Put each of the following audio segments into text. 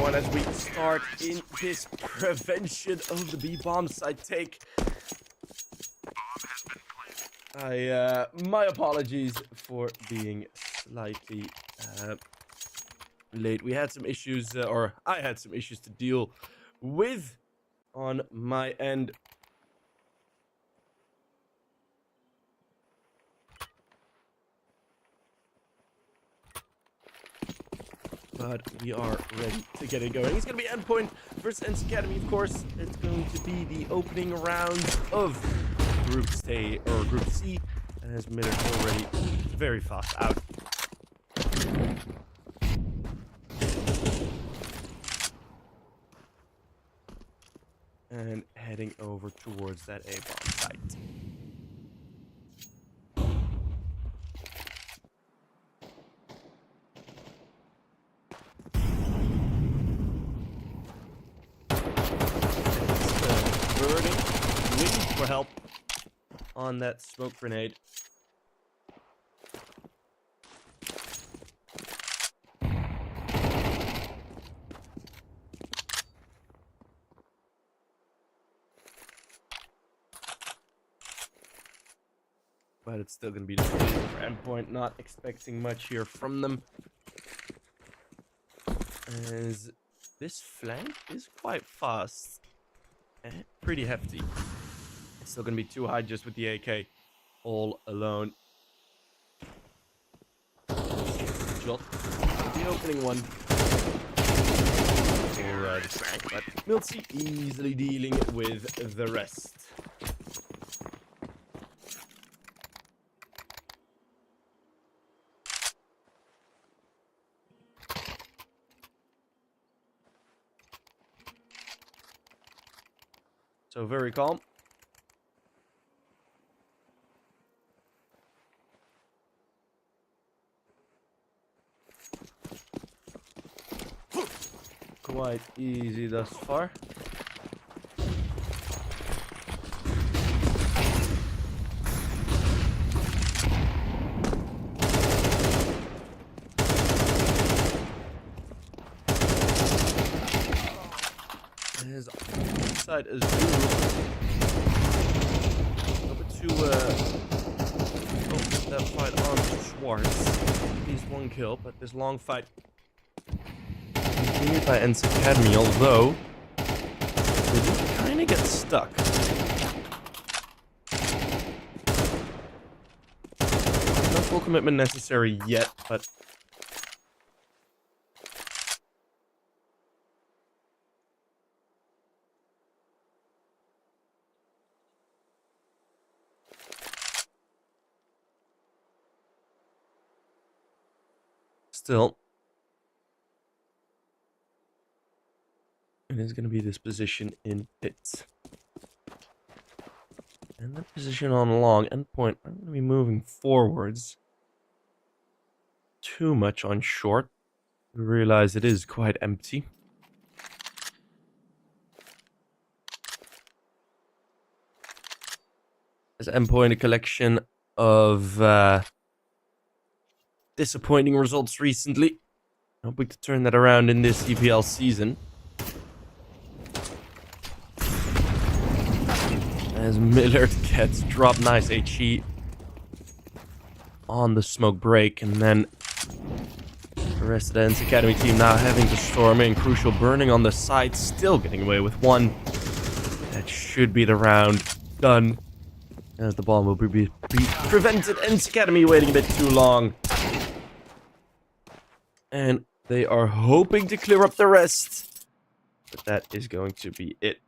everyone, as we start in this prevention of the B-bomb site take. My apologies for being slightly late. We had some issues, or I had some issues to deal with on my end. But we are ready to get it going. It's going to be Endpoint versus ENCE Academy, of course. It's going to be the opening round of Group C, as Miller already very fast out. And heading over towards that A-bomb site. Waiting for help on that smoke grenade. But it's still going to be just for Endpoint, not expecting much here from them. As this flank is quite fast and pretty hefty. It's still going to be too high just with the AK all alone. Shot. The opening one. For the flank, but Miltsy easily dealing with the rest. So very calm. Quite easy thus far. His side is over to focus that fight on Schwartz. At least one kill, but this long fight continued by ENCE Academy, although they do kind of get stuck. No full commitment necessary yet, but still, it is going to be this position in pits. And the position on long Endpoint, I'm going to be moving forwards. Too much on short. You realize it is quite empty. As Endpoint, a collection of disappointing results recently. Hoping to turn that around in this EPL season. As Miller gets dropped, nice HE on the smoke break, and then the rest of the ENCE Academy team now having to storm in. Crucial burning on the side, still getting away with one. That should be the round done, as the bomb will be prevented. ENCE Academy waiting a bit too long. And they are hoping to clear up the rest. But that is going to be it.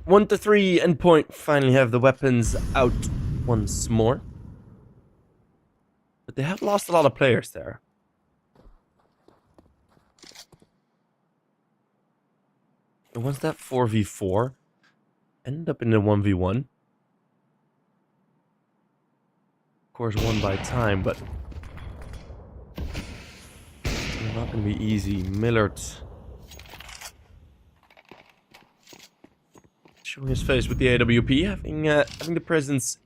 One to three, Endpoint finally have the weapons out once more. But they have lost a lot of players there. And was that 4v4? Ended up in a 1v1. Of course, won by time, but not going to be easy. Millard showing his face with the AWP, having the presence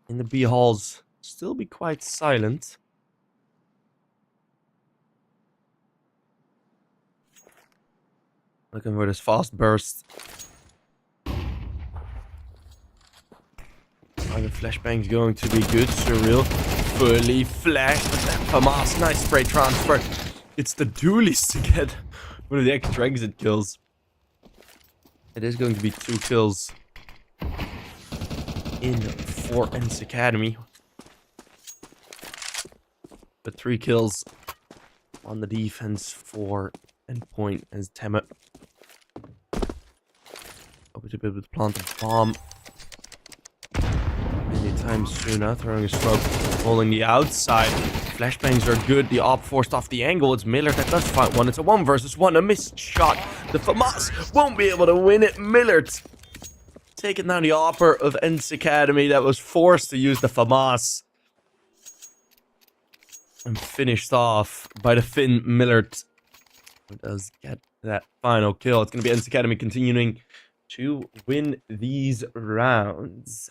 in the B halls still be quite silent. Looking for this fast burst. Are the flashbangs going to be good? Surreal. Fully flashed. Hamas, nice spray transfer. It's the dualies to get one of the extra exit kills. It is going to be 2 kills in for ENCE Academy. But 3 kills on the defense for Endpoint as Temmet. Over to be able to plant a bomb anytime soon. Now throwing a smoke, holding the outside. Flashbangs are good. The op forced off the angle. It's Millard that does fight one. It's a 1 versus 1. A missed shot. The FAMAS won't be able to win it. Millard taking down the offer of ENCE Academy that was forced to use the FAMAS. And finished off by the Finn Millard, who does get that final kill. It's going to be ENCE Academy continuing to win these rounds.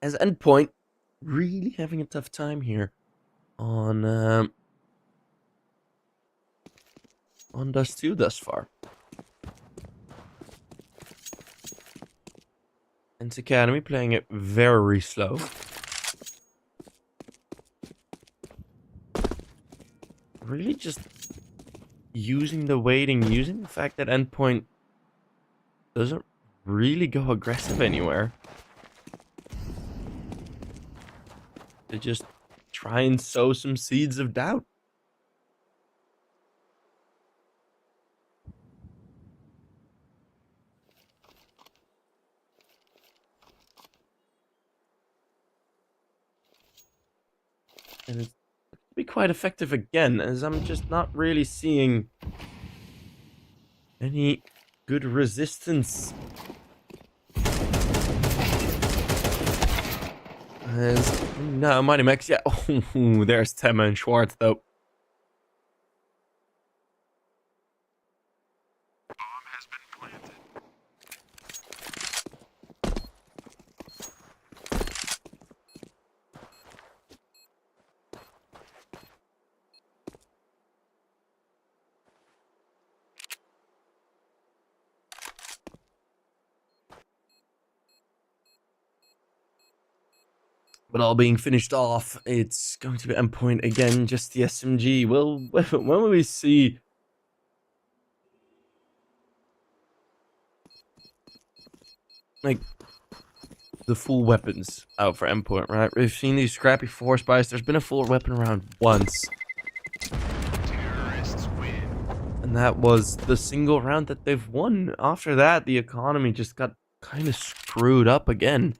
As Endpoint really having a tough time here on Dust 2 thus far. ENCE Academy playing it very slow. Really just using the waiting, using the fact that Endpoint doesn't really go aggressive anywhere. To just try and sow some seeds of doubt. And it's be quite effective again, as I'm just not really seeing any good resistance. No, Mighty Max, yeah. Oh, there's Tema and Schwartz, though. Bomb has been planted. But all being finished off, it's going to be Endpoint again, just the SMG. Well, when will we see like the full weapons out for Endpoint, right? We've seen these scrappy force buys. There's been a full weapon round once. Terrorists win. And that was the single round that they've won. After that, the economy just got kind of screwed up again.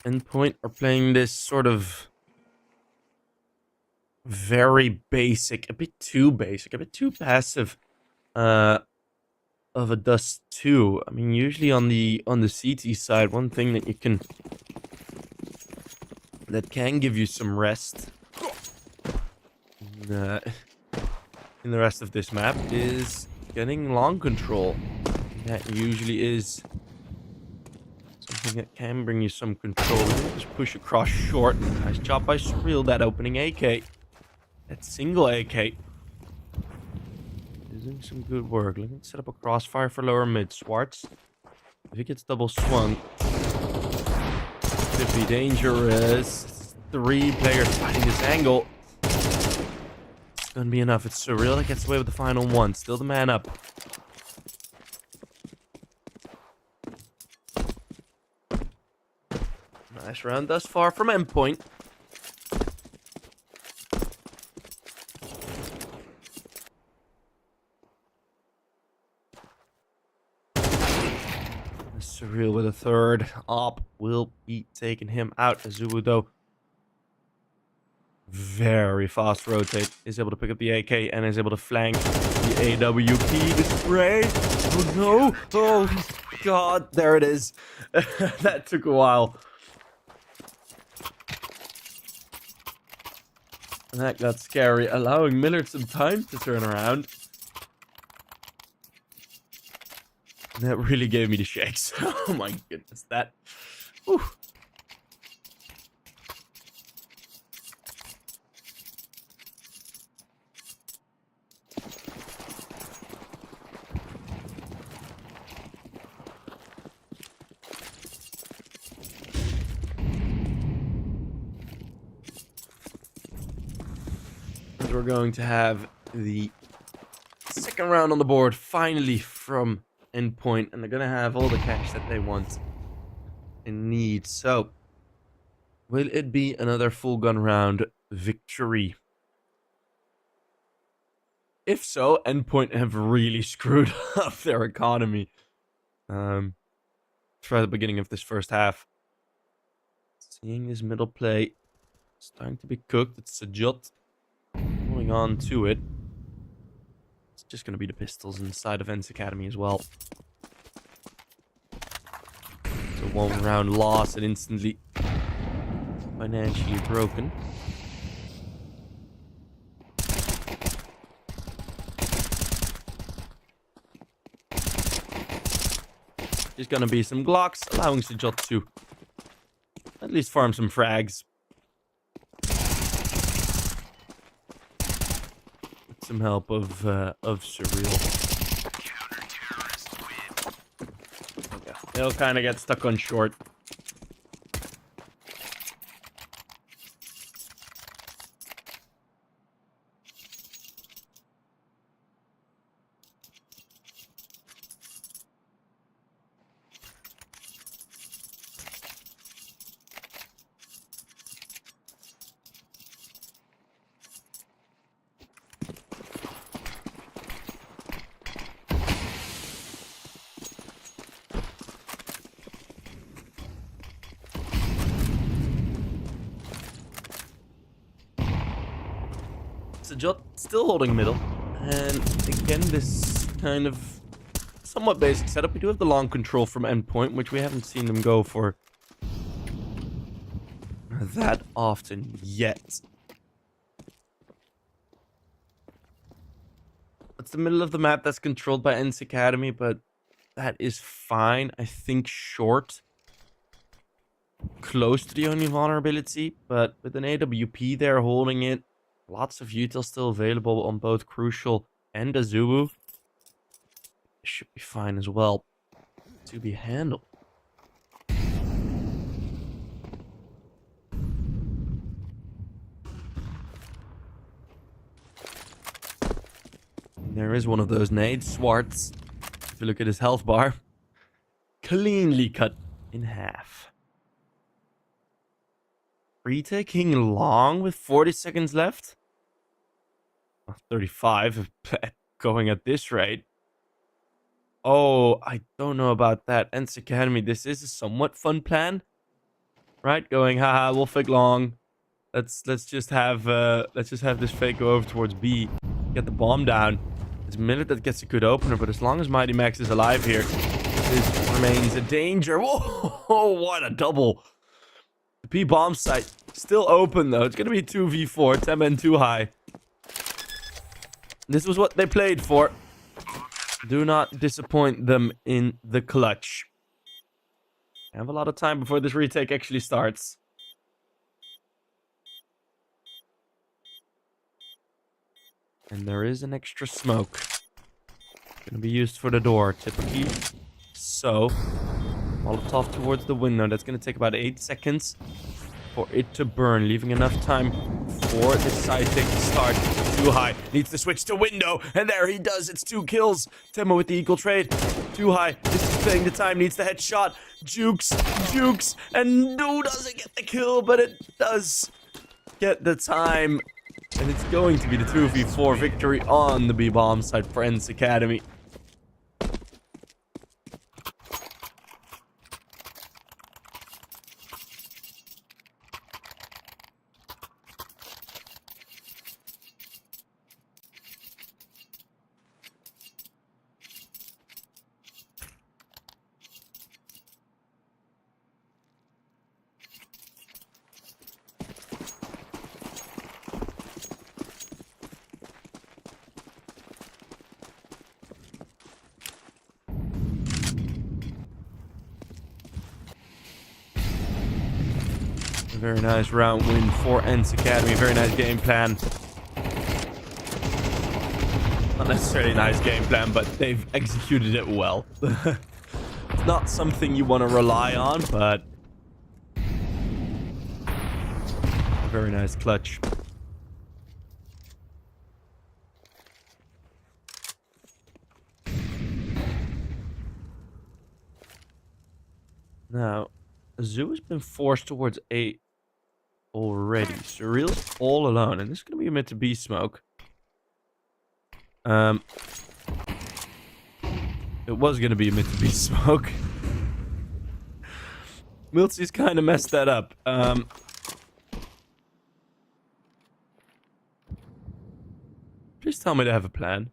Endpoint are playing this sort of very basic, a bit too basic, a bit too passive of a Dust 2. I mean, usually on the CT side, one thing that you can give you some rest in the rest of this map is getting long control. That usually is something that can bring you some control. Just push across short. Nice job by Surreal, that opening AK. That single AK is doing some good work. Looking to set up a crossfire for lower mid. Swartz, if he gets double swung, could be dangerous. 3 players fighting this angle. It's gonna be enough. It's Surreal that gets away with the final one. Still the man up. Nice round thus far from Endpoint. Surreal with a third. Op will be taking him out. Azubu, though, very fast rotate. Is able to pick up the AK and is able to flank the AWP. The spray. Oh no. Oh god. There it is. That took a while. That got scary. Allowing Millard some time to turn around. That really gave me the shakes. Oh my goodness, that. Whew. We're going to have the second round on the board finally from Endpoint, and they're gonna have all the cash that they want and need. So, will it be another full gun round victory? If so, Endpoint have really screwed up their economy. Try the beginning of this first half. Seeing this middle play starting to be cooked. It's Sajot going on to it. It's just going to be the pistols inside of ENCE Academy as well. So 1 round loss and instantly financially broken. There's going to be some Glocks, allowing Sajot to at least farm some frags. Some help of Surreal. Yeah, they'll kind of get stuck on short. Sajot still holding middle. And again, this kind of somewhat basic setup. We do have the long control from Endpoint, which we haven't seen them go for that often yet. It's the middle of the map that's controlled by ENCE Academy, but that is fine. I think short, close to the only vulnerability, but with an AWP there holding it, lots of util still available on both Crucial and Azubu. Should be fine as well to be handled. There is one of those nades. Swartz, if you look at his health bar, cleanly cut in half. Retaking long with 40 seconds left. 35 going at this rate. Oh, I don't know about that. ENCE Academy, this is a somewhat fun plan. Right? Going, haha, we'll fake long. Let's just have this fake go over towards B. Get the bomb down. It's Miller that gets a good opener, but as long as Mighty Max is alive here, this remains a danger. Whoa, what a double. The P bomb site still open though. It's gonna be 2v4, 10 men too high. This was what they played for. Do not disappoint them in the clutch. I have a lot of time before this retake actually starts. And there is an extra smoke. Gonna be used for the door, typically. So, Molotov towards the window. That's gonna take about 8 seconds for it to burn, leaving enough time for the side tick to start. Too high. Needs to switch to window. And there he does. It's 2 kills. Temo with the equal trade. Too high. This is playing the time. Needs the headshot. Jukes. And no, doesn't get the kill, but it does get the time. And it's going to be the 2v4 victory on the B-bomb side for ENCE Academy. Very nice round win for ENCE Academy. Very nice game plan. Not necessarily a nice game plan, but they've executed it well. It's not something you want to rely on, but very nice clutch. Now, Zoo has been forced towards A already. Surreal's all alone, and this is going to be a mid to B smoke. It was going to be a mid to B smoke. Miltzy's kind of messed that up. Please tell me they have a plan.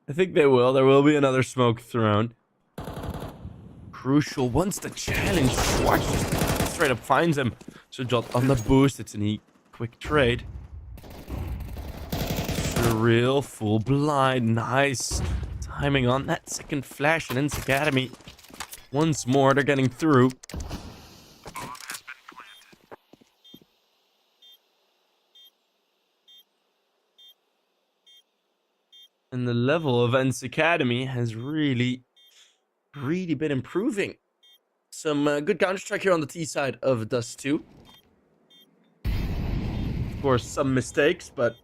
I think they will. There will be another smoke thrown. Crucial. Once the challenge, Schwartz just straight up finds him. So Jot on the boost. It's an quick trade. Surreal, full blind. Nice timing on that second flash in ENCE Academy. Once more, they're getting through. And the level of ENCE Academy has really been improving. Some good Counter-Strike here on the T side of Dust 2. Of course, some mistakes, but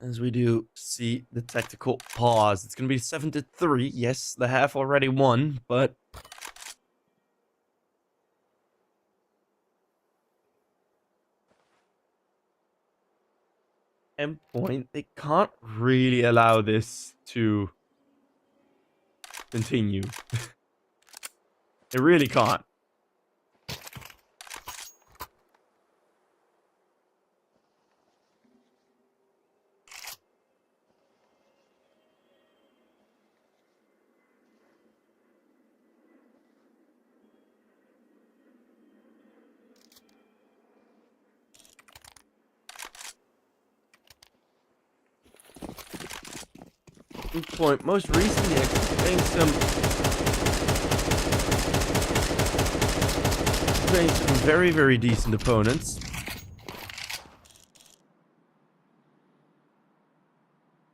as we do see the tactical pause. It's going to be 7-3. Yes, the half already won, but Endpoint, they can't really allow this to continue. They really can't. Endpoint, most recently, I think playing some very decent opponents.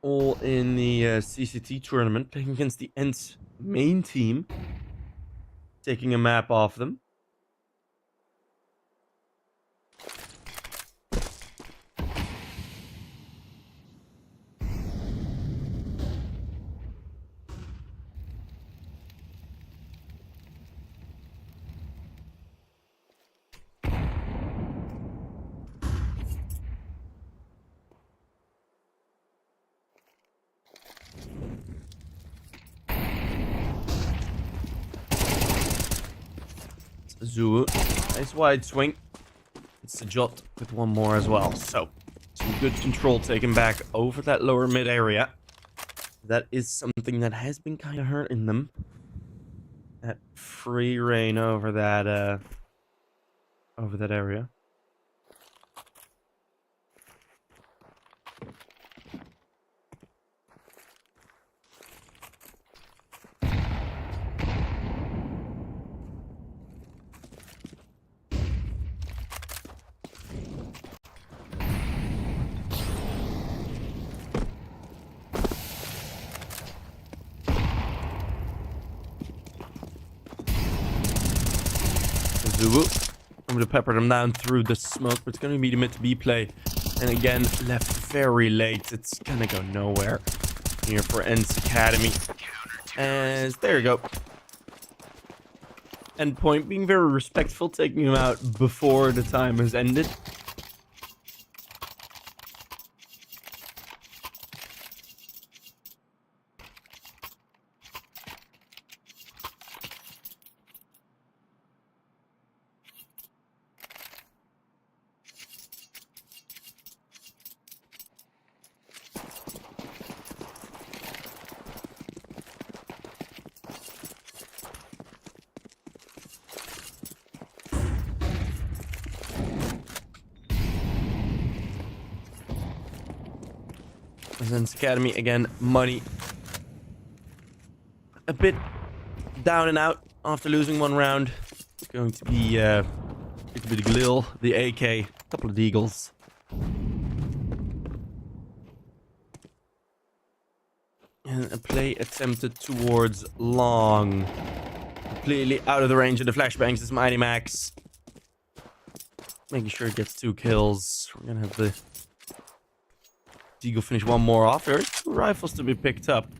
All in the CCT tournament, playing against the ENCE main team, taking a map off them. Zoo, nice wide swing. It's a Jot with one more as well. So, some good control taken back over that lower mid area. That is something that has been kind of hurting them. That free reign over that area. I'm going to pepper them down through the smoke, but it's going to be the mid to B play. And again, left very late. It's going to go nowhere here for ENCE Academy. And there you go. Endpoint being very respectful, taking him out before the time has ended. ENCE Academy, again, money a bit down and out after losing one round. It's going to be the Glil, the AK, a couple of Deagles. And a play attempted towards long. Completely out of the range of the flashbangs is Mighty Max. Making sure it gets 2 kills. We're going to have the Deagle finish one more off. There's 2 rifles to be picked up.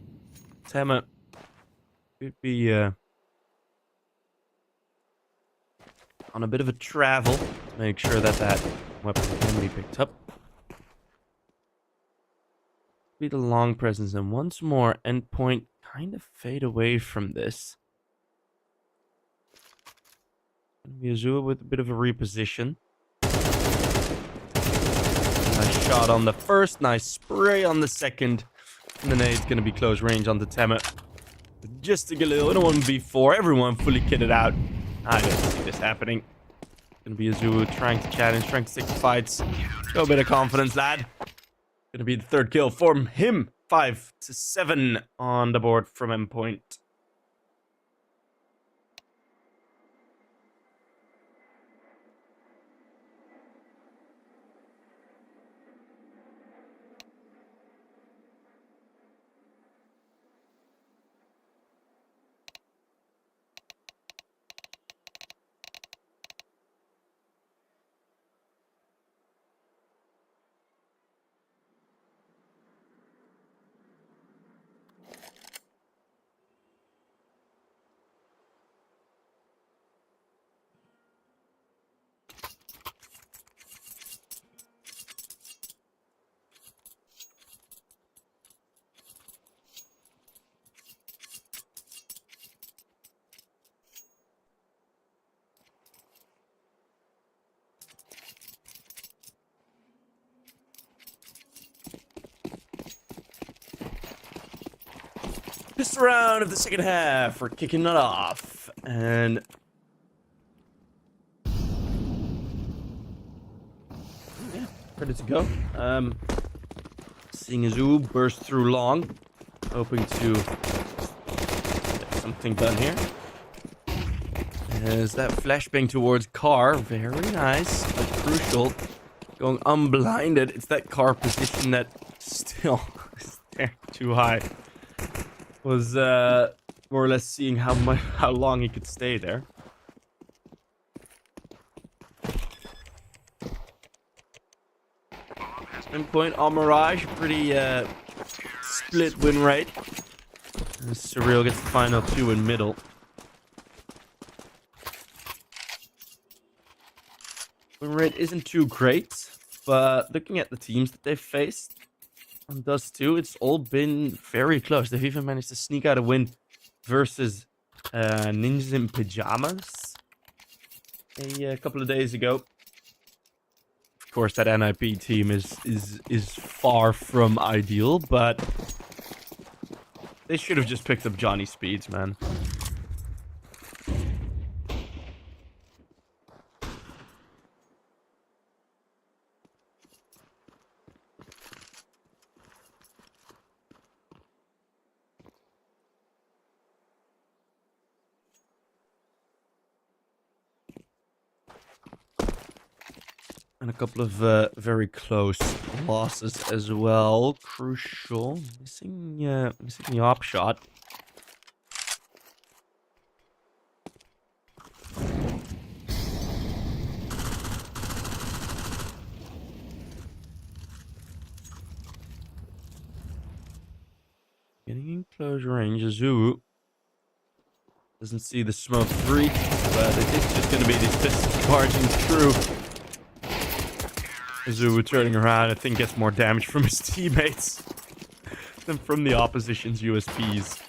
Temma could be on a bit of a travel to make sure that that weapon can be picked up. Be the long presence, and once more Endpoint kind of fade away from this. Gonna be Azul with a bit of a reposition. Nice shot on the first, nice spray on the second. And then it's going to be close range on the Temma. Just a Galil in a 1v4, everyone fully kitted out. I don't see this happening. Going to be Azul trying to challenge, trying to stick to fights. Show a bit of confidence, lad. Going to be the 3rd kill for him. 5-7 on the board from Endpoint. This round of the second half, we're kicking it off, and yeah, ready to go. Seeing Azul burst through long, hoping to get something done here. As that flashbang towards car, very nice, but crucial. Going unblinded, it's that car position that still is there too high. Was more or less seeing how long he could stay there. Endpoint on Mirage, pretty split win rate. And Surreal gets the final 2 in middle. Win rate isn't too great, but looking at the teams that they've faced on Dust 2, it's all been very close. They've even managed to sneak out a win versus Ninjas in Pajamas a couple of days ago. course, that NIP team is far from ideal, but they should have just picked up Johnny Speeds, man. And a couple of very close losses as well. Crucial. Missing the op shot. Getting in close range. Azu doesn't see the smoke breach, but it's just going to be these pistols barging through. Azu turning around, I think gets more damage from his teammates than from the opposition's USPs.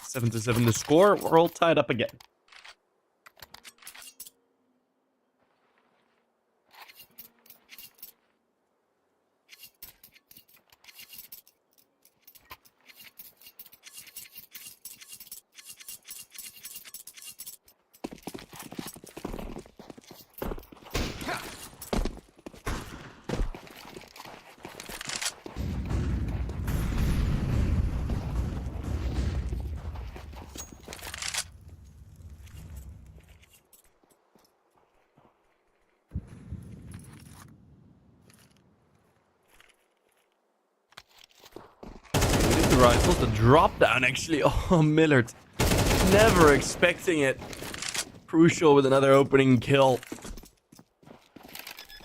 7-7 the score. We're all tied up again. Rifles, the drop down actually. Oh, Millard. Never expecting it. Crucial with another opening kill.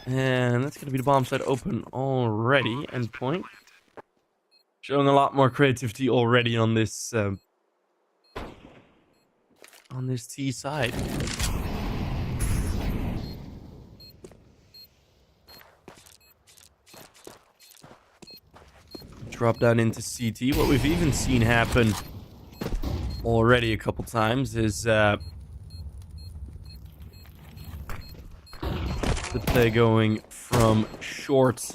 And that's going to be the bomb site open already. Endpoint. Showing a lot more creativity already on this T side. Drop down into CT. What we've even seen happen already a couple times is the play going from short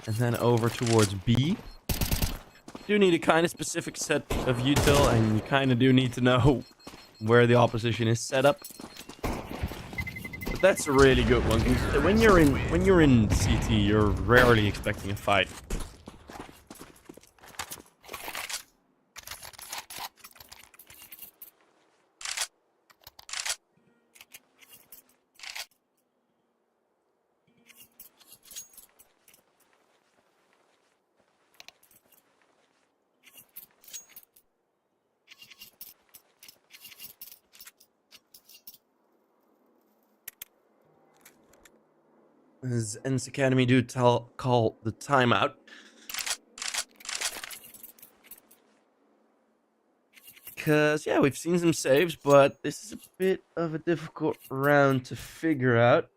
and then over towards B. You do need a kind of specific set of util, and you kind of do need to know where the opposition is set up. But that's a really good one. When you're in CT, you're rarely expecting a fight. As ENCE Academy do call the timeout. Because, yeah, we've seen some saves, but this is a bit of a difficult round to figure out.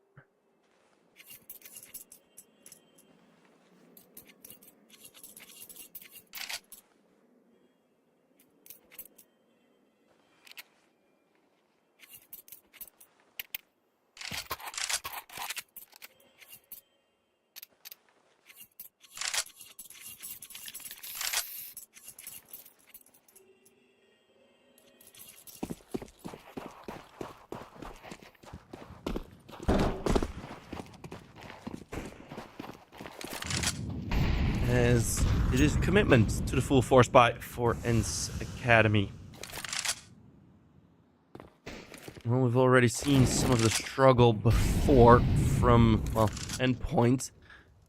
As it is a commitment to the full force buy for ENCE Academy. Well, we've already seen some of the struggle before from, well, Endpoint.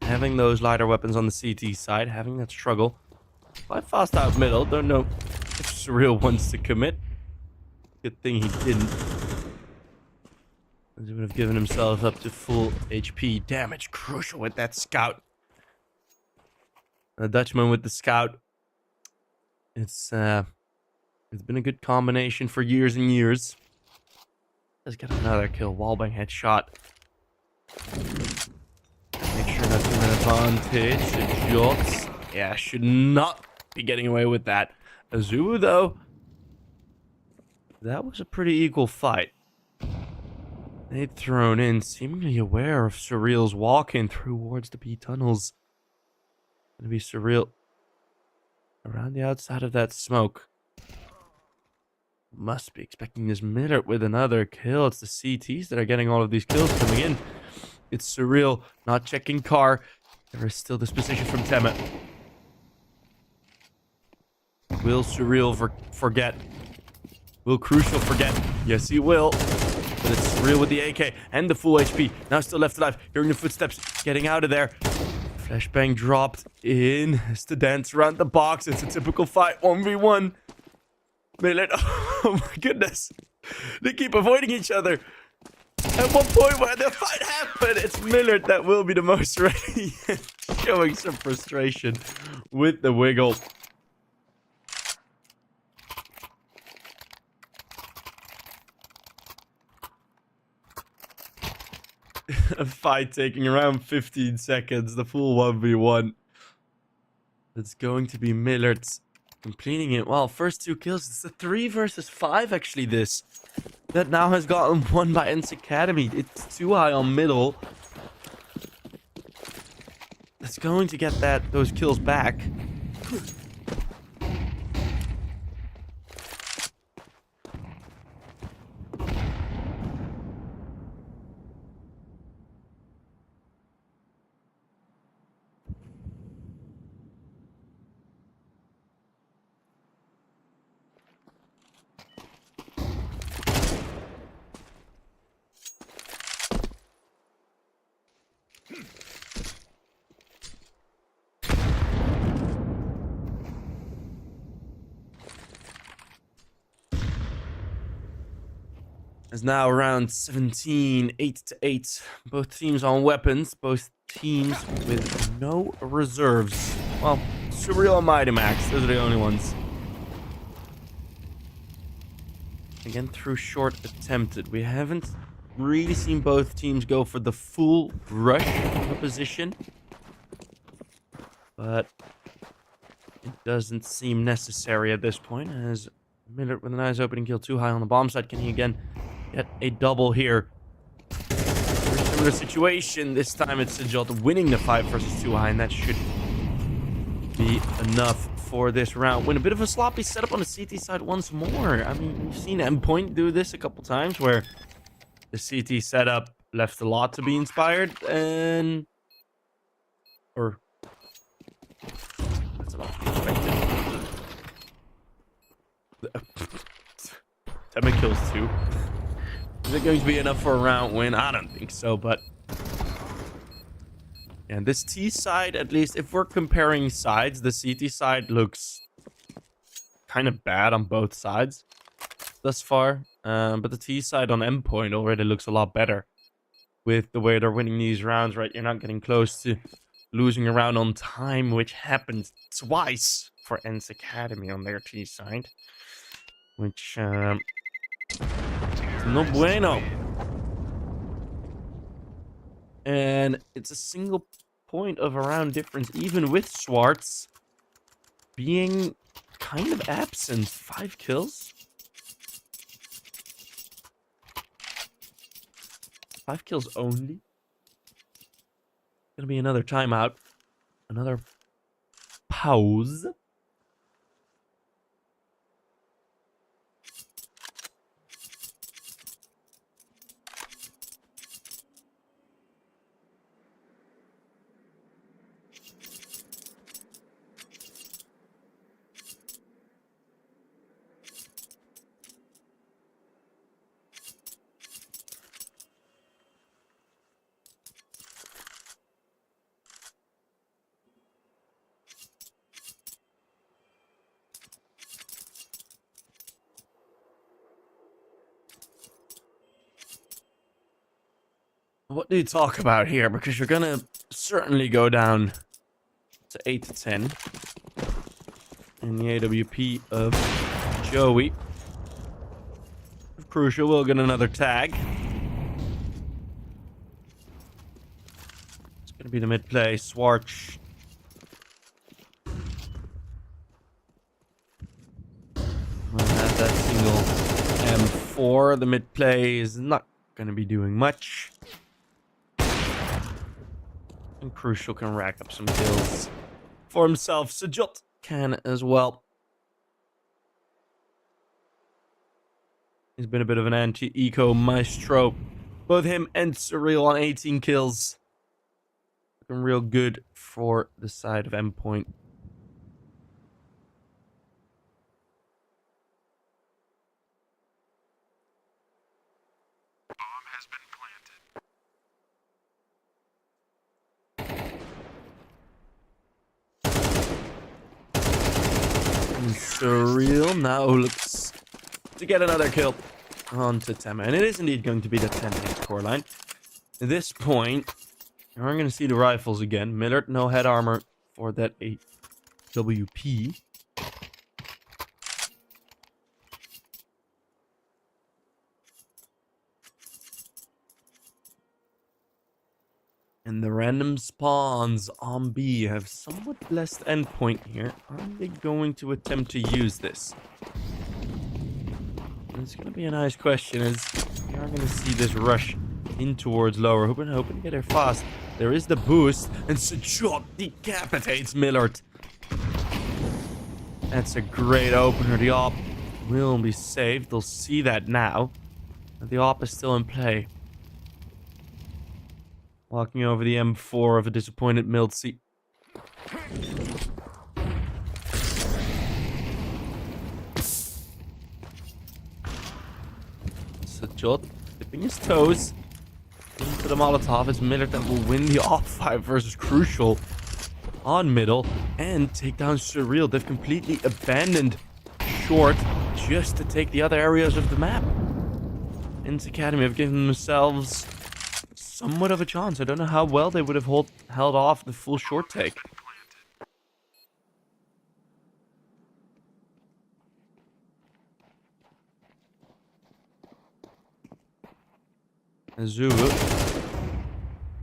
Having those lighter weapons on the CT side, having that struggle. Quite fast out middle. Don't know if Surreal wants to commit. Good thing he didn't. He would have given himself up to full HP damage. Crucial with that scout. A Dutchman with the scout. It's been a good combination for years and years. Let's get another kill. Wallbang headshot. Make sure not to an advantage. Shots. Yeah, should not be getting away with that. Azu, though. That was a pretty equal fight. they'd thrown in, seemingly aware of Surreal's walking towards the B tunnels. Gonna be Surreal around the outside of that smoke. Must be expecting this Miller with another kill. It's the CTs that are getting all of these kills coming in. It's Surreal not checking car. There is still this position from Temet. Will Surreal forget? Will Crucial forget? Yes, he will. But it's Surreal with the AK and the full HP. Now still left alive. Hearing the footsteps. Getting out of there. Flashbang dropped in. It's the dance around the box. It's a typical fight. 1v1. Millard. Oh my goodness. They keep avoiding each other. At one point where the fight happened, it's Millard that will be the most ready. Showing some frustration with the wiggle. A fight taking around 15 seconds, the full 1v1. It's going to be Millard's completing it. Well, first 2 kills. It's a 3 versus 5 actually, this. That now has gotten won by ENCE Academy. It's too high on middle. It's going to get those kills back. It's now around 17, 8-8. Both teams on weapons, both teams with no reserves. Well, Surreal and Mighty Max, those are the only ones. Again, through short attempted. We haven't really seen both teams go for the full rush of a position. But it doesn't seem necessary at this point, as Miller with a nice opening kill, too high on the bomb side. Can he again get a double here? Very similar situation. This time it's Sejalt winning the 5 versus 2 high, and that should be enough for this round. Win a bit of a sloppy setup on the CT side once more. I mean, we've seen Endpoint do this a couple times where the CT setup left a lot to be inspired, and or that's a lot to be expected. 10 kills too. Is it going to be enough for a round win? I don't think so, but yeah, this T side, at least if we're comparing sides, the CT side looks kind of bad on both sides thus far. But the T side on Endpoint already looks a lot better with the way they're winning these rounds, right? You're not getting close to losing a round on time, which happened twice for ENCE Academy on their T side, which no bueno. And it's a single point of a round difference, even with Schwartz being kind of absent. 5 kills. 5 kills only. Gonna be another timeout. Another pause. What do you talk about here? Because you're gonna certainly go down to 8-10 in the AWP of Joey. Crucial will get another tag. It's gonna be the mid play. Swartz. We'll have that single M4. The mid play is not going to be doing much. And Crucial can rack up some kills for himself. Sajot can as well. He's been a bit of an anti-eco maestro. Both him and Surreal on 18 kills. Looking real good for the side of Endpoint. Surreal now looks to get another kill onto Tema. And it is indeed going to be the 10-hit scoreline. At this point, we're going to see the rifles again. Millard, no head armor for that AWP. And the random spawns on B have somewhat blessed Endpoint here. Are they going to attempt to use this? It's going to be a nice question as we are going to see this rush in towards lower. Hoping to get there fast. There is the boost, and Sajot decapitates Millard. That's a great opener. The op will be saved. They'll see that now. But the op is still in play. Walking over the M4 of a disappointed Mildsea. Sajot dipping his toes into the Molotov. It's Millard that will win the op fight versus Crucial on middle and take down Surreal. They've completely abandoned short just to take the other areas of the map. ENCE Academy have given themselves somewhat of a chance. I don't know how well they would have held off the full short take. Azulu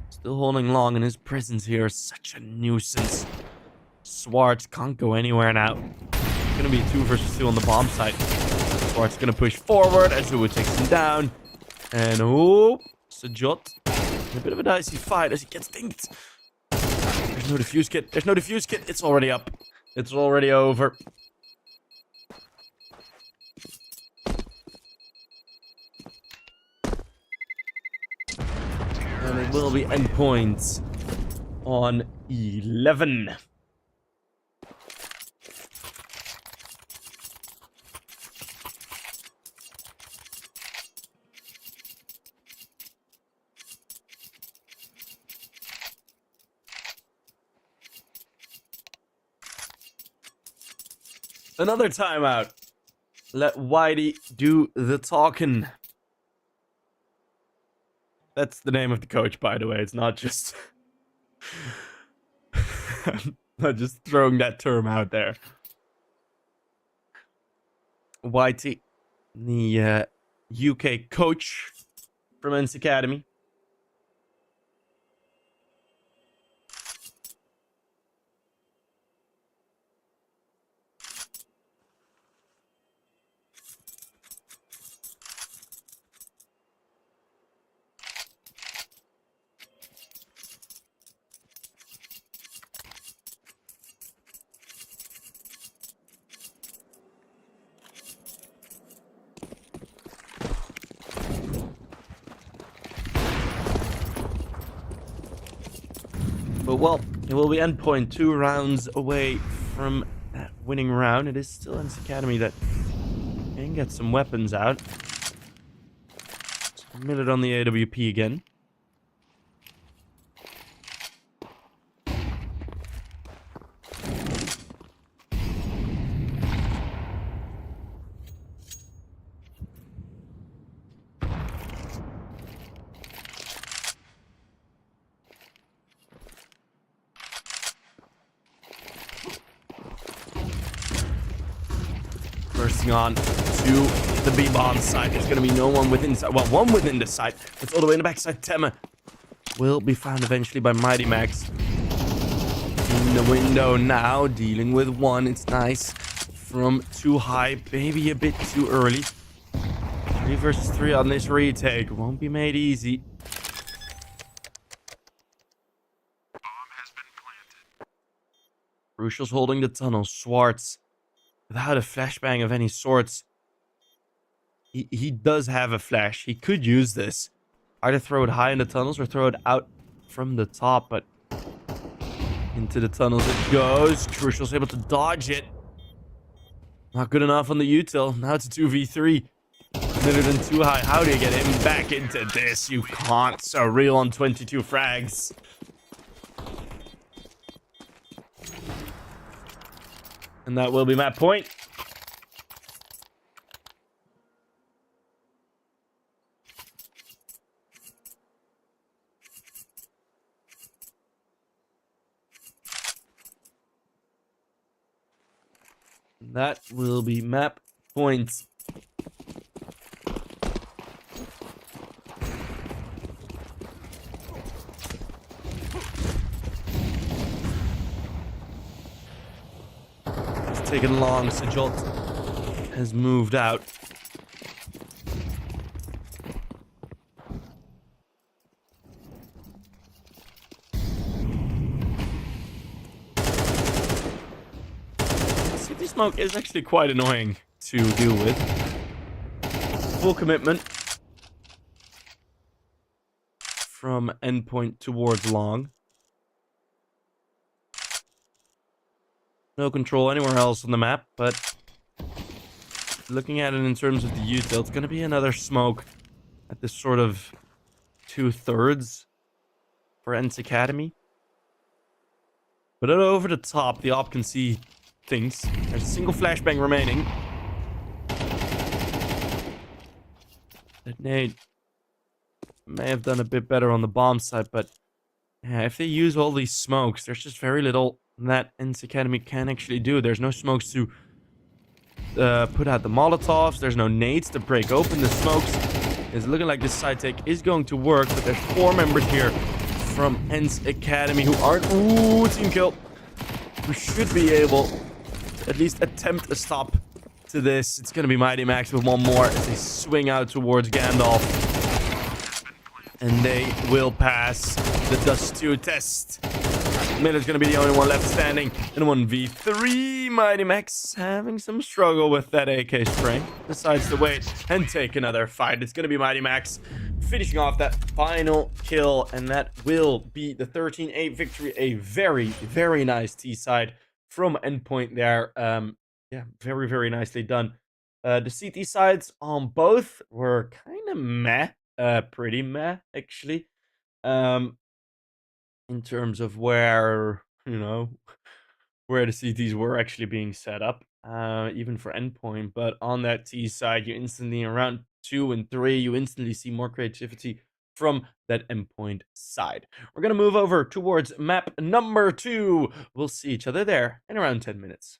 still holding long, and his presence here is such a nuisance. Swartz can't go anywhere now. It's gonna be 2 versus 2 on the bomb site. Swartz gonna push forward. Azulu takes him down. And Sajot. A bit of a dicey fight as he gets dinked. There's no defuse kit. There's no defuse kit. It's already up. It's already over. And it will be Endpoints on 11. Another timeout. Let Whitey do the talking. That's the name of the coach, by the way. It's not just... I'm not just throwing that term out there. Whitey, the UK coach from ENCE Academy. But well, it will be Endpoint 2 rounds away from that winning round. It is still ENCE Academy that can get some weapons out. So a minute on the AWP again. Bursting on to the B-bomb side. There's going to be no one within side. Well, one within the side. It's all the way in the backside. Tema will be found eventually by Mighty Max. In the window now, dealing with one. It's nice. From too high, maybe a bit too early. 3 versus 3 on this retake. Won't be made easy. Crucial's holding the tunnel. Schwartz, without a flashbang of any sorts. He does have a flash. He could use this. Either throw it high in the tunnels or throw it out from the top, but into the tunnels it goes. Crucial's able to dodge it. Not good enough on the util. Now it's a 2v3. Better than too high. How do you get him back into this? You can't. So real on 22 frags. And that will be map point. That will be map points. It's taken long. Sajot has moved out. City smoke is actually quite annoying to deal with. Full commitment from endpoint towards long. No control anywhere else on the map, but looking at it in terms of the util, it's going to be another smoke at this sort of 2/3 for ENCE Academy. But over the top, the op can see things. There's a single flashbang remaining. That nade may have done a bit better on the bomb side, but yeah, if they use all these smokes, there's just very little that ENCE Academy can actually do. There's no smokes to put out the Molotovs. There's no nades to break open the smokes. It's looking like this side take is going to work, but there's 4 members here from ENCE Academy who aren't... Ooh, team kill. Who should be able to at least attempt a stop to this. It's going to be Mighty Max with one more as they swing out towards Gandalf. And they will pass the Dust 2 test. Miller's going to be the only one left standing in 1v3. Mighty Max having some struggle with that AK spray. Decides to wait and take another fight. It's going to be Mighty Max finishing off that final kill. And that will be the 13-8 victory. A very, very nice T-side from Endpoint there. Yeah, very, very nicely done. The CT sides on both were kind of meh. Pretty meh, actually. In terms of where, where the CTs were actually being set up, even for Endpoint. But on that T side, you instantly, around 2 and 3, you instantly see more creativity from that Endpoint side. We're going to move over towards map number 2. We'll see each other there in around 10 minutes.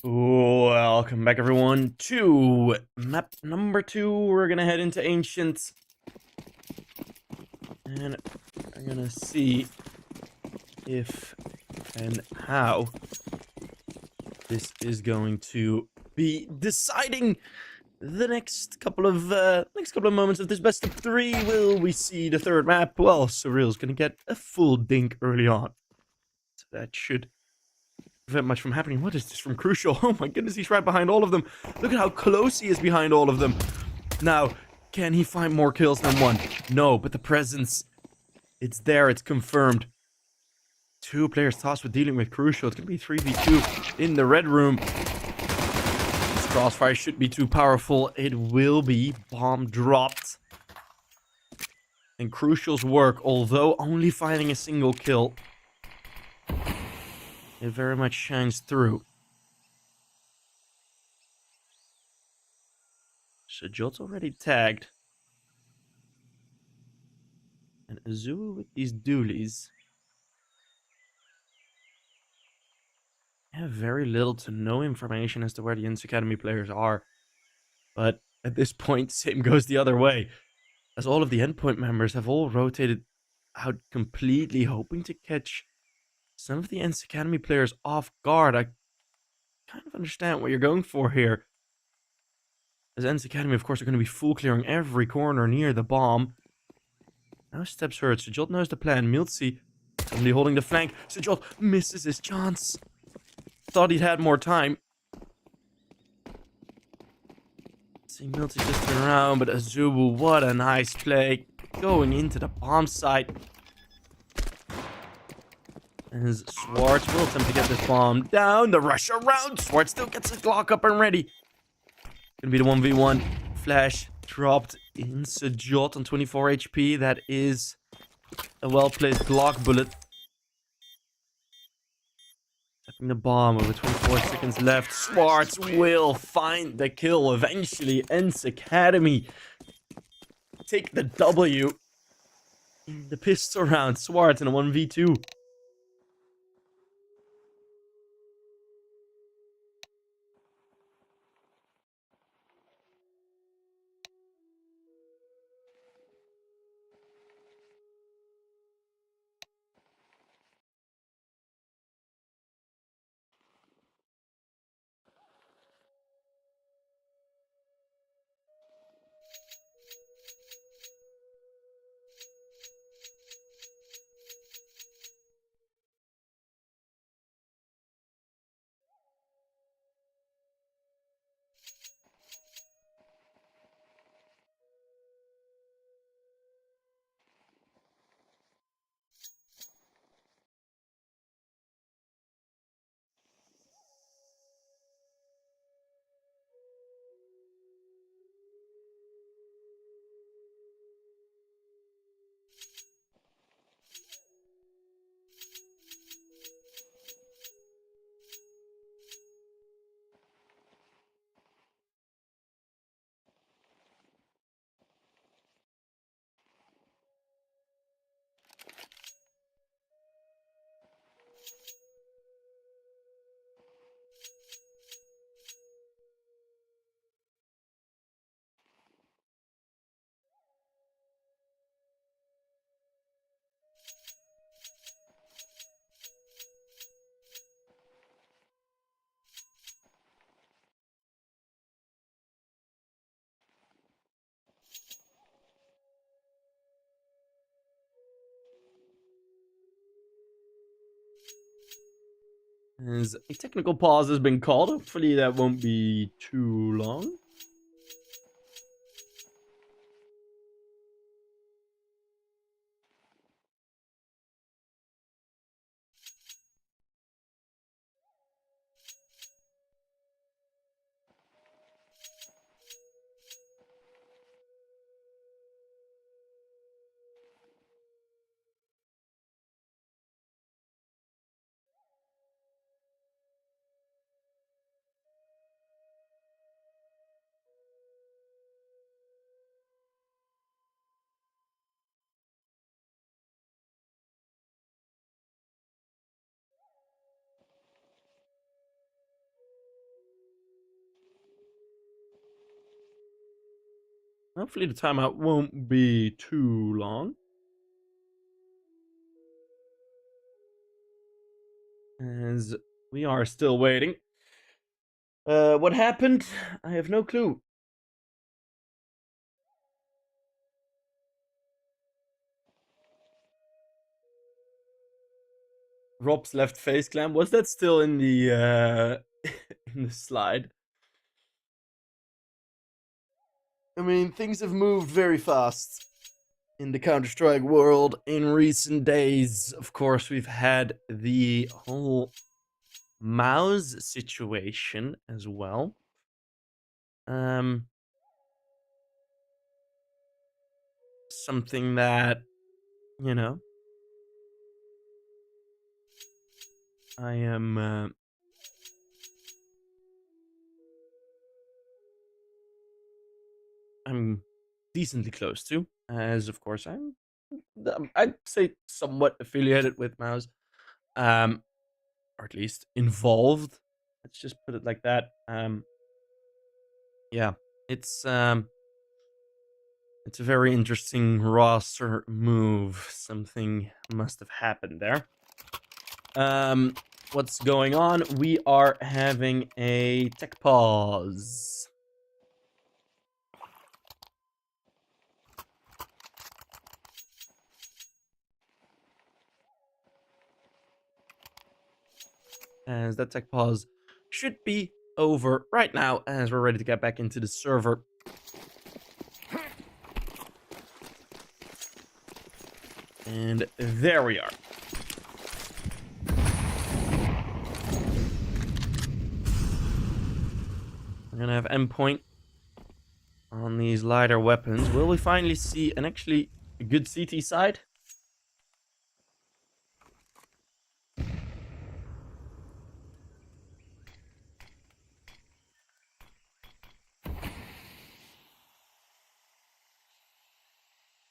Welcome back, everyone, to map number 2. We're gonna head into Ancient, and we're gonna see if and how this is going to be deciding the next couple of moments of this best of 3. Will we see the third map? Well, Surreal's gonna get a full dink early on, so that should prevent much from happening. What is this from Crucial? Oh my goodness, he's right behind all of them. Look at how close he is behind all of them. Now, can he find more kills than one? No, but the presence, it's there, it's confirmed. 2 players tasked with dealing with Crucial. It's gonna be 3v2 in the red room. This crossfire should be too powerful. It will be bomb dropped. And Crucial's work, although only finding a single kill, it very much shines through. Shajot's already tagged. And Azul with these dualies. I have very little to no information as to where the ENCE Academy players are. But at this point, same goes the other way, as all of the Endpoint members have all rotated out completely, hoping to catch some of the ENCE Academy players off guard. I kind of understand what you're going for here, as ENCE Academy, of course, are going to be full clearing every corner near the bomb. Now steps hurt. Sajot knows the plan. Miltzi suddenly holding the flank. Sajot misses his chance. Thought he'd had more time. See Milty just turn around, but Azubu, what a nice play. Going into the bomb site. As Swartz will attempt to get this bomb down. The rush around. Swartz still gets his Glock up and ready. Gonna be the 1v1. Flash dropped in Sajot on 24 HP. That is a well-placed Glock bullet. Tapping the bomb over 24 seconds left. Swartz will find the kill eventually. ENCE Academy take the W in the pistol round. Swartz in a 1v2. As a technical pause has been called. Hopefully that won't be too long. Hopefully the timeout won't be too long. As we are still waiting. What happened? I have no clue. Rob's left face clam. Was that still in the in the slide? I mean, things have moved very fast in the Counter-Strike world in recent days. Of course, we've had the whole mouse situation as well. Something that, you know, I am I'm decently close to, as of course I'd say somewhat affiliated with mouse, or at least involved. Let's just put it like that. Yeah, it's a very interesting roster move. Something must have happened there. What's going on? We are having a tech pause. As that tech pause should be over right now, as we're ready to get back into the server. And there we are. We're gonna have Endpoint on these lighter weapons. Will we finally see an actually good CT side?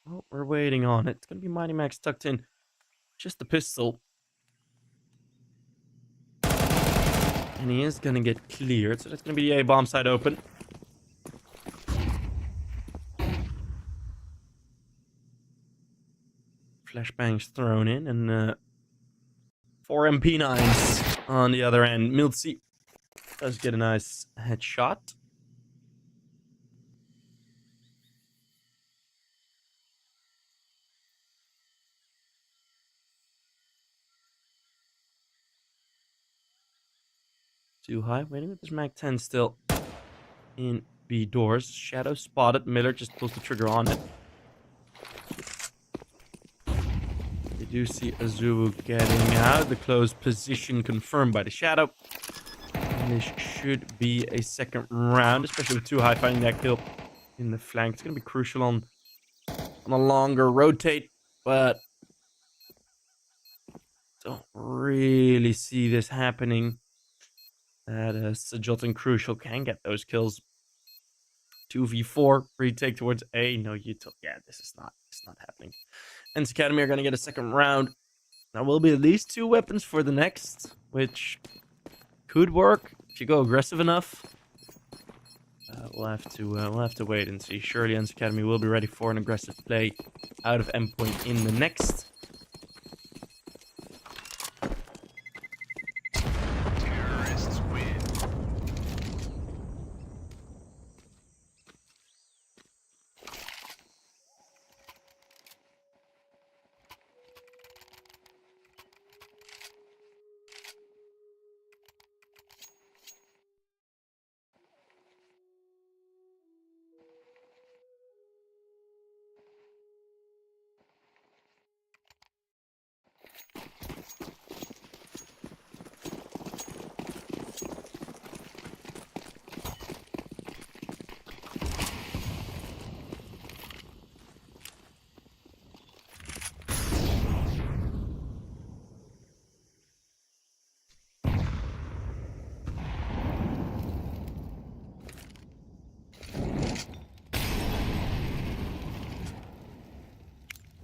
Well, we're waiting on it. It's gonna be Mighty Max tucked in. Just the pistol. And he is gonna get cleared, so that's gonna be a bomb side open. Flashbangs thrown in, and 4 MP9s on the other end. Miltzy does get a nice headshot. Too high. Waiting with this Mag 10 still in B doors. Shadow spotted. Miller just pulls the trigger on it. We do see Azubu getting out. The closed position confirmed by the Shadow. And this should be a second round, especially with Too High finding that kill in the flank. It's going to be crucial on a longer rotate, but don't really see this happening. That Sajot and Crucial can get those kills. 2v4 retake towards A. No, you took. Yeah, this is not happening. ENCE Academy are going to get a second round. There will be at least 2 weapons for the next, which could work if you go aggressive enough. We'll have to wait and see. Surely ENCE Academy will be ready for an aggressive play out of Endpoint in the next.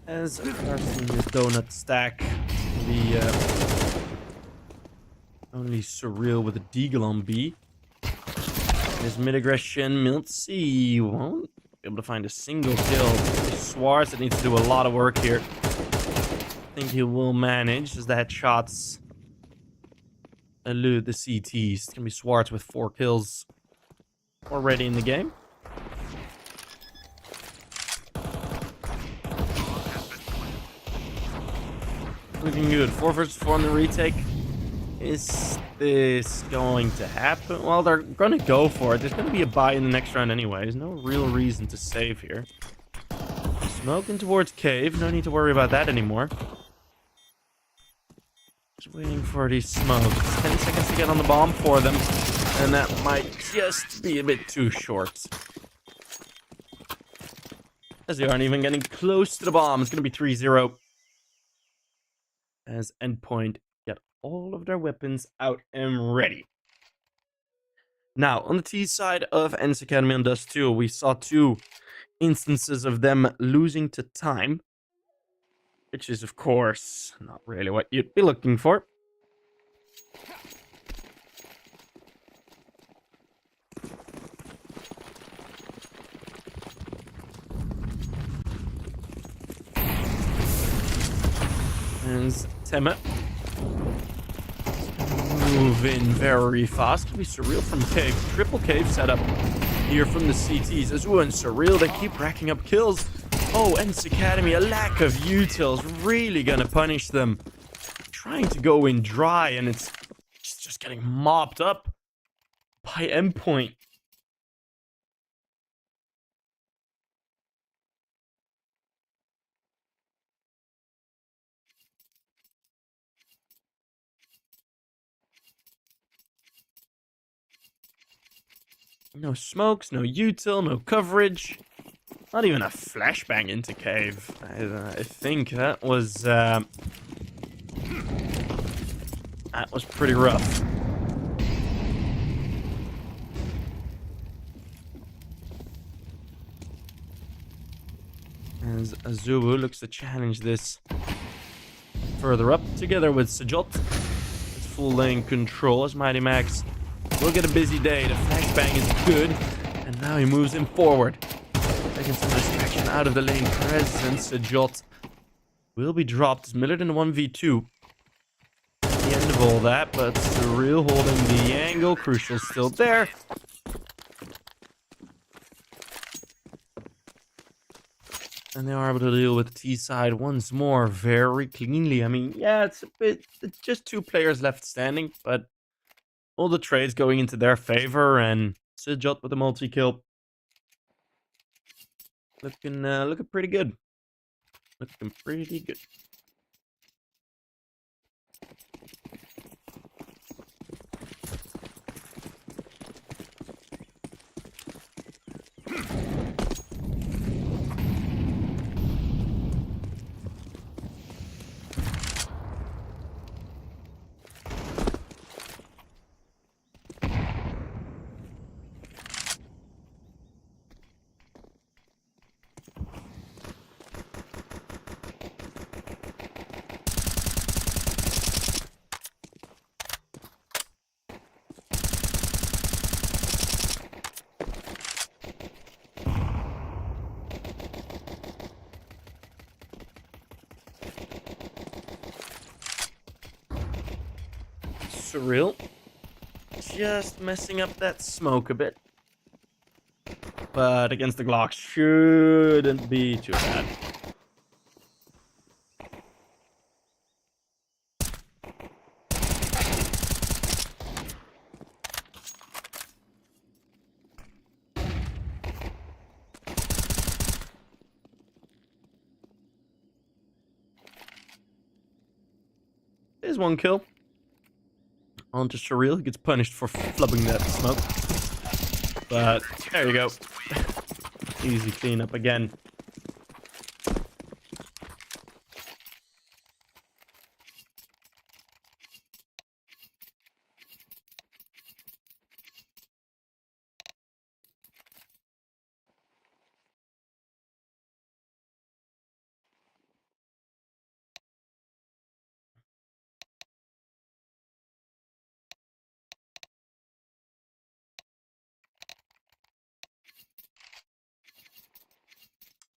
As Carson his donut stack, the only Surreal with a Deagle on B. His mid aggression, Miltzy won't be able to find a single kill. Swartz that needs to do a lot of work here. I think he will manage as the headshots elude the CTs. It's gonna be Swartz with 4 kills already in the game. Looking good. 4 versus 4 on the retake. Is this going to happen? Well, they're going to go for it. There's going to be a buy in the next round anyway. There's no real reason to save here. Smoking towards cave. No need to worry about that anymore. Just waiting for these smokes. 10 seconds to get on the bomb for them. And that might just be a bit too short. As they aren't even getting close to the bomb. It's going to be 3-0. As Endpoint get all of their weapons out and ready. Now, on the T side of ENCE Academy on Dust 2, we saw 2 instances of them losing to time. Which is, of course, not really what you'd be looking for. As Temmet move in very fast. Could be Surreal from cave. Triple cave setup here from the CTs. Azua and Surreal, they keep racking up kills. Oh, ENCE Academy, a lack of utils really gonna punish them. Trying to go in dry, and it's just getting mopped up by Endpoint. No smokes, no util, no coverage. Not even a flashbang into cave. I think that was pretty rough. As Azubu looks to challenge this further up, together with Sajot. It's full lane control as Mighty Max will get a busy day. The flashbang is good, and now he moves him forward. Taking some distraction out of the lane presence. Sajot will be dropped. It's Millard in the 1v2. At the end of all that, but Surreal holding the angle. Crucial still there. And they are able to deal with the T side once more very cleanly. I mean, yeah, it's just 2 players left standing, but all the trades going into their favor, and Sajot with a multi-kill. Looking pretty good. Looking pretty good. Surreal. Just messing up that smoke a bit. But against the Glock shouldn't be too bad. There's 1 kill. Onto Surreal, who gets punished for flubbing that smoke. But there you go. Easy cleanup again.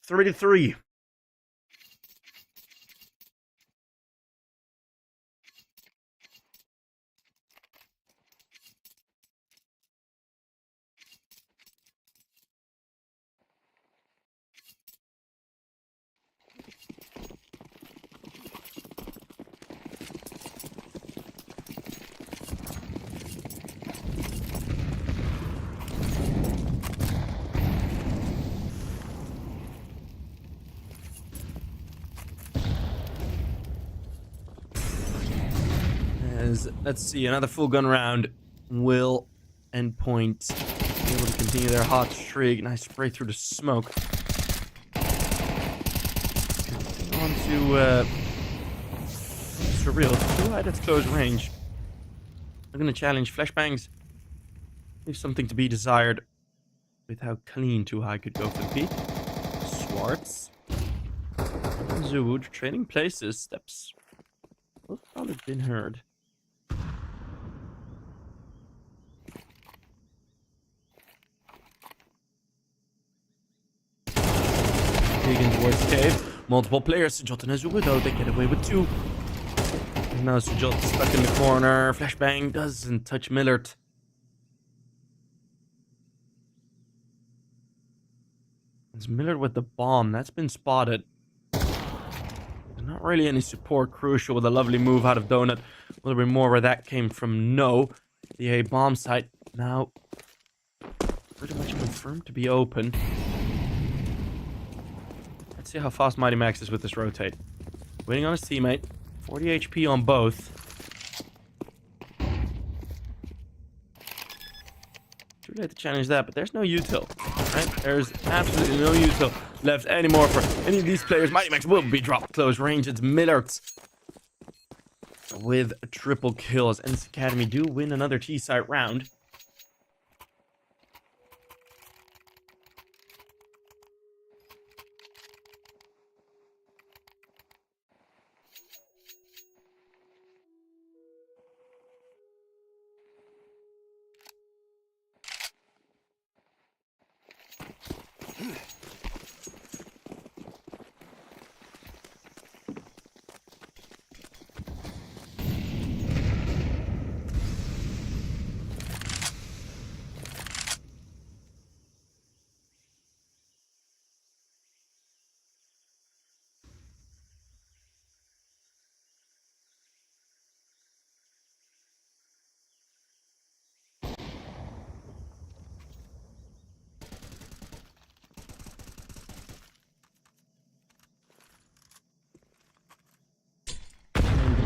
3-3. Let's see, another full gun round. Will Endpoint be able to continue their hot streak? Nice spray through the smoke. On to Surreal. Too high, that's close range. I'm gonna challenge flashbangs. Leave something to be desired with how clean Too High could go for the peak. Swartz. Zood trading places. Steps. Both probably been heard. Digging towards cave. Multiple players. Sujot and Azubu though. They get away with 2. And now Sujot stuck in the corner. Flashbang doesn't touch Millard. It's Millard with the bomb. That's been spotted. There's not really any support. Crucial with a lovely move out of Donut. A little bit more where that came from. No. The A bomb site now pretty much confirmed to be open. Let's see how fast Mighty Max is with this rotate. Waiting on his teammate. 40 HP on both. Too late to challenge that, but there's no util. Right? There's absolutely no util left anymore for any of these players. Mighty Max will be dropped close range. It's Millard with triple kills. ENCE Academy do win another T-site round.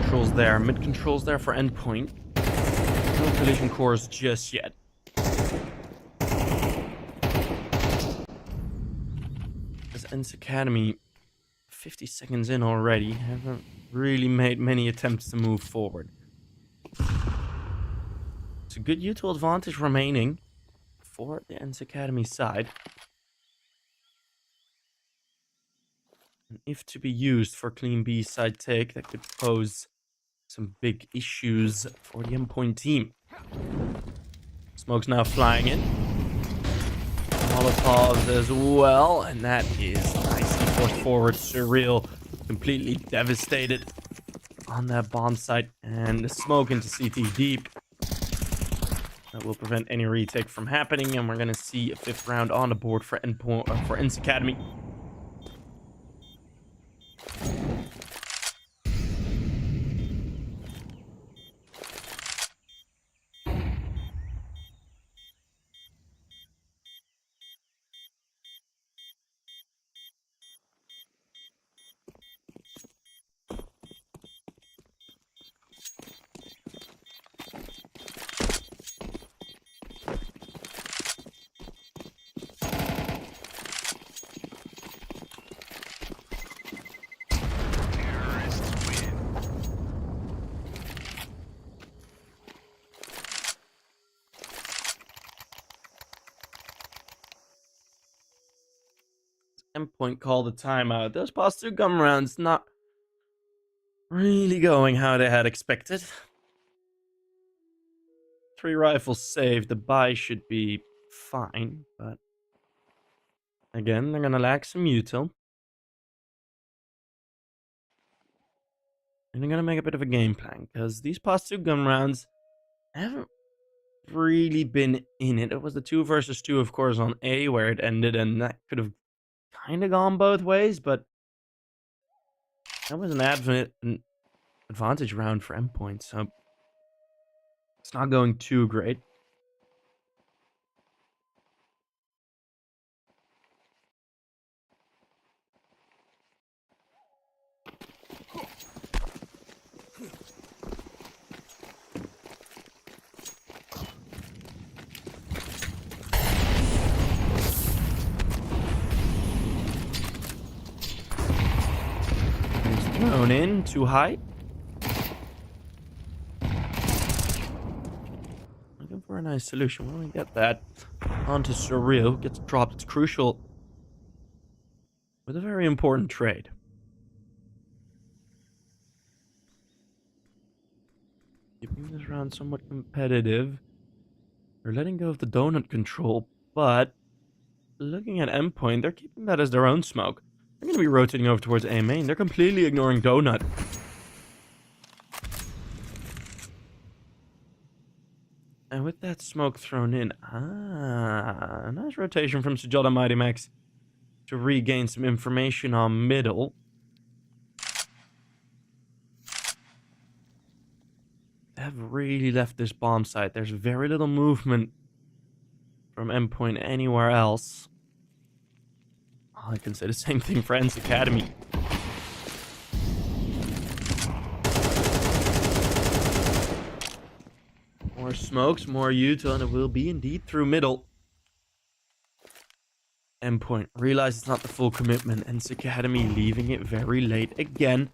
Controls there. Mid controls there for Endpoint. No collision cores just yet. As ENCE Academy, 50 seconds in already, haven't really made many attempts to move forward. It's a good util advantage remaining for the ENCE Academy side. And if to be used for clean B side take, that could pose some big issues for the Endpoint team. Smoke's now flying in. Molotovs as well, and that is nicely forced forward. Surreal, completely devastated on that bomb site, and the smoke into CT deep. That will prevent any retake from happening, and we're gonna see a 5th round on the board for Endpoint for ENCE Academy. Endpoint called a timeout. Those past 2 gun rounds not really going how they had expected. 3 rifles saved. The buy should be fine, but Again, they're gonna lack some util. And they're gonna make a bit of a game plan, because these past 2 gun rounds haven't really been in it. It was the 2 versus 2, of course, on A where it ended, and that could have kind of gone both ways, but that was an advantage round for Endpoint, so it's not going too great. Thrown in too high. Looking for a nice solution. When we get that onto Surreal, gets dropped. It's crucial with a very important trade. Keeping this round somewhat competitive. They're letting go of the donut control, but looking at Endpoint, they're keeping that as their own smoke. They're going to be rotating over towards A main. They're completely ignoring donut. And with that smoke thrown in, a nice rotation from Sujata Mighty Max to regain some information on middle. They have really left this bomb site. There's very little movement from Endpoint anywhere else. I can say the same thing for ENCE Academy. More smokes, more util, and it will be indeed through middle. Endpoint realize it's not the full commitment. ENCE Academy leaving it very late again.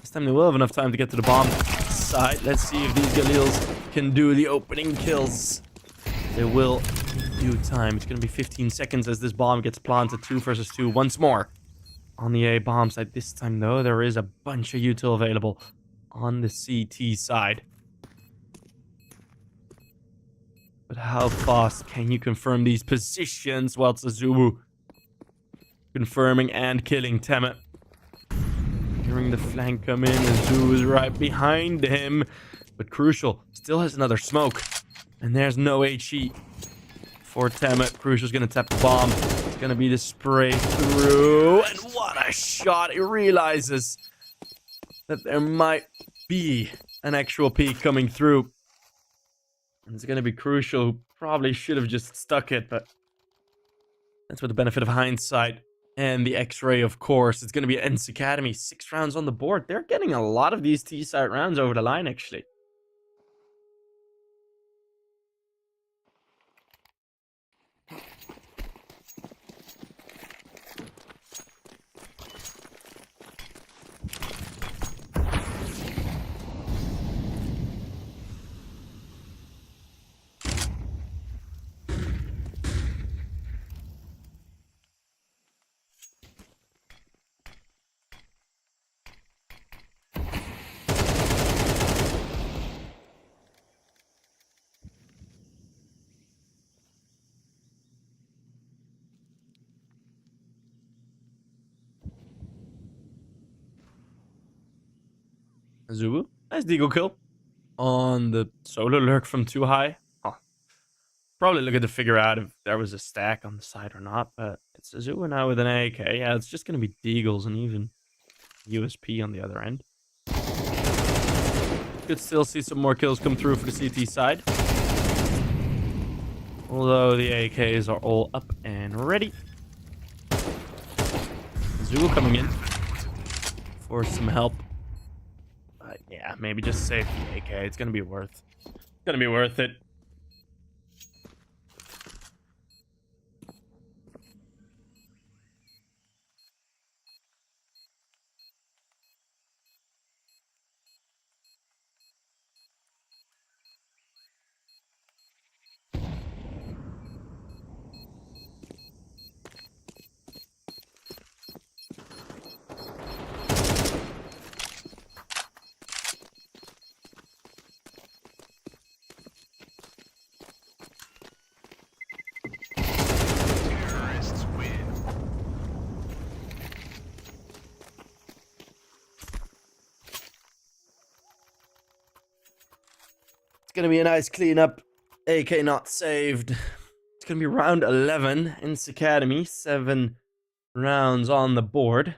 This time they will have enough time to get to the bomb side. Let's see if these Galils can do the opening kills. They will in due time. It's going to be 15 seconds as this bomb gets planted. 2 versus 2 once more on the A bomb side. This time, though, there is a bunch of util available on the CT side. But how fast can you confirm these positions? Well, it's Azubu confirming and killing Temet. Hearing the flank come in, Azubu is right behind him. But Crucial still has another smoke. And there's no HE for Temet. Crucial's going to tap the bomb. It's going to be the spray through. And what a shot. He realizes that there might be an actual peek coming through. And it's going to be Crucial. Probably should have just stuck it, but that's with the benefit of hindsight. And the X-ray, of course. It's going to be ENCE Academy. 6 rounds on the board. They're getting a lot of these T-site rounds over the line, actually. Azubu, nice deagle kill on the solo lurk from too high. Huh. Probably looking to figure out if there was a stack on the side or not, but it's Azubu now with an AK. Yeah, it's just going to be deagles and even USP on the other end. Could still see some more kills come through for the CT side. Although the AKs are all up and ready. Azubu coming in for some help. Yeah, maybe just save the AK. It's gonna be worth it. going to be a nice cleanup. AK not saved. It's going to be round 11 in ENCE Academy. 7 rounds on the board.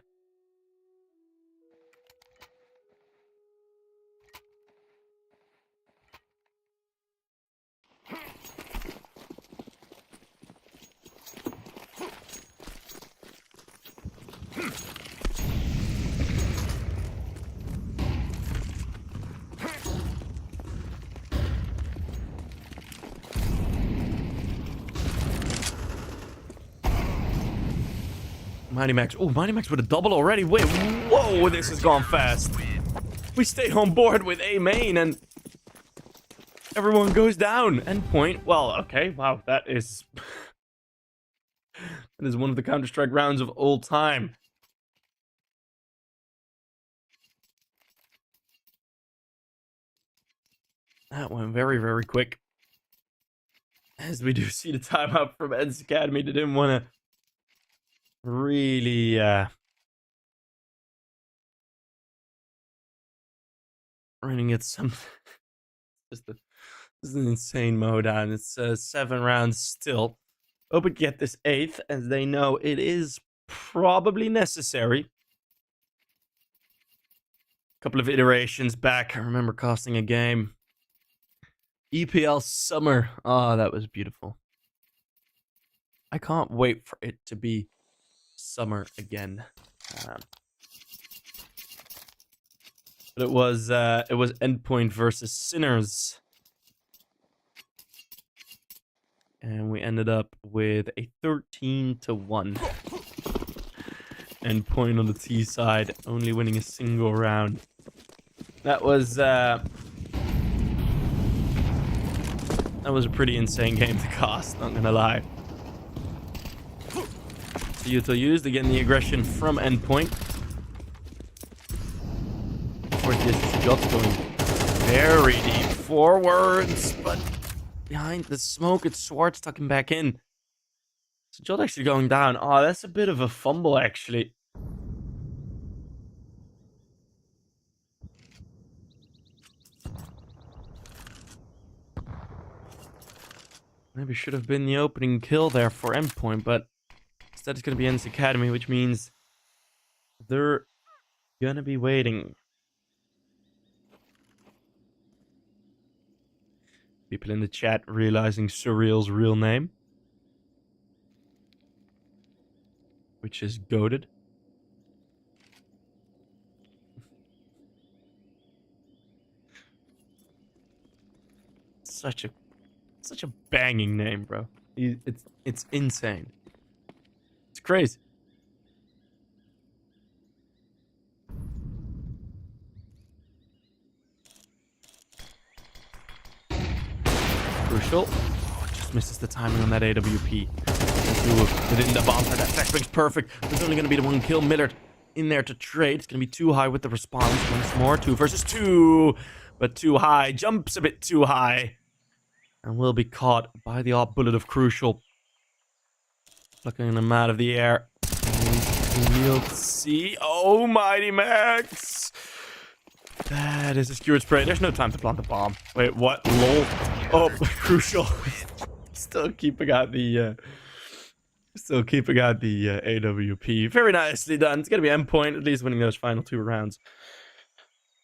Mighty Max. Oh, Mighty Max with a double already. Wait, whoa, this has gone fast. We stay on board with A main and everyone goes down. Endpoint. Well, okay. Wow, that is one of the Counter-Strike rounds of all time. That went very, very quick. As we do see the timeout from ENCE Academy, they didn't want to really running it some. This is an insane mode, and it's 7 rounds still. Hope we get this 8th, as they know it is probably necessary. Couple of iterations back, I remember costing a game. EPL Summer. Oh, that was beautiful. I can't wait for it to be summer again. But it was Endpoint versus Sinners. And we ended up with a 13-1. Endpoint on the T side, only winning a single round. That was a pretty insane game to cost, not gonna lie. So Yuto used again the aggression from Endpoint. Of course, this shot's going very deep forwards, but behind the smoke, it's Schwartz tucking back in. So Jot actually going down. Oh, that's a bit of a fumble, actually. Maybe should have been the opening kill there for Endpoint, but instead it's going to be ENCE Academy, which means they're going to be waiting. People in the chat realizing Surreal's real name, which is goated. Such a banging name, bro. It's insane. It's crazy. Crucial. Oh, just misses the timing on that AWP. Within the bomb for that flashbang's perfect. There's only going to be the 1 kill. Millard in there to trade. It's going to be too high with the response. Once more, 2 versus 2. But too high. Jumps a bit too high. And will be caught by the odd bullet of Crucial. Plucking him out of the air. We'll see. Oh, Mighty Max. That is a skewered spray. There's no time to plant the bomb. Wait, what? Lol. Oh, Crucial. Still keeping out the AWP. Very nicely done. It's gonna be Endpoint, at least winning those final 2 rounds.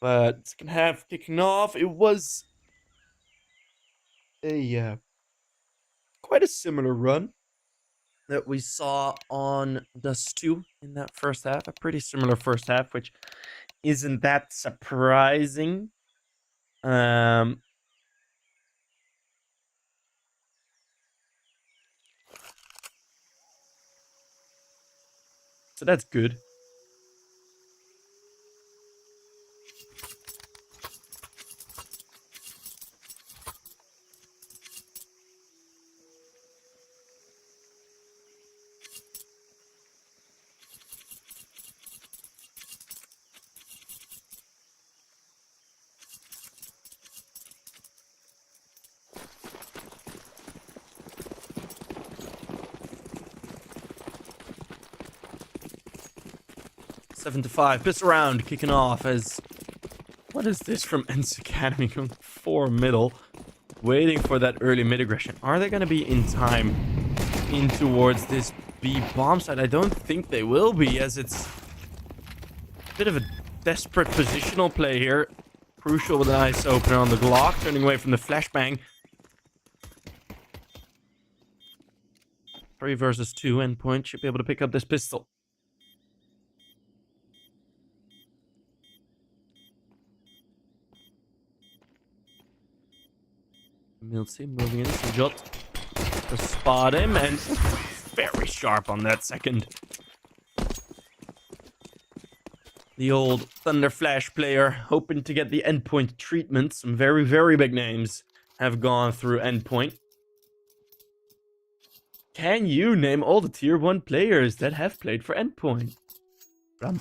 But second half kicking off, it was a quite a similar run that we saw on Dust 2 in that first half. A pretty similar first half, which isn't that surprising. So that's good. Seven to 5. Piss around, kicking off as What is this from ENCE Academy going for middle? Waiting for that early mid aggression. Are they going to be in time in towards this B bomb site? I don't think they will be, as it's a bit of a desperate positional play here. Crucial with an ice opener on the Glock, turning away from the flashbang. 3 versus 2, Endpoint should be able to pick up this pistol. Miltsy moving in, Sajot to spot him, and very sharp on that second. The old Thunder Flash player hoping to get the Endpoint treatment. Some very, very big names have gone through Endpoint. Can you name all the tier 1 players that have played for Endpoint? I'm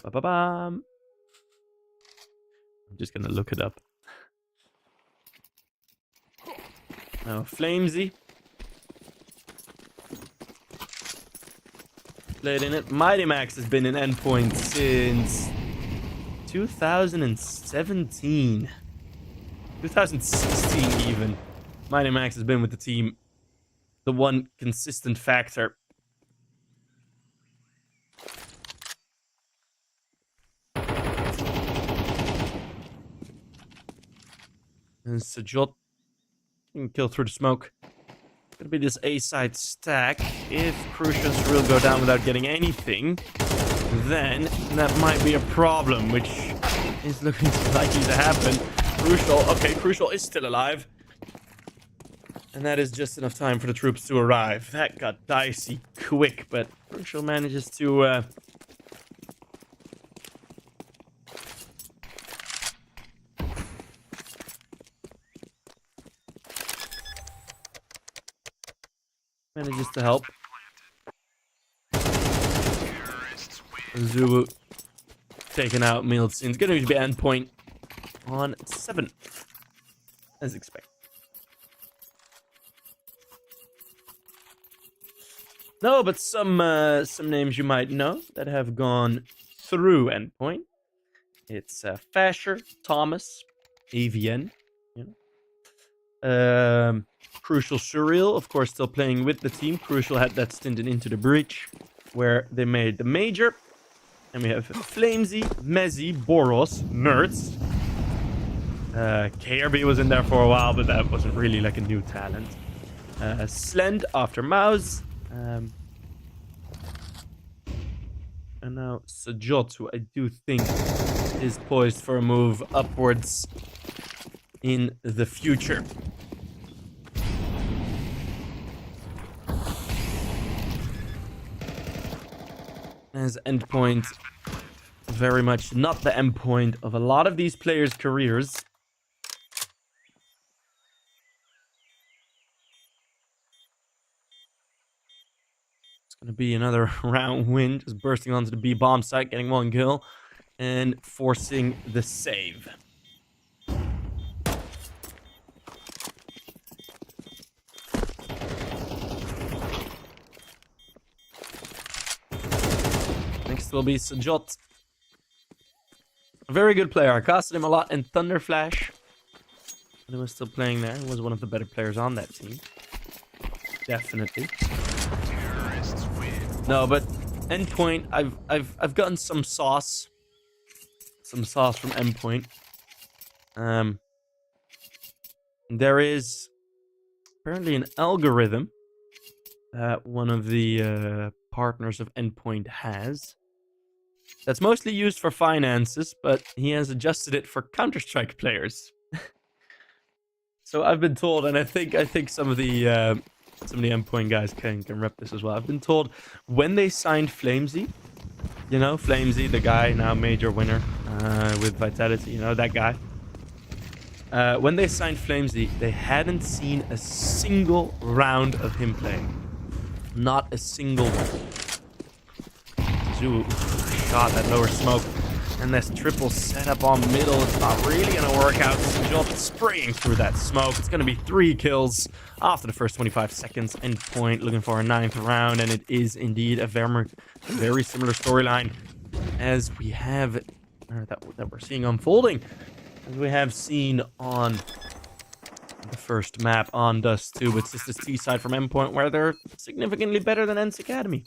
just gonna look it up. Now, Flamesy played in it. Mighty Max has been in Endpoint since 2017. 2016 even. Mighty Max has been with the team. The one consistent factor. And Sajot can kill through the smoke. Gonna be this A-side stack. If Crucial will go down without getting anything, then that might be a problem, which is looking likely to happen. Crucial is still alive. And that is just enough time for the troops to arrive. That got dicey quick, but Crucial manages to help. Zulu taken out. Miltsy. It's going to be Endpoint on 7, as expected. No, but some names you might know that have gone through Endpoint. It's Fasher, Thomas, AVN, you know. Crucial Surreal, of course, still playing with the team. Crucial had that stint in Into the Breach, where they made the major. And we have Flamesy, Mezzy, Boros, Nerds. KRB was in there for a while, but that wasn't really like a new talent. Slend after Mouse. And now Sajot, who I do think is poised for a move upwards in the future. As Endpoint, very much not the endpoint of a lot of these players' careers. Gonna be another round win, just bursting onto the B bomb site, getting 1 kill, and forcing the save. Next will be Sajot. A very good player. I casted him a lot in Thunder Flash. But he was still playing there. He was one of the better players on that team. Definitely. No, but Endpoint, I've gotten some sauce from Endpoint. There is apparently an algorithm that one of the partners of Endpoint has. That's mostly used for finances, but he has adjusted it for Counter-Strike players. So I've been told, and I think some of the Endpoint guys can rep this as well. I've been told when they signed Flamesy, you know, Flamesy, the guy now major winner with Vitality, you know, that guy. When they signed Flamesy, they hadn't seen a single round of him playing. Not a single one. Zoo shot that lower smoke. And this triple setup on middle, it's not really going to work out. Just spraying through that smoke. It's going to be 3 kills after the first 25 seconds. Endpoint looking for a 9th round, and it is indeed a very similar storyline as we have that we're seeing unfolding. as we have seen on the first map on Dust 2 with Sisters T-side from Endpoint, where they're significantly better than ENCE Academy.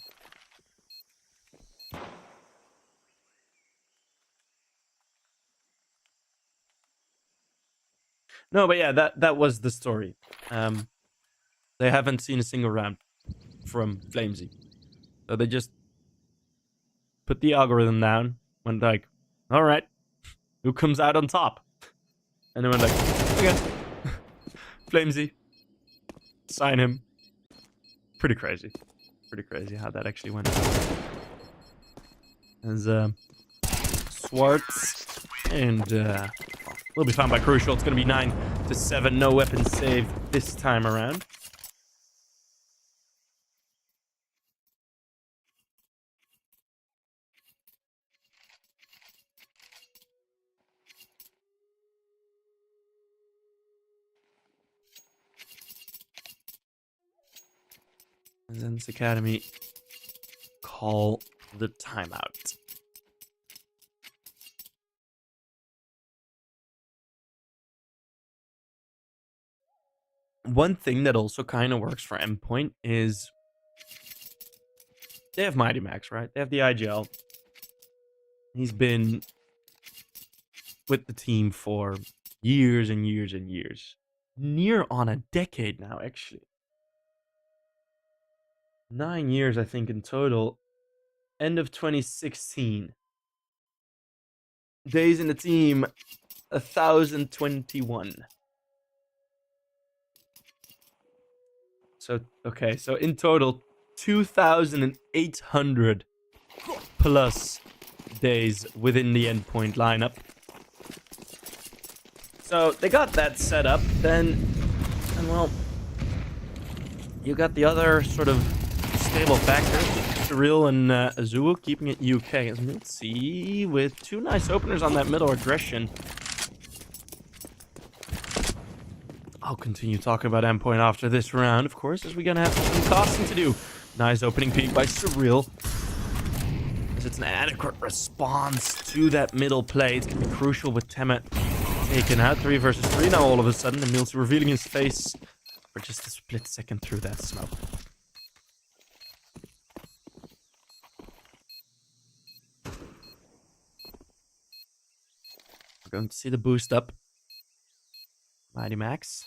No, but yeah, that was the story. They haven't seen a single round from Flamesy. So they just put the algorithm down, went like, alright, who comes out on top? And they went like, okay, Flamesy, sign him. Pretty crazy. Pretty crazy how that actually went. As Swartz and will be found by Crucial. It's going to be 9-7. No weapon saved this time around. And then ENCE Academy call the timeout. One thing that also kind of works for Endpoint is they have Mighty Max, right? They have the IGL. He's been with the team for years and years and years. Near on a decade now, actually. 9 years, I think, in total. End of 2016. Days in the team, 1,021. So, okay, so in total, 2,800 plus days within the Endpoint lineup. So they got that set up, and well, you got the other sort of stable factors, Surreal and Azuo keeping it UK. As we'll see, with two nice openers on that middle aggression. I'll continue talking about Endpoint after this round, of course, as we're gonna have some costing to do. Nice opening peek by Surreal. As it's an adequate response to that middle play. It's gonna be crucial with Temet taken out. 3 versus 3 now all of a sudden. And Mills revealing his face for just a split second through that smoke. We're going to see the boost up. Mighty Max.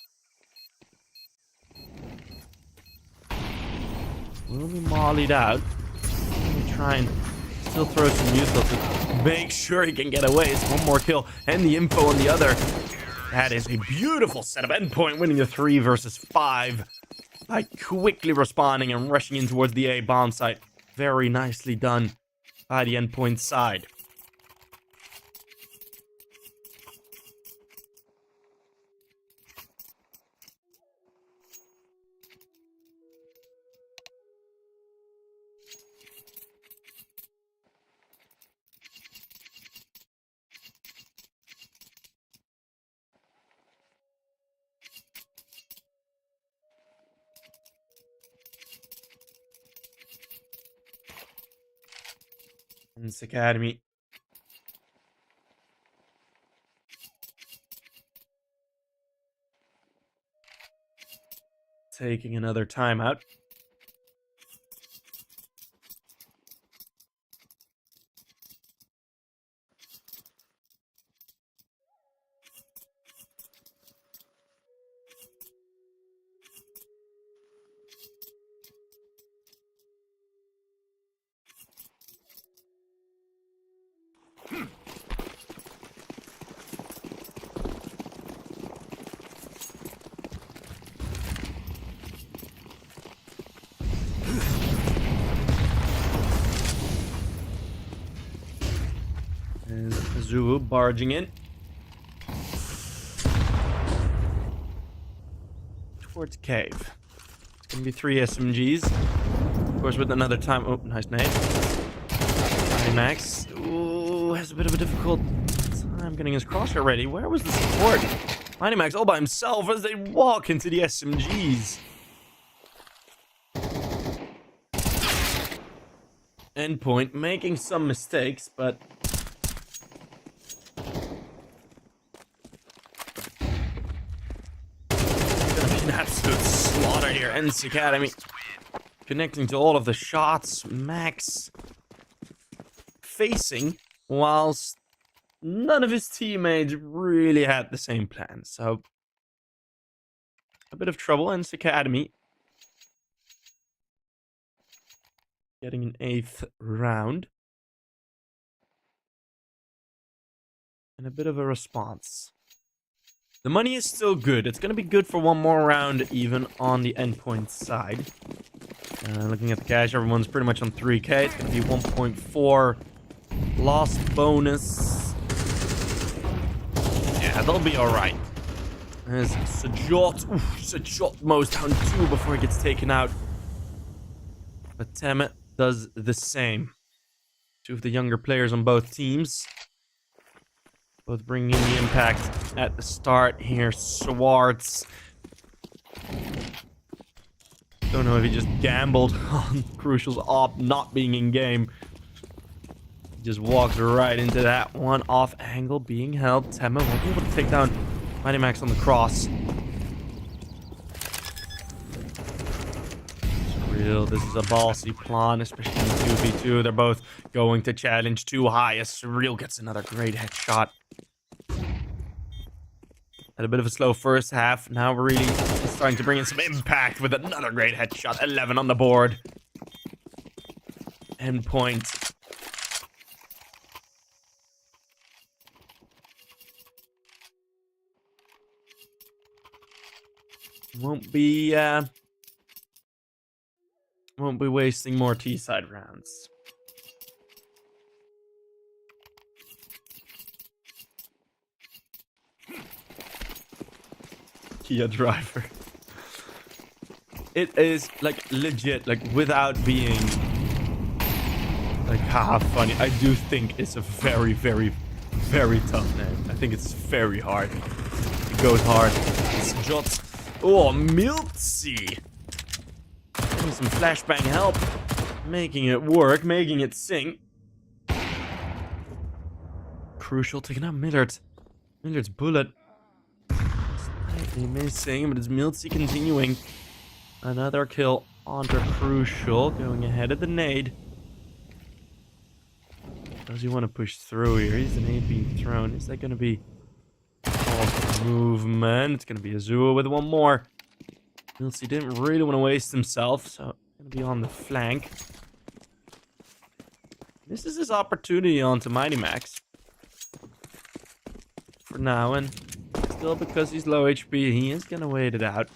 Will be mollied out. Let me try and still throw some useful to make sure he can get away. It's one more kill and the info on the other. That is a beautiful setup. Endpoint winning the 3 versus 5 by quickly responding and rushing in towards the A bomb site. Very nicely done by the Endpoint side. ENCE Academy. Taking another timeout. And Azuo barging in. Towards cave. It's going to be 3 SMGs. Of course, with another time. Oh, nice nade. Mighty Max. Ooh, has a bit of a difficult time getting his crosshair ready. Where was the support? Mighty Max all by himself as they walk into the SMGs. Endpoint making some mistakes, but slaughter here. ENCE Academy connecting to all of the shots. Max facing, whilst none of his teammates really had the same plan. So, a bit of trouble. ENCE Academy getting an 8th round. And a bit of a response. The money is still good. It's going to be good for one more round, even on the Endpoint side. Looking at the cash, everyone's pretty much on 3k. It's going to be 1.4 lost bonus. Yeah, they'll be alright. There's Sajot. Oof, Sajot mows down 2 before he gets taken out. But Temet does the same. 2 of the younger players on both teams. Both bringing in the impact at the start here. Swartz. Don't know if he just gambled on Crucial's op not being in game. He just walks right into that one. Off angle being held. Temet won't be able to take down Mighty Max on the cross. Surreal. This is a ballsy plan, especially in 2v2. They're both going to challenge too high as Surreal gets another great headshot. Had a bit of a slow first half. Now we're really starting to bring in some impact with another great headshot. 11 on the board. Endpoint. Won't be wasting more T-side rounds. Kia driver. It is like legit, like without being like haha funny. I do think it's a very, very, very tough name. I think it's very hard. It goes hard. It's Jots. Oh, Miltsy. Getting some flashbang help. Making it work, making it sing. Crucial taking out Millard. Millard's bullet. Missing, but it's Miltsy continuing. Another kill onto Crucial, going ahead of the nade. Does he want to push through here? Is the nade being thrown? Is that going to be movement? It's going to be Azua with one more. Miltsy didn't really want to waste himself, so going to be on the flank. This is his opportunity onto Mighty Max. For now, and still, because he's low HP, he is gonna wait it out.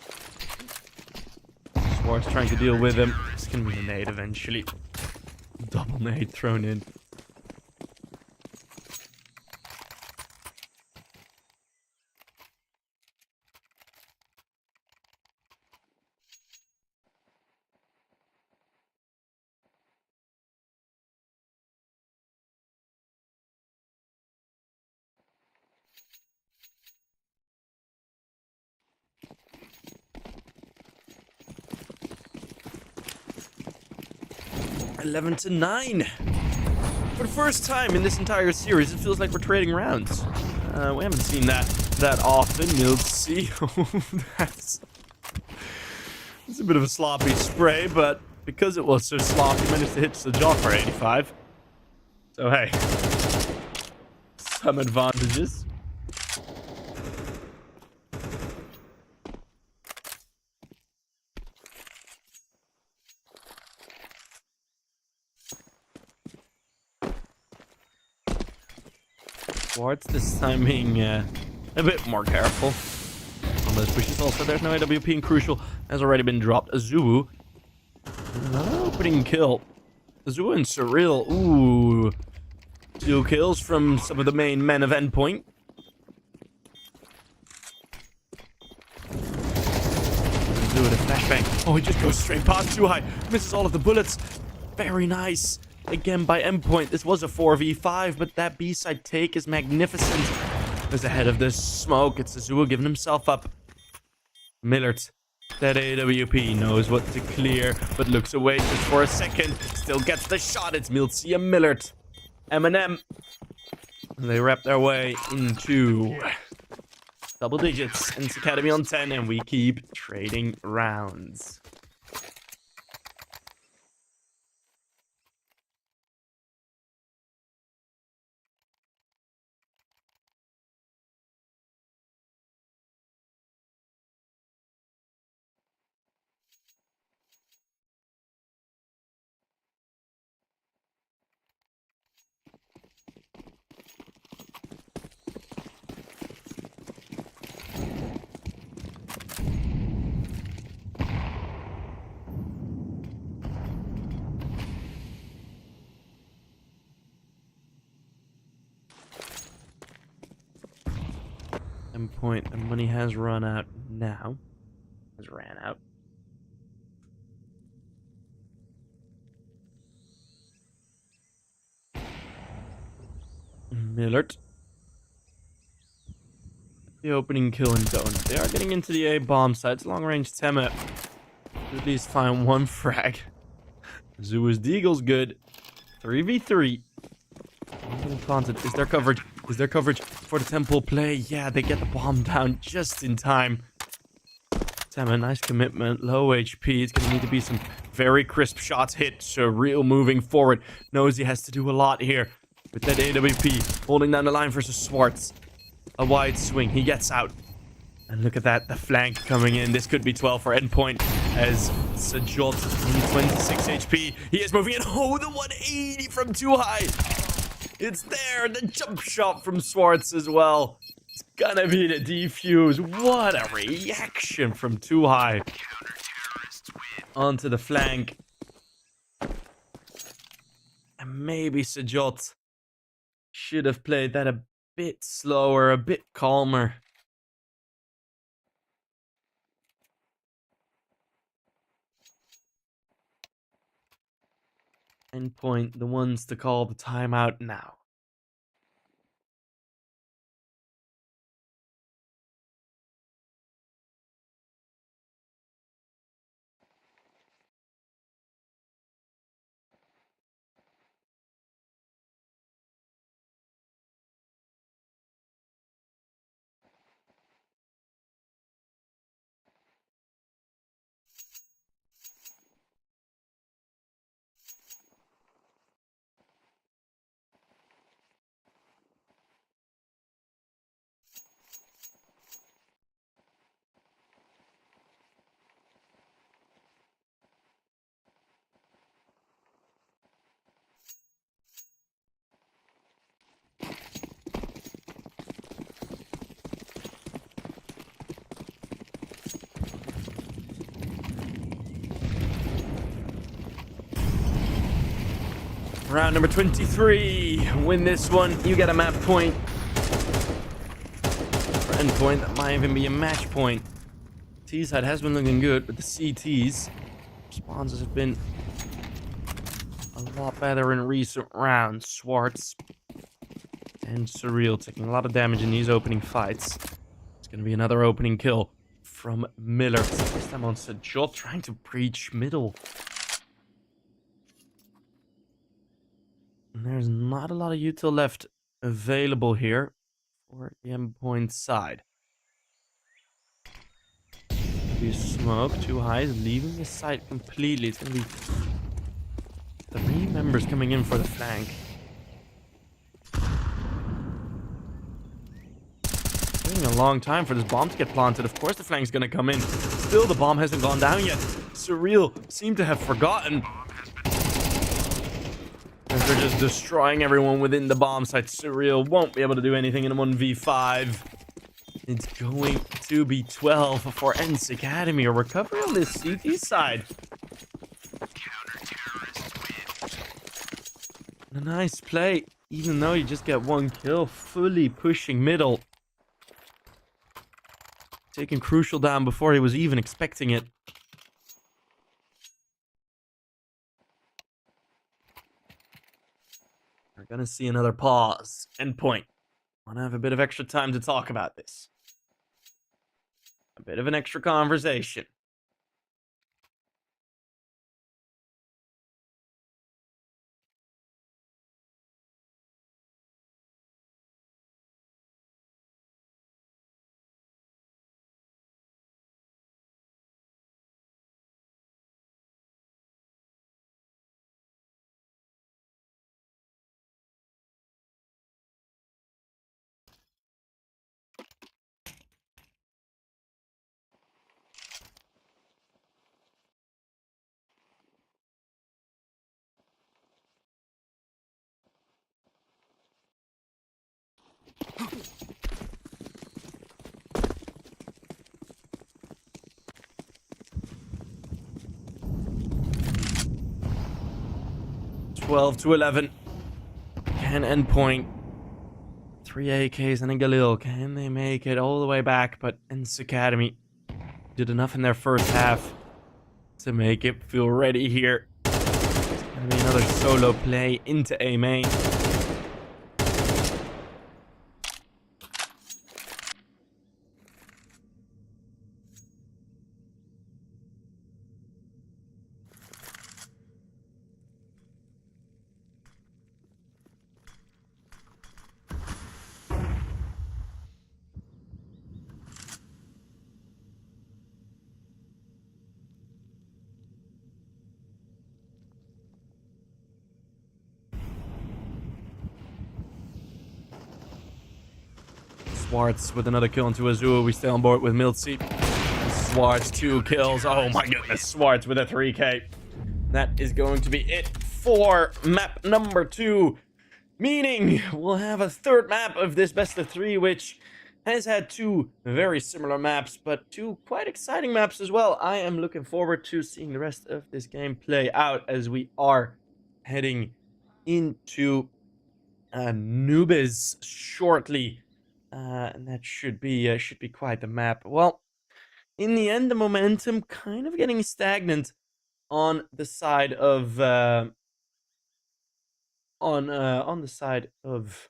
Swartz trying to deal with him. It's gonna be a nade eventually. Double nade thrown in. $11 to 9. For the first time in this entire series, it feels like we're trading rounds. We haven't seen that often. Miltsy. That's a bit of a sloppy spray, but because it was so sloppy, managed to hit the jaw for 85. So hey, some advantages. Swartz this time being a bit more careful on those pushes. Also, there's no AWP, and Crucial has already been dropped. Azuu, another opening kill. Azuu and Surreal. Ooh, 2 kills from some of the main men of Endpoint. Azuu with a flashbang. Oh, he just goes straight past too high. Misses all of the bullets. Very nice. Again by Endpoint. This was a 4v5, but that B-side take is magnificent. Is ahead of this smoke. It's Azua giving himself up. Millard, that AWP, knows what to clear, but looks away just for a second. Still gets the shot. It's Miltsy and Millard. Eminem. They wrap their way into double digits. ENCE Academy on 10, and we keep trading rounds. Endpoint, the money has run out now. Has ran out. Millert. The opening kill in Donut. They are getting into the A bomb sites. Long range Temmet. At least find one frag. Zua's Deagle's good. 3v3. Planted. Is there coverage? Is there coverage for the temple play? Yeah, they get the bomb down just in time. Temmet, nice commitment. Low HP. It's going to need to be some very crisp shots hit. Surreal moving forward. Knows he has to do a lot here. With that AWP holding down the line versus Schwartz. A wide swing. He gets out. And look at that. The flank coming in. This could be 12 for Endpoint. As Sajot, only 26 HP. He is moving in. Oh, the 180 from too high. It's there. The jump shot from Schwartz as well. It's gonna be the defuse. What a reaction from too high. Onto the flank. And maybe Sajot should have played that a bit slower, a bit calmer. Endpoint, the ones to call the timeout now. Round number 23. Win this one, you get a map point. For Endpoint, that might even be a match point. T side has been looking good, but the CTs responses have been a lot better in recent rounds. Schwartz and Surreal taking a lot of damage in these opening fights. It's going to be another opening kill from Miller. This time on Sajot trying to breach middle. And there's not a lot of util left available here for the Endpoint side. Be smoke, too high, leaving the site completely. It's going to be 3 members coming in for the flank. Taking a long time for this bomb to get planted. Of course the flank's going to come in. Still, the bomb hasn't gone down yet. Surreal seem to have forgotten. As they're just destroying everyone within the bomb site. Surreal won't be able to do anything in a 1v5. It's going to be 12 for ENCE Academy. A recovery on this CT side. A nice play, even though you just get 1 kill. Fully pushing middle. Taking Crucial down before he was even expecting it. We're gonna see another pause. Endpoint. Wanna have a bit of extra time to talk about this. A bit of an extra conversation. 12 to 11. Can Endpoint, 3 AKs and a Galil, can they make it all the way back? But ENCE Academy did enough in their first half to make it feel ready here. It's gonna be another solo play into A main. Swartz with another kill into Azul. We stay on board with Miltsy. Swartz, 2 kills. Oh my goodness, Swartz with a 3K. That is going to be it for map number 2. Meaning we'll have a third map of this best of 3, which has had 2 very similar maps, but 2 quite exciting maps as well. I am looking forward to seeing the rest of this game play out as we are heading into Anubis shortly. And that should be quite the map. Well, in the end, the momentum kind of getting stagnant on the side of on the side of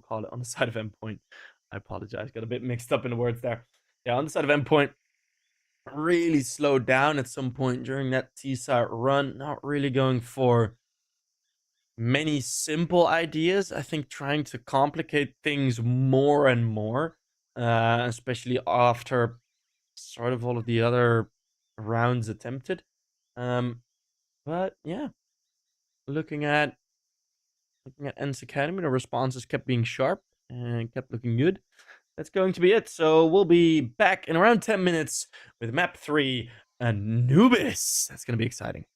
on the side of Endpoint. I apologize, got a bit mixed up in the words there. Yeah, on the side of Endpoint, really slowed down at some point during that T-side run. Not really going for many simple ideas. I think trying to complicate things more and more, especially after sort of all of the other rounds attempted. But yeah, looking at ENCE Academy, the responses kept being sharp and kept looking good. That's going to be it. So we'll be back in around 10 minutes with map 3, Anubis. That's going to be exciting.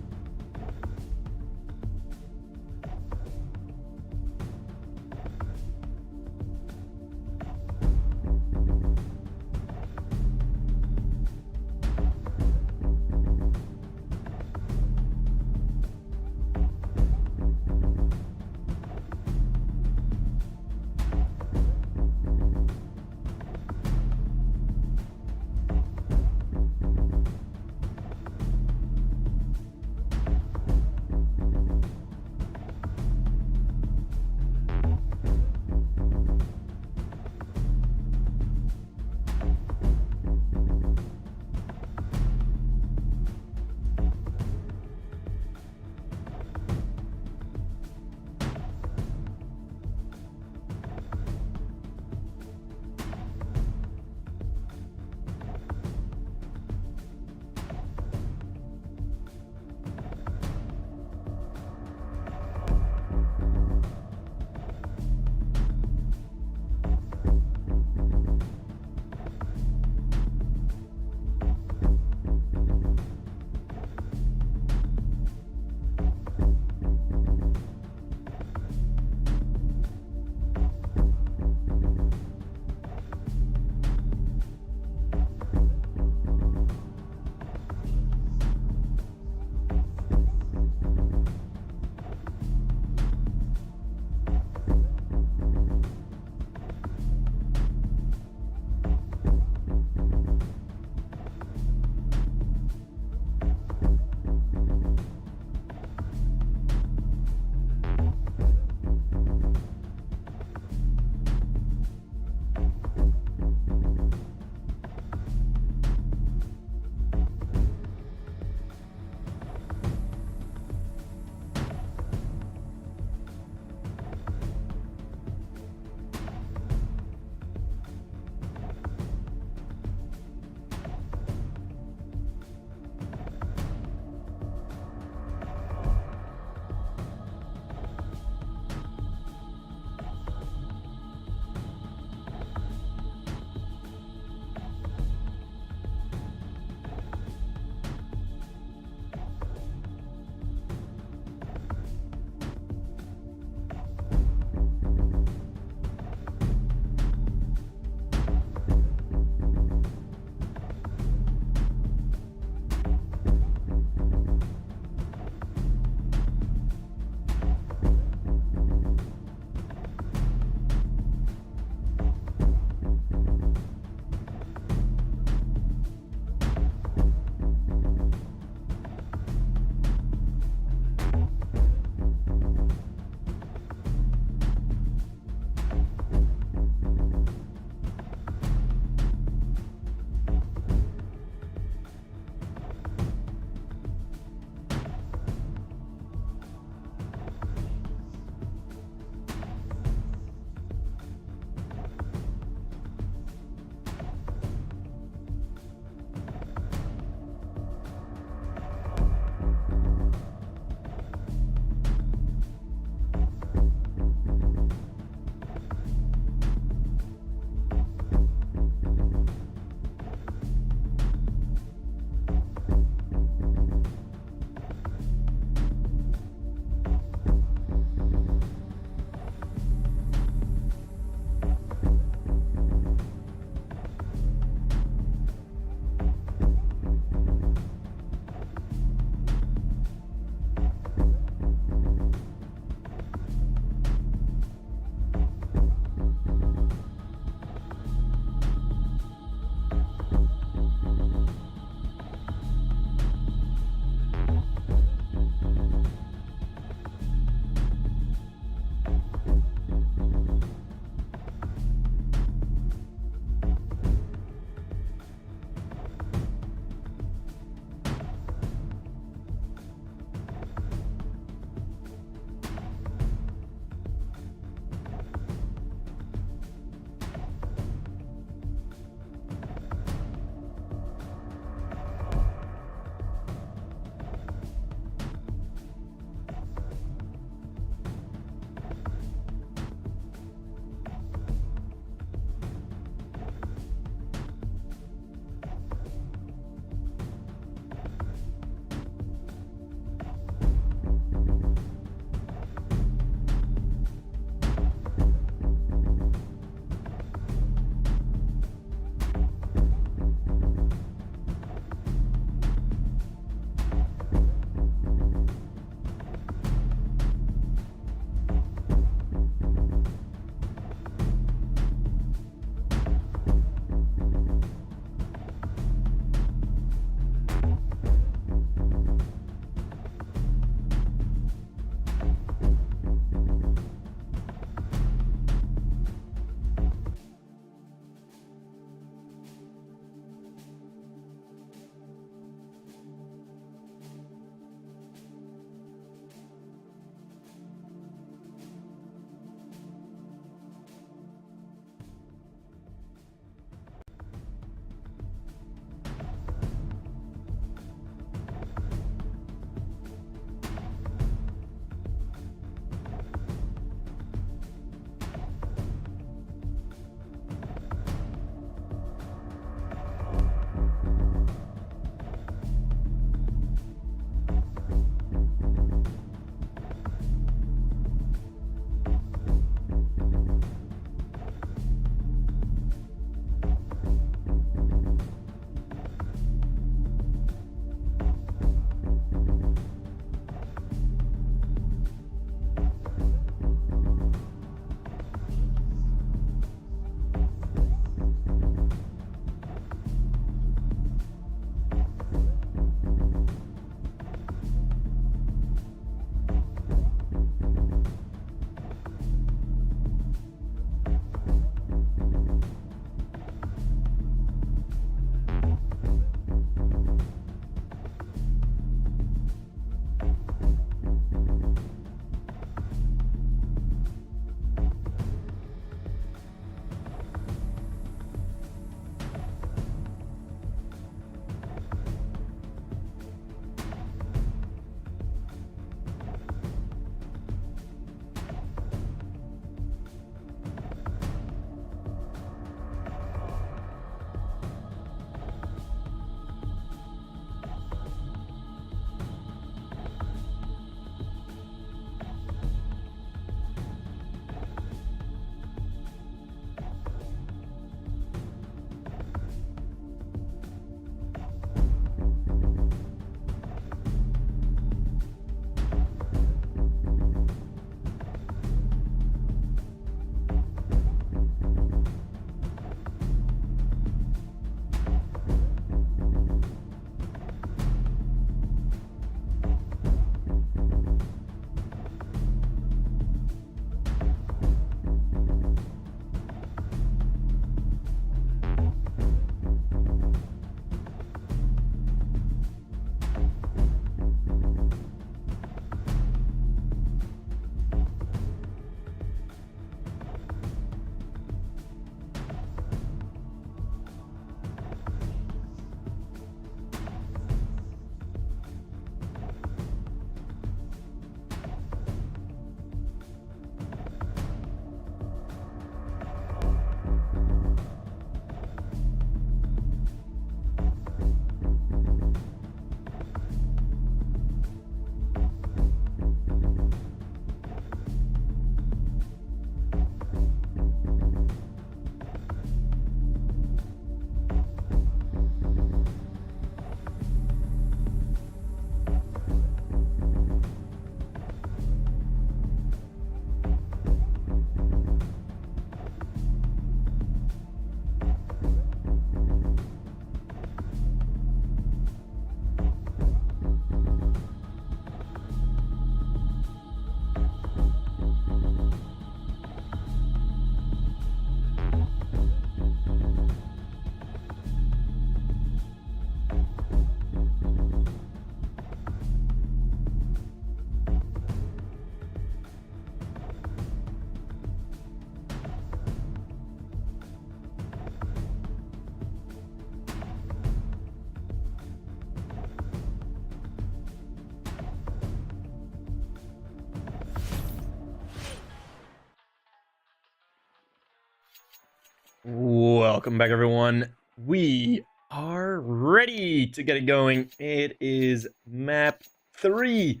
Welcome back, everyone. We are ready to get it going. It is map 3.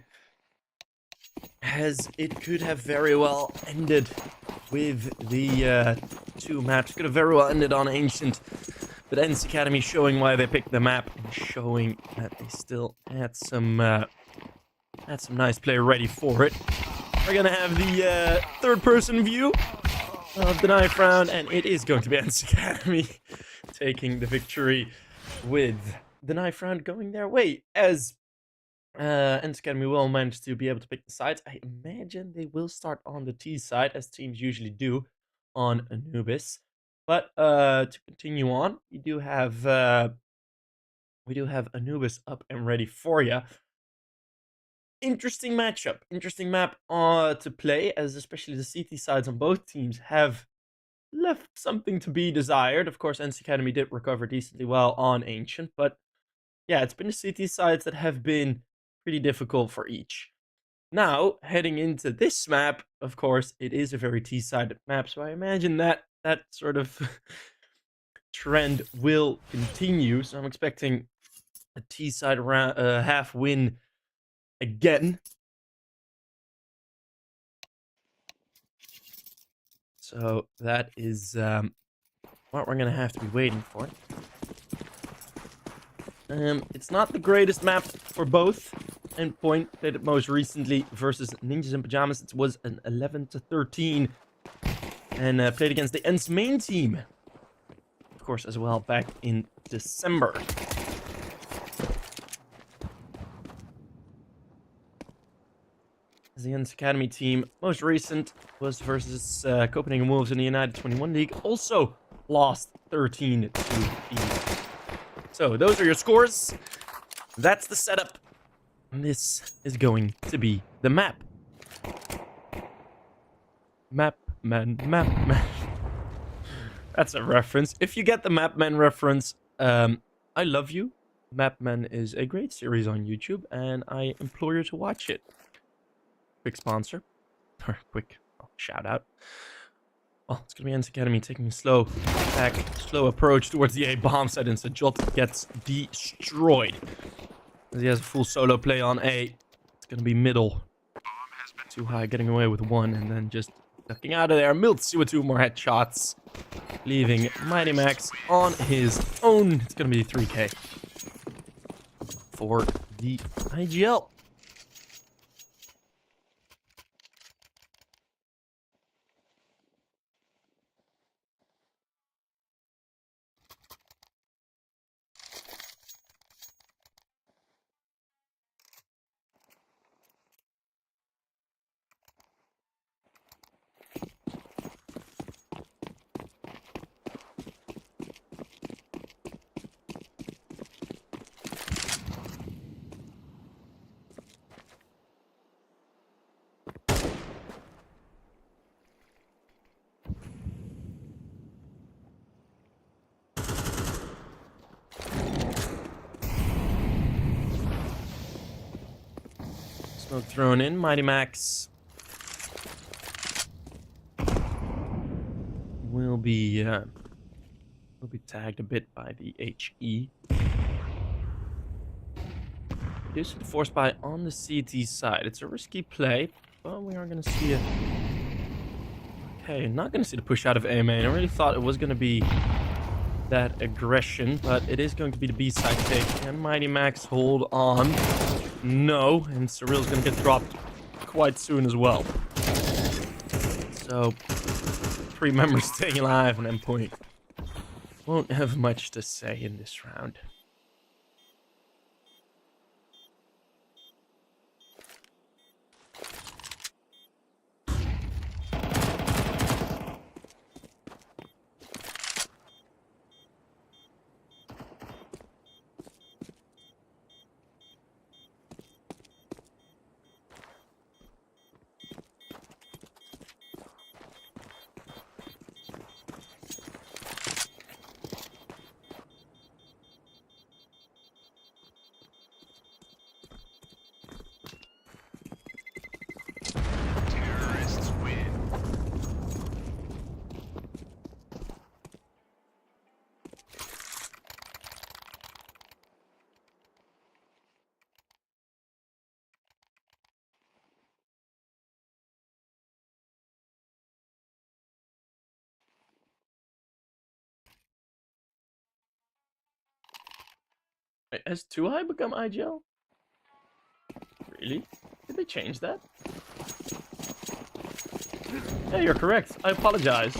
As it could have very well ended with the 2 maps. Could have very well ended on Ancient. But ENCE Academy showing why they picked the map and showing that they still had some nice play ready for it. We're gonna have the third-person view of the knife round, and it is going to be ENCE Academy taking the victory with the knife round going their way, as ENCE Academy will manage to be able to pick the sides. I imagine they will start on the T side, as teams usually do on Anubis. But to continue on, we do have Anubis up and ready for you. Interesting matchup, interesting map to play, as especially the CT sides on both teams have left something to be desired. Of course, ENCE Academy did recover decently well on Ancient, but yeah, it's been the CT sides that have been pretty difficult for each. Now, heading into this map, of course, it is a very T-sided map, so I imagine that sort of trend will continue. So I'm expecting a T-side half win again. So that is what we're gonna have to be waiting for. It's not the greatest map for both. Endpoint played it most recently versus Ninjas in Pajamas. It was an 11-13, and played against the ENCE main team, of course, as well, back in December. The ENCE Academy team, most recent, was versus Copenhagen Wolves in the United 21 League. Also lost 13-8. So those are your scores. That's the setup. And this is going to be the map. Map man. That's a reference. If you get the Mapman reference, I love you. Mapman is a great series on YouTube, and I implore you to watch it. Quick sponsor, or quick shout out. Well, it's gonna be ENCE Academy taking a slow approach towards the A bomb site, and Sajot gets destroyed. As he has a full solo play on A. It's gonna be middle. Too high, getting away with 1, and then just ducking out of there. Miltzy with 2 more headshots, leaving Mighty Max on his own. It's gonna be 3K for the IGL. Smoke thrown in. Mighty Max will be tagged a bit by the HE. Reducing the force buy on the CT side. It's a risky play, but we are going to see it. Okay, not going to see the push out of A main. I really thought it was going to be that aggression, but it is going to be the B side take. Can Mighty Max hold on? No, and Cyril's going to get dropped quite soon as well. So, 3 members staying alive, and Endpoint won't have much to say in this round. Wait, has 2i become IGL? Really? Did they change that? Yeah, you're correct. I apologize.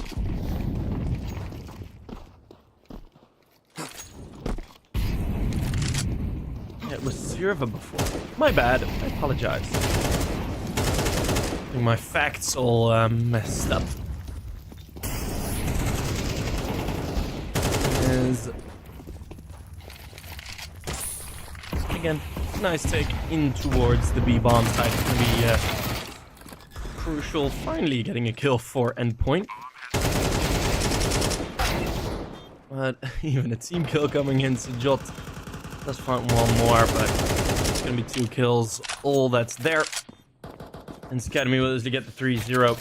Yeah, it was Zerva before. My bad. I apologize. My facts all messed up. Is again, nice take in towards the B bomb side. It's gonna be crucial. Finally getting a kill for Endpoint. But even a team kill coming in. Sejot does find one more, but it's gonna be 2 kills. All that's there. And Academy will easily get the 3-0.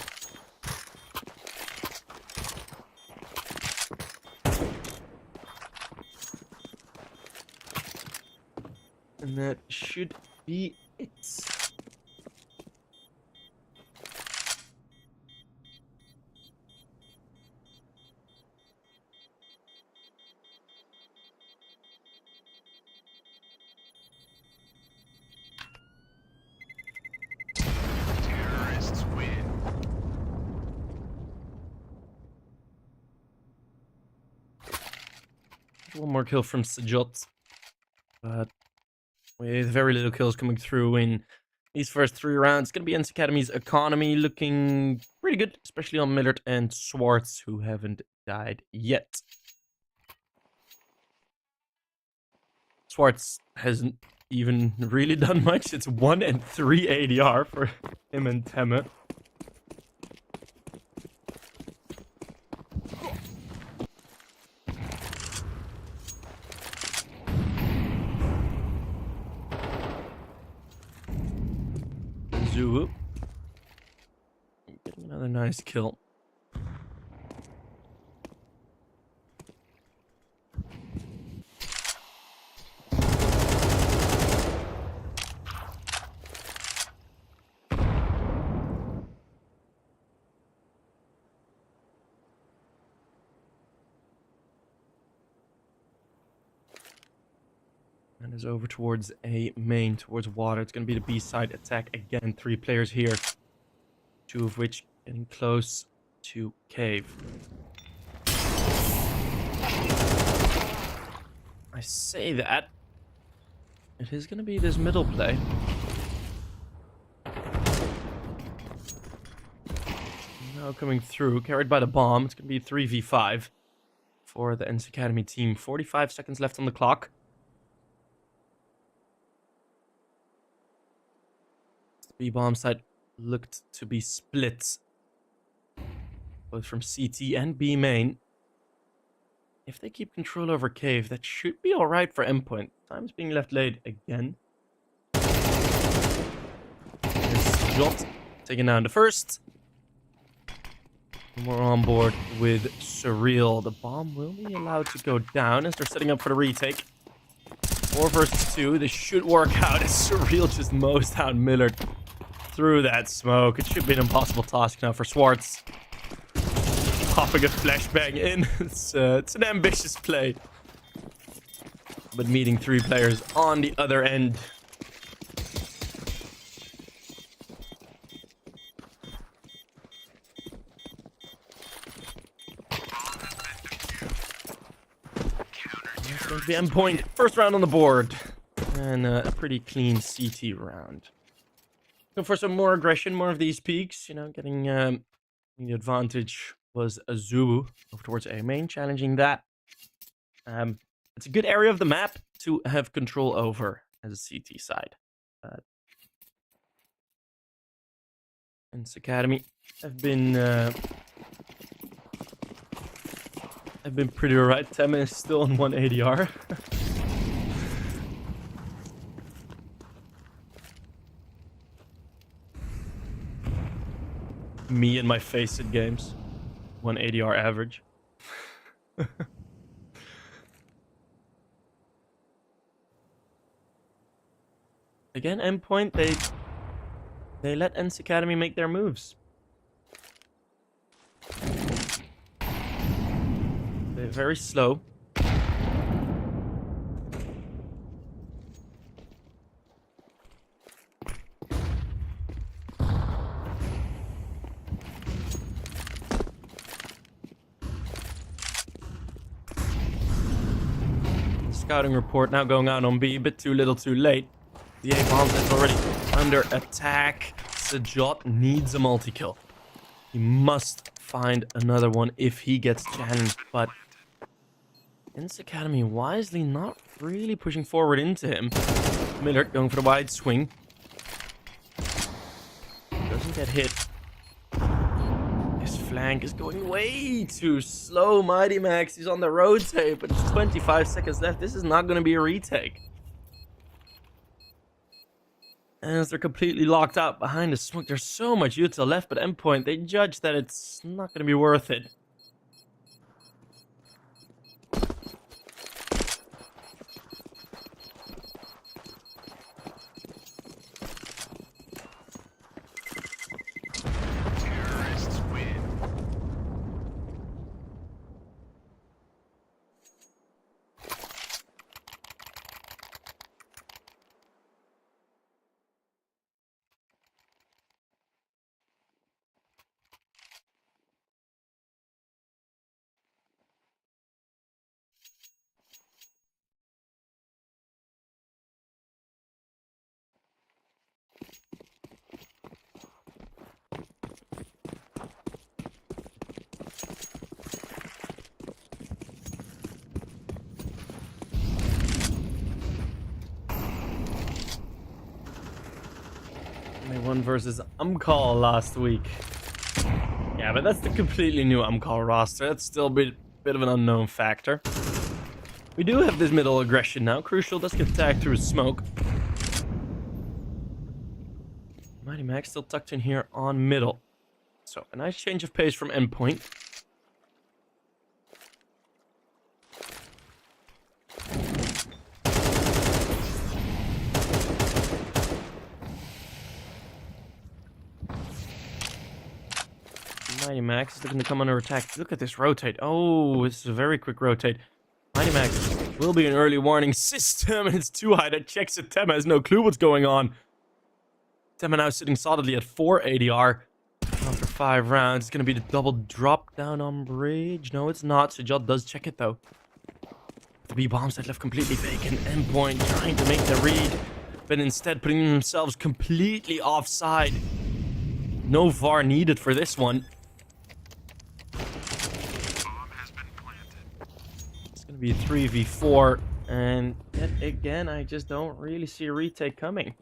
And that should be it. Terrorists win. One more kill from Sejot. But with very little kills coming through in these first 3 rounds, it's going to be ENCE Academy's economy looking pretty good, especially on Millard and Swartz, who haven't died yet. Swartz hasn't even really done much. It's 1 and 3 ADR for him and Temme. Zulu getting another nice kill. And is over towards A main, towards water. It's going to be the B side attack again. 3 players here. 2 of which getting close to cave. I say that. It is going to be this middle play. Now coming through, carried by the bomb. It's going to be 3v5 for the ENCE Academy team. 45 seconds left on the clock. The B-bomb side looked to be split, both from CT and B main. If they keep control over cave, that should be alright for Endpoint. Time's being left late again. Jot taking down the first. And we're on board with Surreal. The bomb will be allowed to go down as they're setting up for the retake. 4 versus 2. This should work out as Surreal just mows down Millard through that smoke. It should be an impossible task now for Swartz. Popping a flashbang in. It's an ambitious play. But meeting 3 players on the other end. That's going to be Endpoint. First round on the board. And a pretty clean CT round. So for some more aggression, more of these peaks, you know, getting the advantage was Azubu over towards A main, challenging that. It's a good area of the map to have control over as a CT side. ENCE Academy have been pretty alright. Temme is still on 1 ADR. Me and my face at games. 1 ADR average. Again, Endpoint, they let ENCE Academy make their moves. They're very slow. scouting report now going out on B. A bit too little too late. The A bomb is already under attack. Sajot needs a multi-kill. He must find another one if he gets challenged, but ENCE Academy wisely not really pushing forward into him. Miller going for the wide swing. Doesn't get hit. His flank is going way too slow. Mighty Max, he's on the rotate, but there's 25 seconds left. This is not going to be a retake. As they're completely locked out behind the smoke, there's so much util left, but Endpoint, they judge that it's not going to be worth it. Terrorists win. They won versus Umcall last week. Yeah, but that's the completely new Umcall roster. That's still a bit of an unknown factor. We do have this middle aggression now. Crucial does get tagged through smoke. Mighty Max still tucked in here on middle. So, a nice change of pace from Endpoint. Mighty Max is looking to come under attack. Look at this rotate. Oh, this is a very quick rotate. Mighty Max will be an early warning system, and it's too high. That checks it. Tema has no clue what's going on. Tema now sitting solidly at 4 ADR. After 5 rounds, it's going to be the double drop down on bridge. No, it's not. Sajot does check it, though. The B bombs that left completely vacant. Endpoint trying to make the read, but instead putting themselves completely offside. No VAR needed for this one. It's going to be a 3v4, and yet again, I just don't really see a retake coming.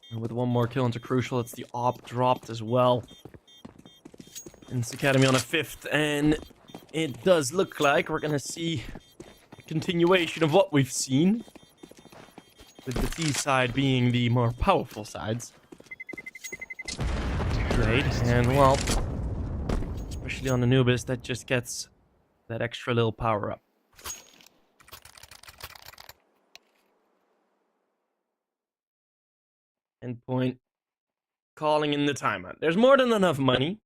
And with one more kill into Crucial, it's the op dropped as well. ENCE Academy on a 5th, and it does look like we're going to see a continuation of what we've seen, with the T side being the more powerful sides. Played, and well, especially on Anubis, that just gets that extra little power up. Endpoint calling in the timeout. There's more than enough money.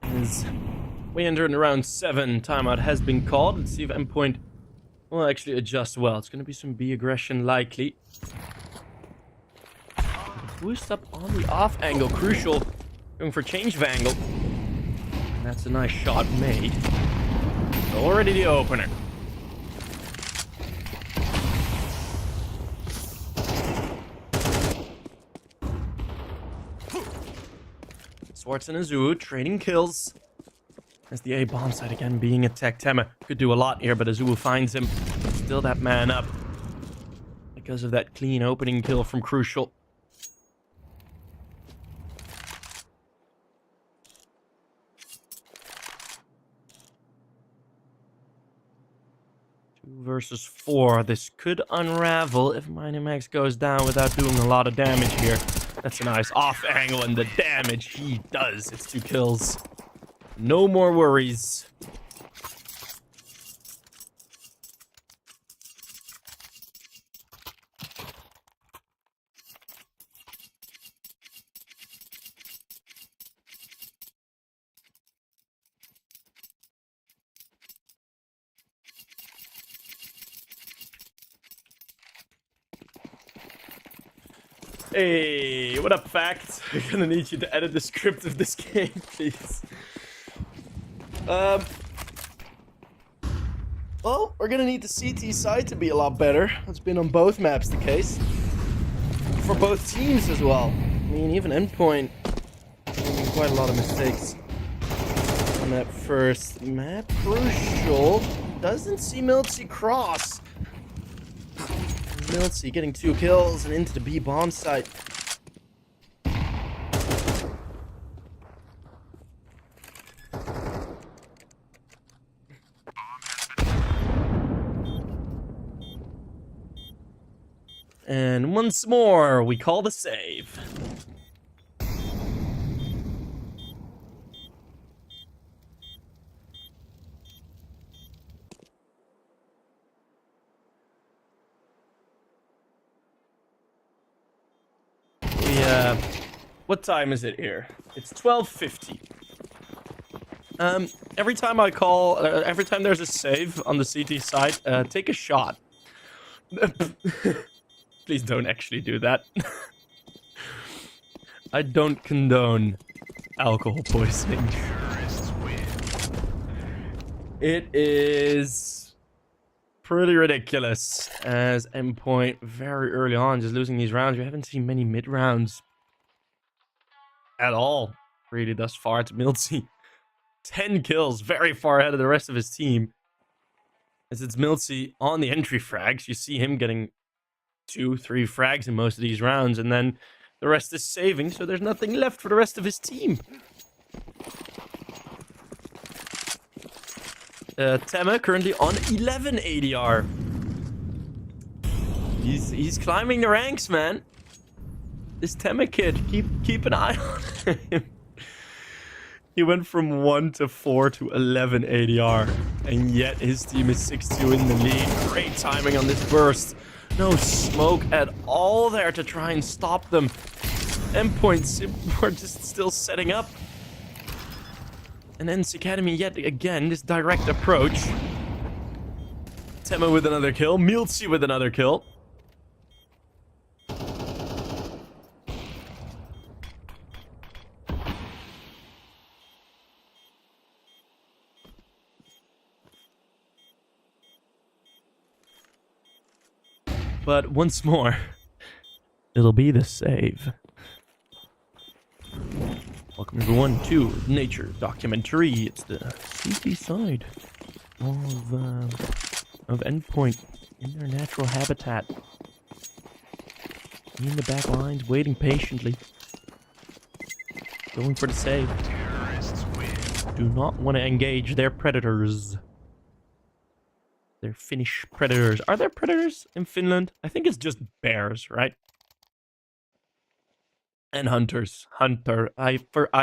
As we enter in round 7, timeout has been called. Let's see if Endpoint will actually adjust well. It's going to be some B aggression likely. Boost up on the off angle. Crucial going for change of angle. And that's a nice shot made. Already the opener. Swartz and Azu trading kills. As the A bomb site again being attacked. Tema could do a lot here, but Azu finds him. Still that man up. Because of that clean opening kill from Crucial. Versus 4. This could unravel if Minimax goes down without doing a lot of damage here. That's a nice off angle, and the damage he does. It's 2 kills. No more worries. Hey, what up, Fact? I'm gonna need you to edit the script of this game, please. Well, we're gonna need the CT side to be a lot better. That's been on both maps the case. For both teams as well. I mean, even Endpoint making quite a lot of mistakes on that first map. Crucial doesn't see Miltsy cross. Miltsy getting 2 kills and into the B bomb site. And once more, we call the save. What time is it here? It's 12:50. Every time I call, every time there's a save on the CT side, take a shot. Please don't actually do that. I don't condone alcohol poisoning. It is pretty ridiculous as Endpoint very early on just losing these rounds. We haven't seen many mid rounds at all, really, thus far. It's Miltsy. 10 kills, very far ahead of the rest of his team. As it's Miltsy on the entry frags. You see him getting 2-3 frags in most of these rounds, and then the rest is saving, so there's nothing left for the rest of his team. Tema currently on 11 ADR. He's climbing the ranks, man. This Tema kid, keep an eye on him. He went from 1 to 4 to 11 ADR, and yet his team is 6-2 in the lead. Great timing on this burst. No smoke at all there to try and stop them. Endpoints were just still setting up. And ENCE Academy yet again, this direct approach. Tema with another kill. Miltsy with another kill. But once more, it'll be the save. Welcome everyone to Nature Documentary. It's the CT side of Endpoint in their natural habitat. In the back lines, waiting patiently. Going for the save. Do not want to engage their predators. They're Finnish predators. Are there predators in Finland? I think it's just bears, right? And hunters. Hunter. I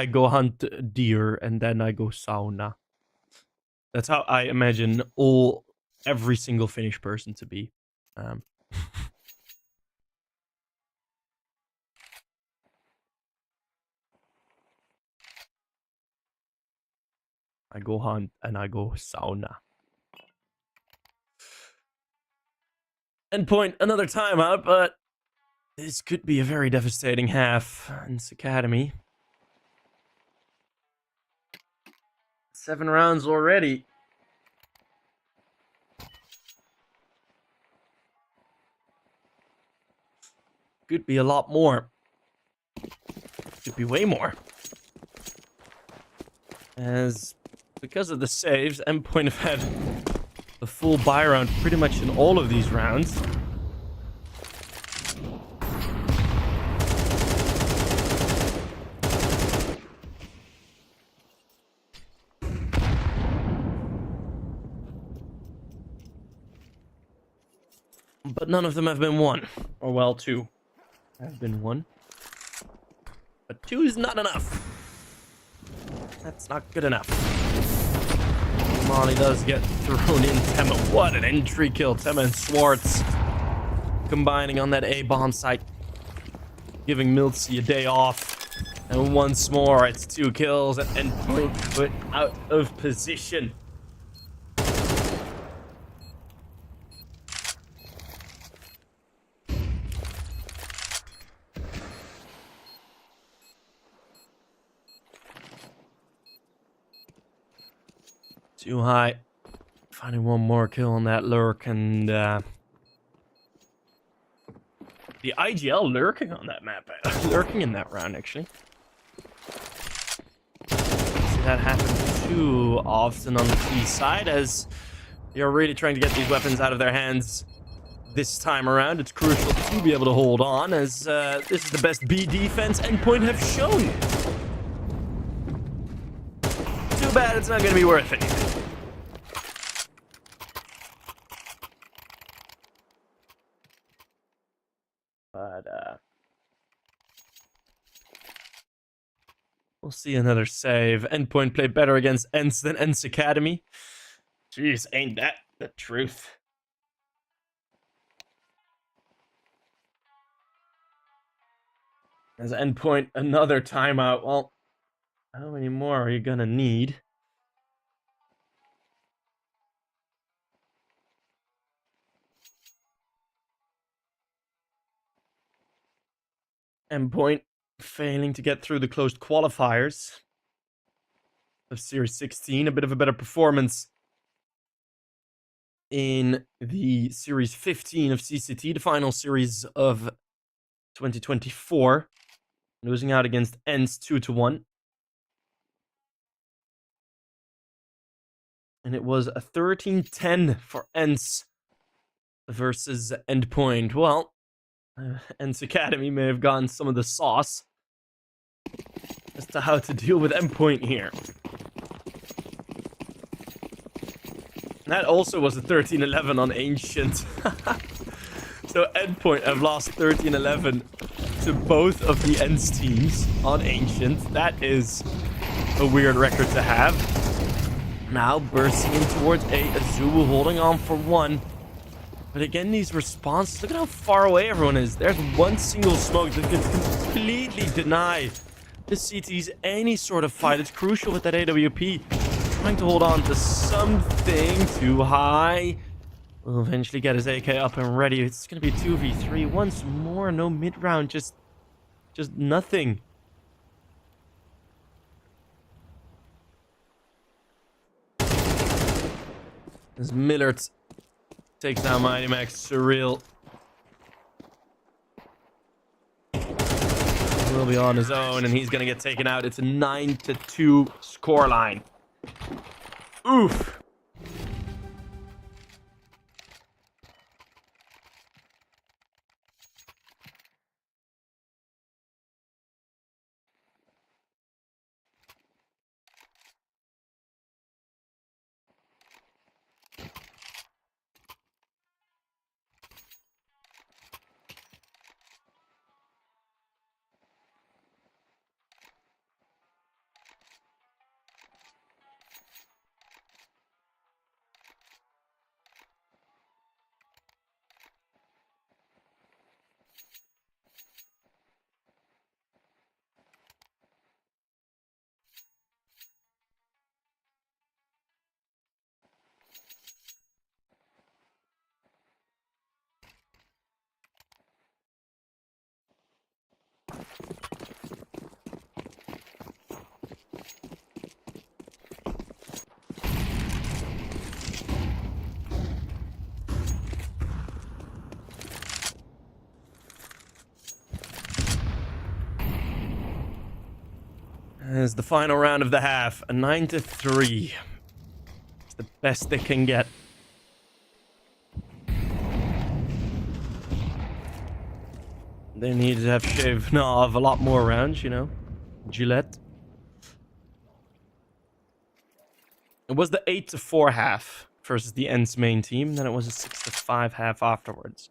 go hunt deer and then I go sauna. That's how I imagine every single Finnish person to be. I go hunt and I go sauna. Endpoint, another timeout, but this could be a very devastating half. ENCE Academy. 7 rounds already. Could be a lot more. Could be way more. As because of the saves, Endpoint have had the full buy round pretty much in all of these rounds. But none of them have been won. Or well, 2 have been won. But 2 is not enough. That's not good enough. Molly does get thrown in. Tema, what an entry kill. Tema and Swartz combining on that A-bomb site. Giving Miltsy a day off. And once more, it's 2 kills and Endpoint put out of position. Too high. Finding one more kill on that lurk, and the IGL lurking on that map, lurking in that round actually. See that happen too often on the T side, as they're really trying to get these weapons out of their hands this time around. It's crucial to be able to hold on, as this is the best B defense Endpoint have shown. Too bad it's not going to be worth anything. But we'll see another save. Endpoint played better against ENCE than ENCE Academy. Jeez, ain't that the truth? As Endpoint, another timeout. Well, how many more are you gonna need? Endpoint failing to get through the closed qualifiers of Series 16. A bit of a better performance in the Series 15 of CCT, the final series of 2024. Losing out against ENCE 2-1. And it was a 13-10 for ENCE versus Endpoint. Well, ENCE Academy may have gotten some of the sauce as to how to deal with Endpoint here. That also was a 13-11 on Ancient. So Endpoint have lost 13-11 to both of the ENCE teams on Ancient. That is a weird record to have. Now bursting in towards A. Azubu holding on for 1. But again, these responses, look at how far away everyone is. There's one single smoke that could completely deny the CTs any sort of fight. It's crucial with that AWP. Trying to hold on to something too high. Will eventually get his AK up and ready. It's going to be 2v3 once more. No mid-round, just nothing. As Millard takes down Mighty Max Surreal. He'll be on his own, and he's going to get taken out. It's a 9-2 scoreline. Oof. As the final round of the half, a 9-3. It's the best they can get. They need to have shaved off a lot more rounds, you know. Gillette. It was the 8-4 half versus the ENCE main team. Then it was a 6-5 half afterwards.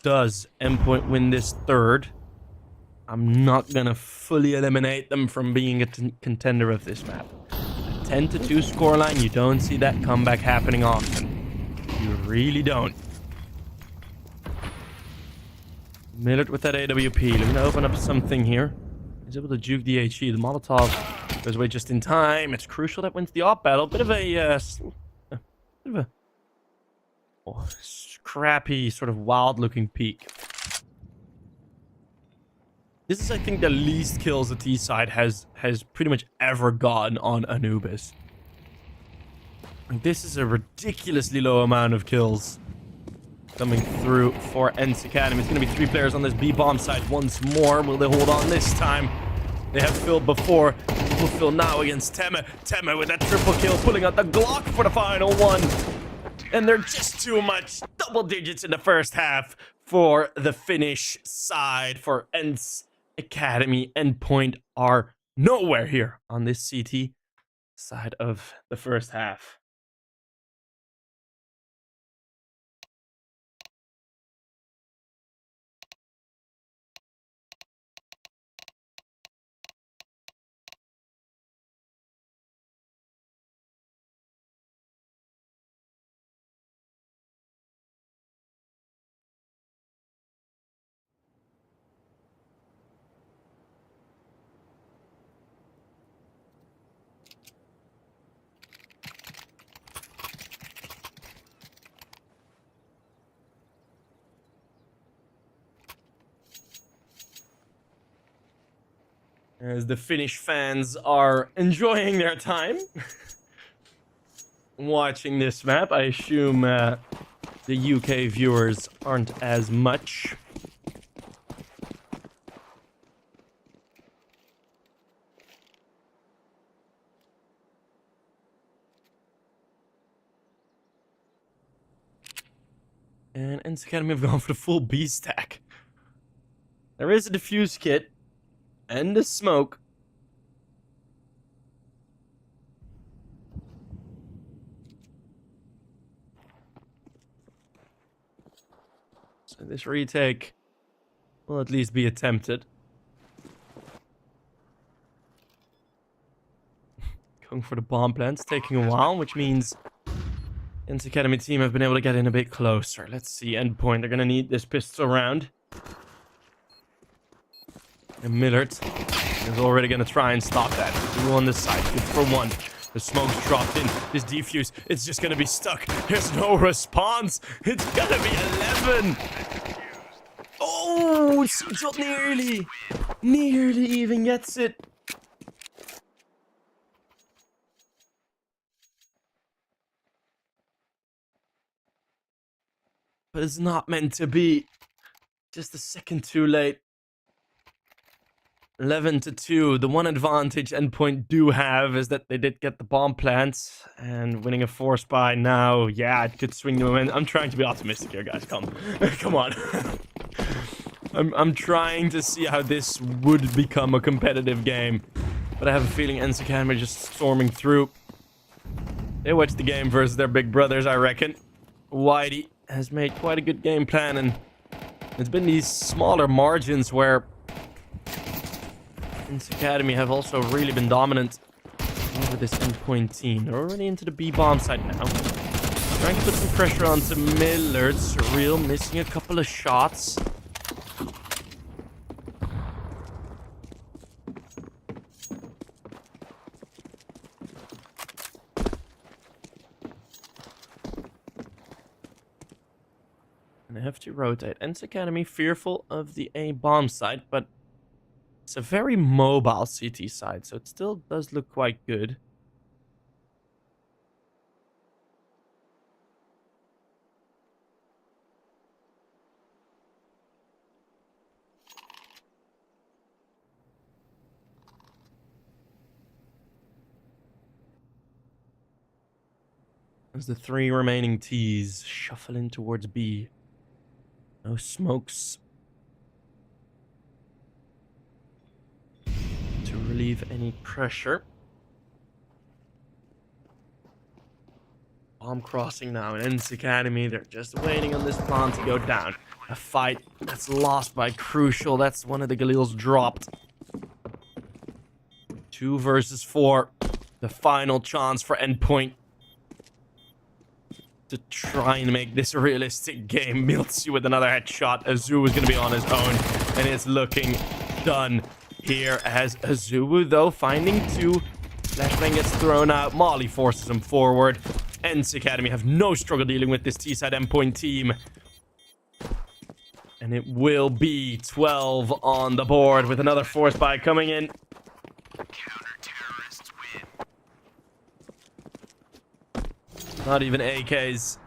Does Endpoint win this third? I'm not going to fully eliminate them from being a contender of this map. A 10-2 scoreline, you don't see that comeback happening often. You really don't. Millard with that AWP. Looking to open up something here. He's able to juke the HE. The Molotov goes away just in time. It's crucial that wins the op battle. Bit of a scrappy, sort of wild-looking peak. This is, I think, the least kills the T side has pretty much ever gotten on Anubis. Like, this is a ridiculously low amount of kills coming through for ENCE Academy. It's going to be 3 players on this B bomb side once more. Will they hold on this time? They have filled before. Will fill now against Temme. Temme with that triple kill, pulling out the Glock for the final one. And they're just too much. Double digits in the first half for the Finnish side. For ENCE Academy, Endpoint are nowhere here on this CT side of the first half. As the Finnish fans are enjoying their time watching this map. I assume the UK viewers aren't as much. And ENCE Academy have gone for the full B stack. There is a defuse kit and a smoke. So this retake will at least be attempted. Going for the bomb plants, taking a while, which means ENCE Academy team have been able to get in a bit closer. Let's see, Endpoint, they're gonna need this pistol round. And Millard is already gonna try and stop that. 2 on this side, good for 1. The smoke's dropped in. This defuse, it's just gonna be stuck. There's no response. It's gonna be 11. Oh, so nearly even gets it. But it's not meant to be. Just a second too late. 11-2. The one advantage Endpoint do have is that they did get the bomb plants, and winning a force buy now, yeah, it could swing them in. I'm trying to be optimistic here, guys. Come on. I'm trying to see how this would become a competitive game, but I have a feeling ENCE Academy just storming through. They watched the game versus their big brothers, I reckon. Whitey has made quite a good game plan, and it's been these smaller margins where ENCE Academy have also really been dominant over this Endpoint team. They're already into the B bomb side now. Trying to put some pressure onto Millard. Surreal missing a couple of shots. And they have to rotate. ENCE Academy fearful of the A bomb side, but it's a very mobile CT side, so it still does look quite good. As the 3 remaining T's shuffle in towards B. No smokes to relieve any pressure. Bomb crossing now in ENCE Academy. They're just waiting on this plan to go down. A fight that's lost by Crucial. That's one of the Galils dropped. 2 versus 4. The final chance for Endpoint to try and make this a realistic game. Miltzy with another headshot. Azu is going to be on his own, and it's looking done here as Azu, though, finding 2. Flashbang gets thrown out. Molly forces him forward. ENCE Academy have no struggle dealing with this T-side Endpoint team. And it will be 12 on the board with another force buy coming in. Counter-terrorists win. Not even AKs.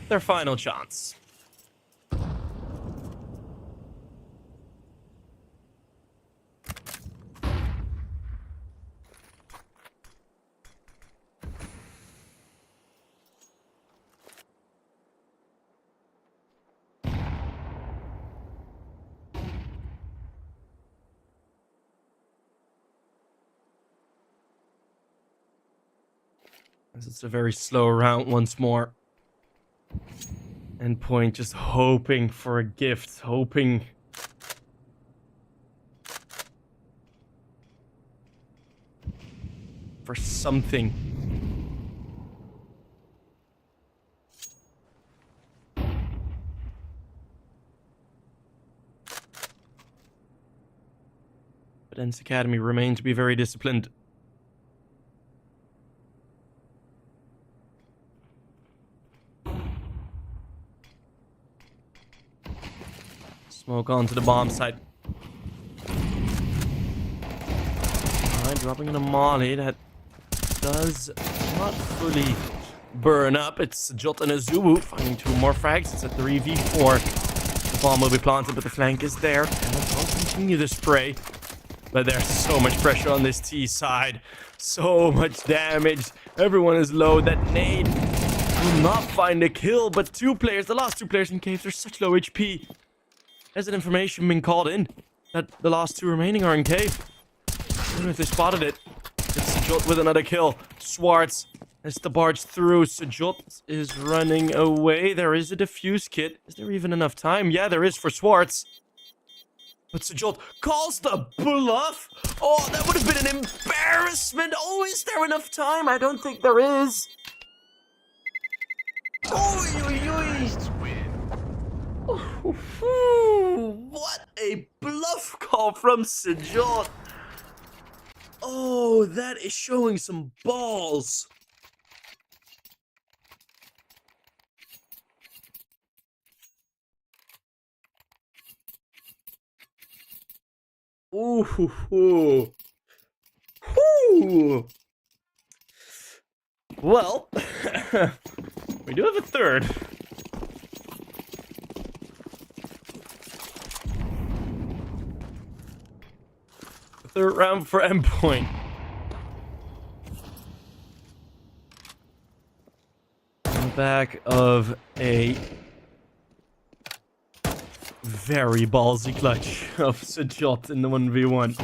Their final chance. As it's a very slow round once more. Endpoint just hoping for a gift, hoping for something. But ENCE Academy remain to be very disciplined. Smoke onto the bomb site. Alright, dropping in a molly that does not fully burn up. It's Jot and Azubu finding 2 more frags. It's a 3v4. The bomb will be planted, but the flank is there. And they'll continue the spray. But there's so much pressure on this T side. So much damage. Everyone is low. That nade will not find a kill, but 2 players, the last 2 players in caves, are such low HP. Has that information been called in? That the last 2 remaining are in cave? I don't know if they spotted it. It's Sejot with another kill. Swartz has to barge through. Sejot is running away. There is a defuse kit. Is there even enough time? Yeah, there is for Swartz. But Sejot calls the bluff. Oh, that would have been an embarrassment. Oh, is there enough time? I don't think there is. Oy, oy, oy. What a bluff call from Sejot. Oh, that is showing some balls. Ooh, hoo, hoo. Whoo. Well, we do have a third. The third round for Endpoint. On the back of a very ballsy clutch of Sejot in the 1v1.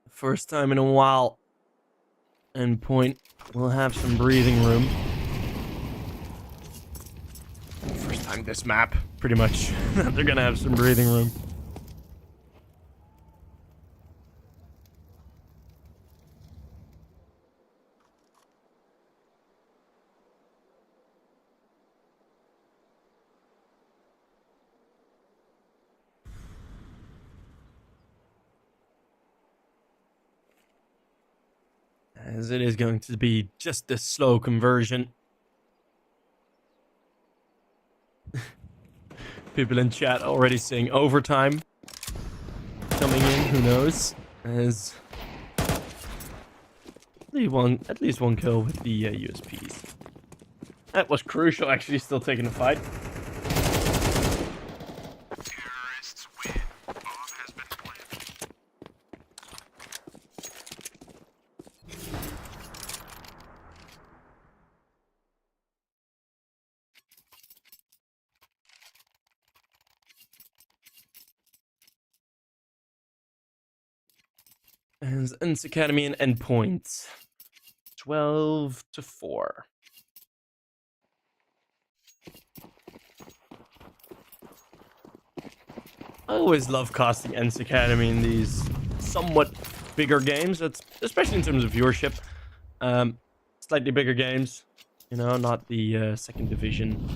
First time in a while, Endpoint will have some breathing room. First time this map, pretty much. They're gonna have some breathing room. as it is going to be just a slow conversion. People in chat already saying overtime coming in, who knows, as at least one kill with the USPs. That was crucial, actually, still taking the fight. And ENCE Academy and Endpoint. 12-4. I always love casting ENCE Academy in these somewhat bigger games. That's especially in terms of viewership. Slightly bigger games, you know, not the second division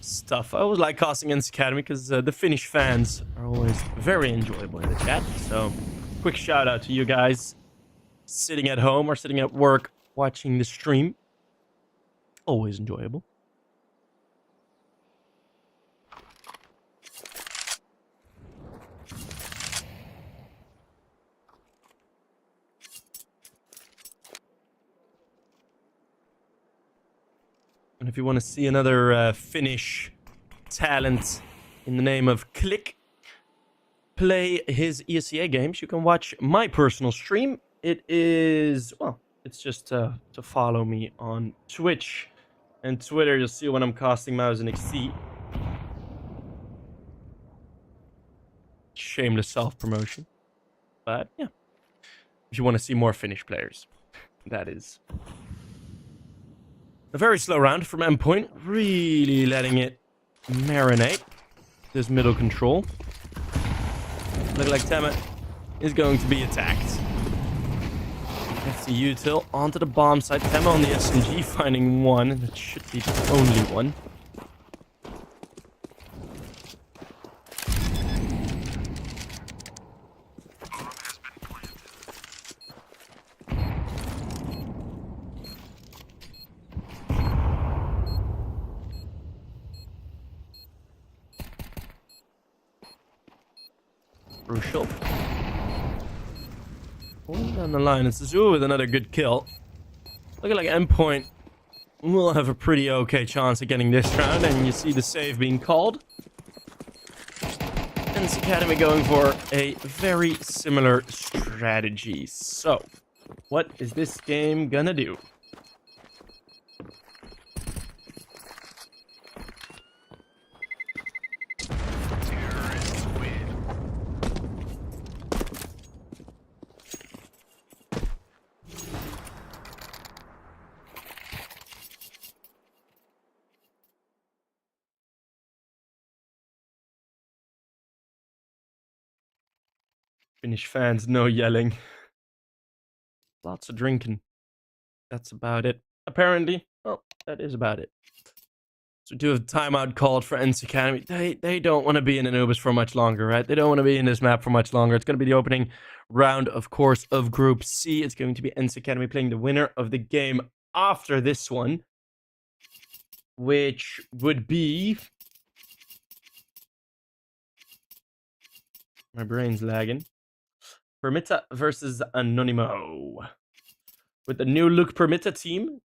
stuff. I always like casting ENCE Academy because the Finnish fans are always very enjoyable in the chat. So, quick shout out to you guys sitting at home or sitting at work watching the stream. Always enjoyable. And if you want to see another Finnish talent in the name of Click play his ESEA games, you can watch my personal stream. It is, well, it's just to follow me on Twitch and Twitter. You'll see when I'm casting Mouse and XC. Shameless self-promotion. But, yeah. If you want to see more Finnish players, that is. A very slow round from Endpoint. Really letting it marinate. This middle control. Look like Tema is going to be attacked. That's the util onto the bomb site. Tema on the SMG finding one. And that should be the only one. Crucial. Pulling down the line, it's Zoo with another good kill. Looking like Endpoint will have a pretty okay chance of getting this round, and you see the save being called. ENCE Academy going for a very similar strategy. So, what is this game gonna do? Finnish fans, no yelling. Lots of drinking. That's about it. Apparently. Well, that is about it. So we do have timeout called for ENCE Academy. They don't want to be in Anubis for much longer, right? They don't want to be in this map for much longer. It's going to be the opening round, of course, of Group C. It's going to be ENCE Academy playing the winner of the game after this one, which would be... My brain's lagging. Permitta versus Anonymo. With the new look Permitta team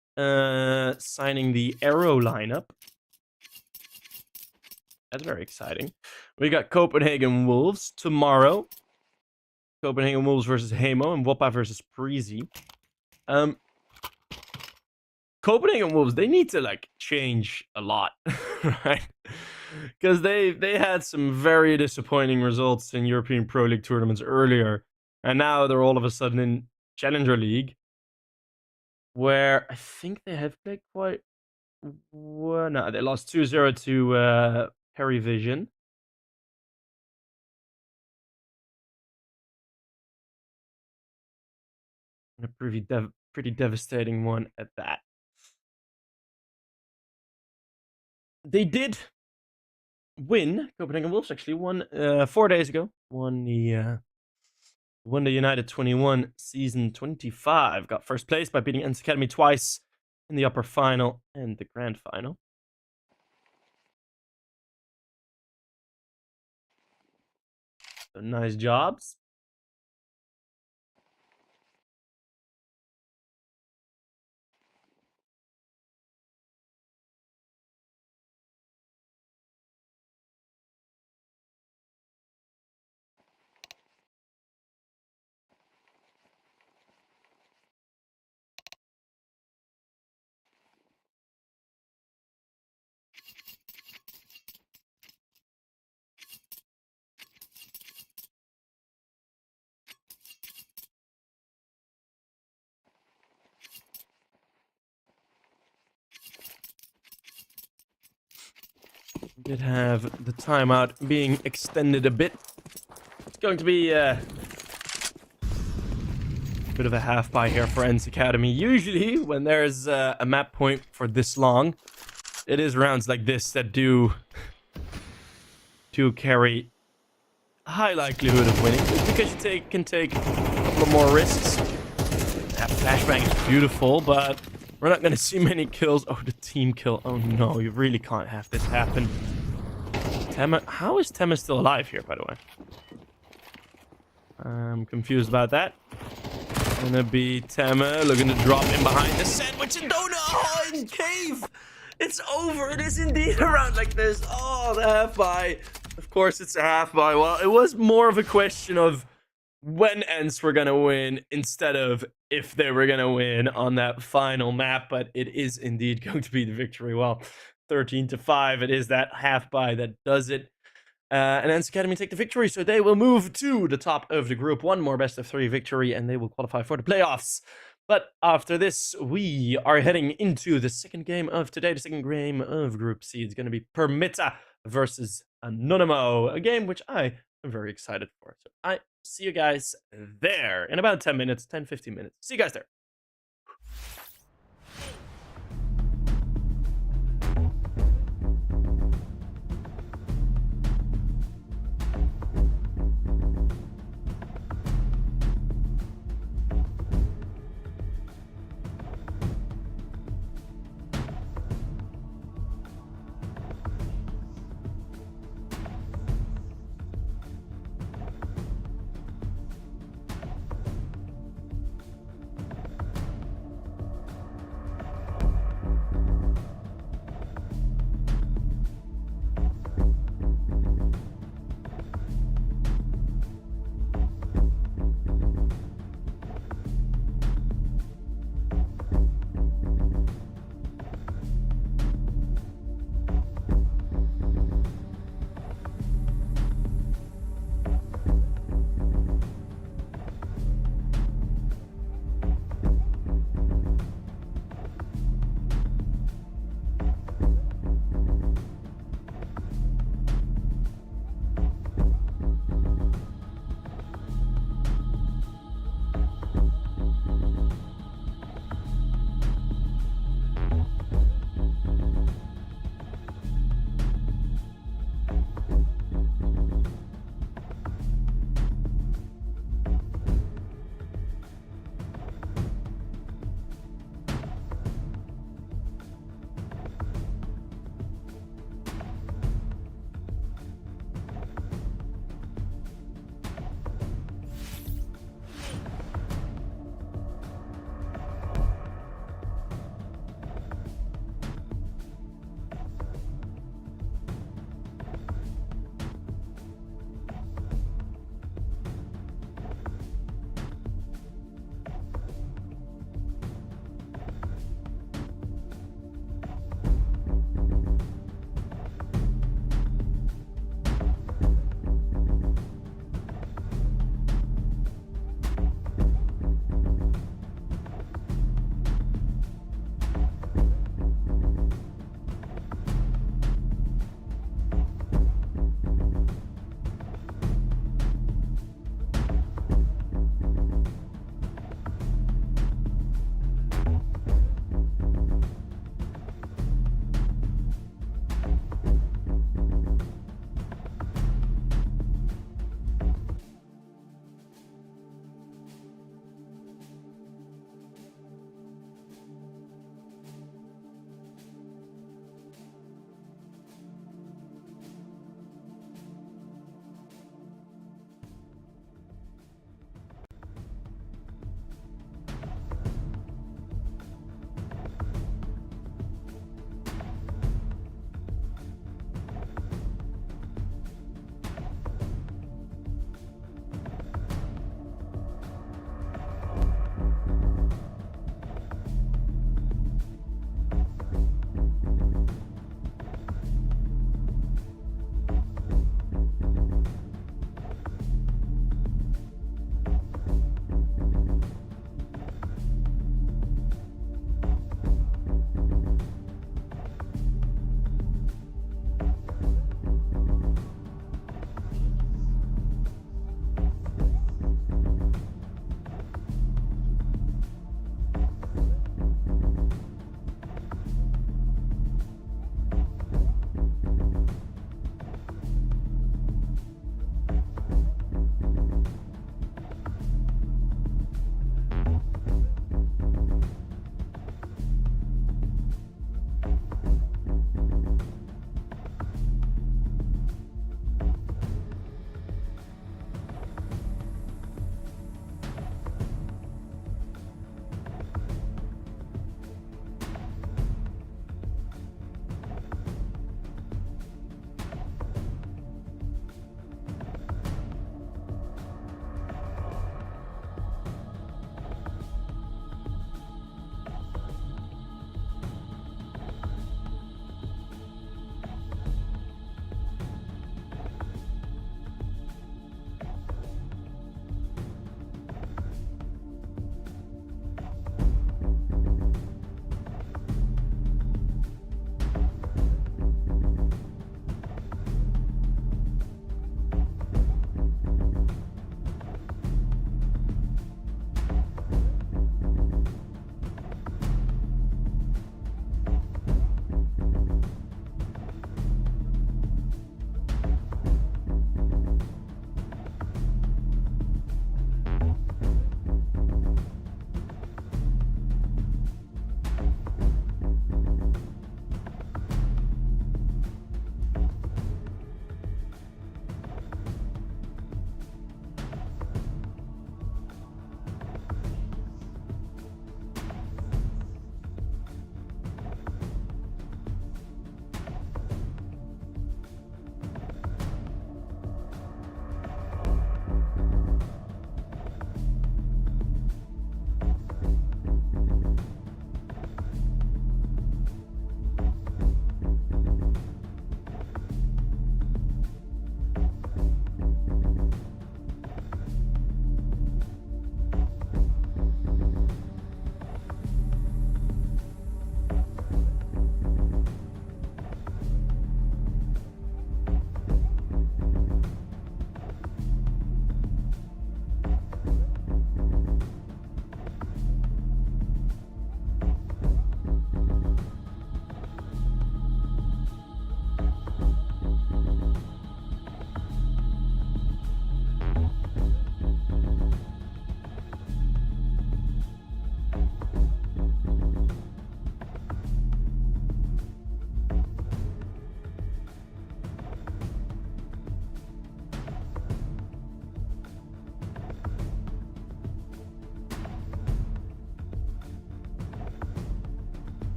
signing the Arrow lineup. That's very exciting. We got Copenhagen Wolves tomorrow. Copenhagen Wolves versus Hemo and Woppa versus Breezy. Copenhagen Wolves, they need to like change a lot, right? Because they had some very disappointing results in European Pro League tournaments earlier. And now they're all of a sudden in Challenger League, where I think they have played quite well. No, they lost 2-0 to Perivision. A pretty devastating one at that. They did win. Copenhagen Wolves actually won 4 days ago. Won the won the United 21 season 25. Got first place by beating ENCE Academy twice in the upper final and the grand final. So nice jobs. Did have the timeout being extended a bit. It's going to be a bit of a half buy here for ENCE Academy. Usually, when there's a map point for this long, it is rounds like this that do carry a high likelihood of winning, just because you can take a couple of more risks. That flashbang is beautiful, but we're not going to see many kills. Oh, the team kill. Oh no, you really can't have this happen. Tema, how is Tema still alive here, by the way? I'm confused about that. Gonna be Tema looking to drop in behind the sandwich and donut. Oh, in cave. It's over. It is indeed a round like this. Oh, the half buy. Of course, it's a half buy. Well, it was more of a question of when ENCE were gonna win instead of if they were gonna win on that final map. But it is indeed going to be the victory. Well, 13-5. It is that half buy that does it. And ENCE Academy take the victory, so they will move to the top of the group. One more best of 3 victory, and they will qualify for the playoffs. But after this, we are heading into the second game of today. The second game of Group C. It's going to be Permitta versus Anonymo, a game which I am very excited for. So I see you guys there in about 10 minutes, 10-15 minutes. See you guys there.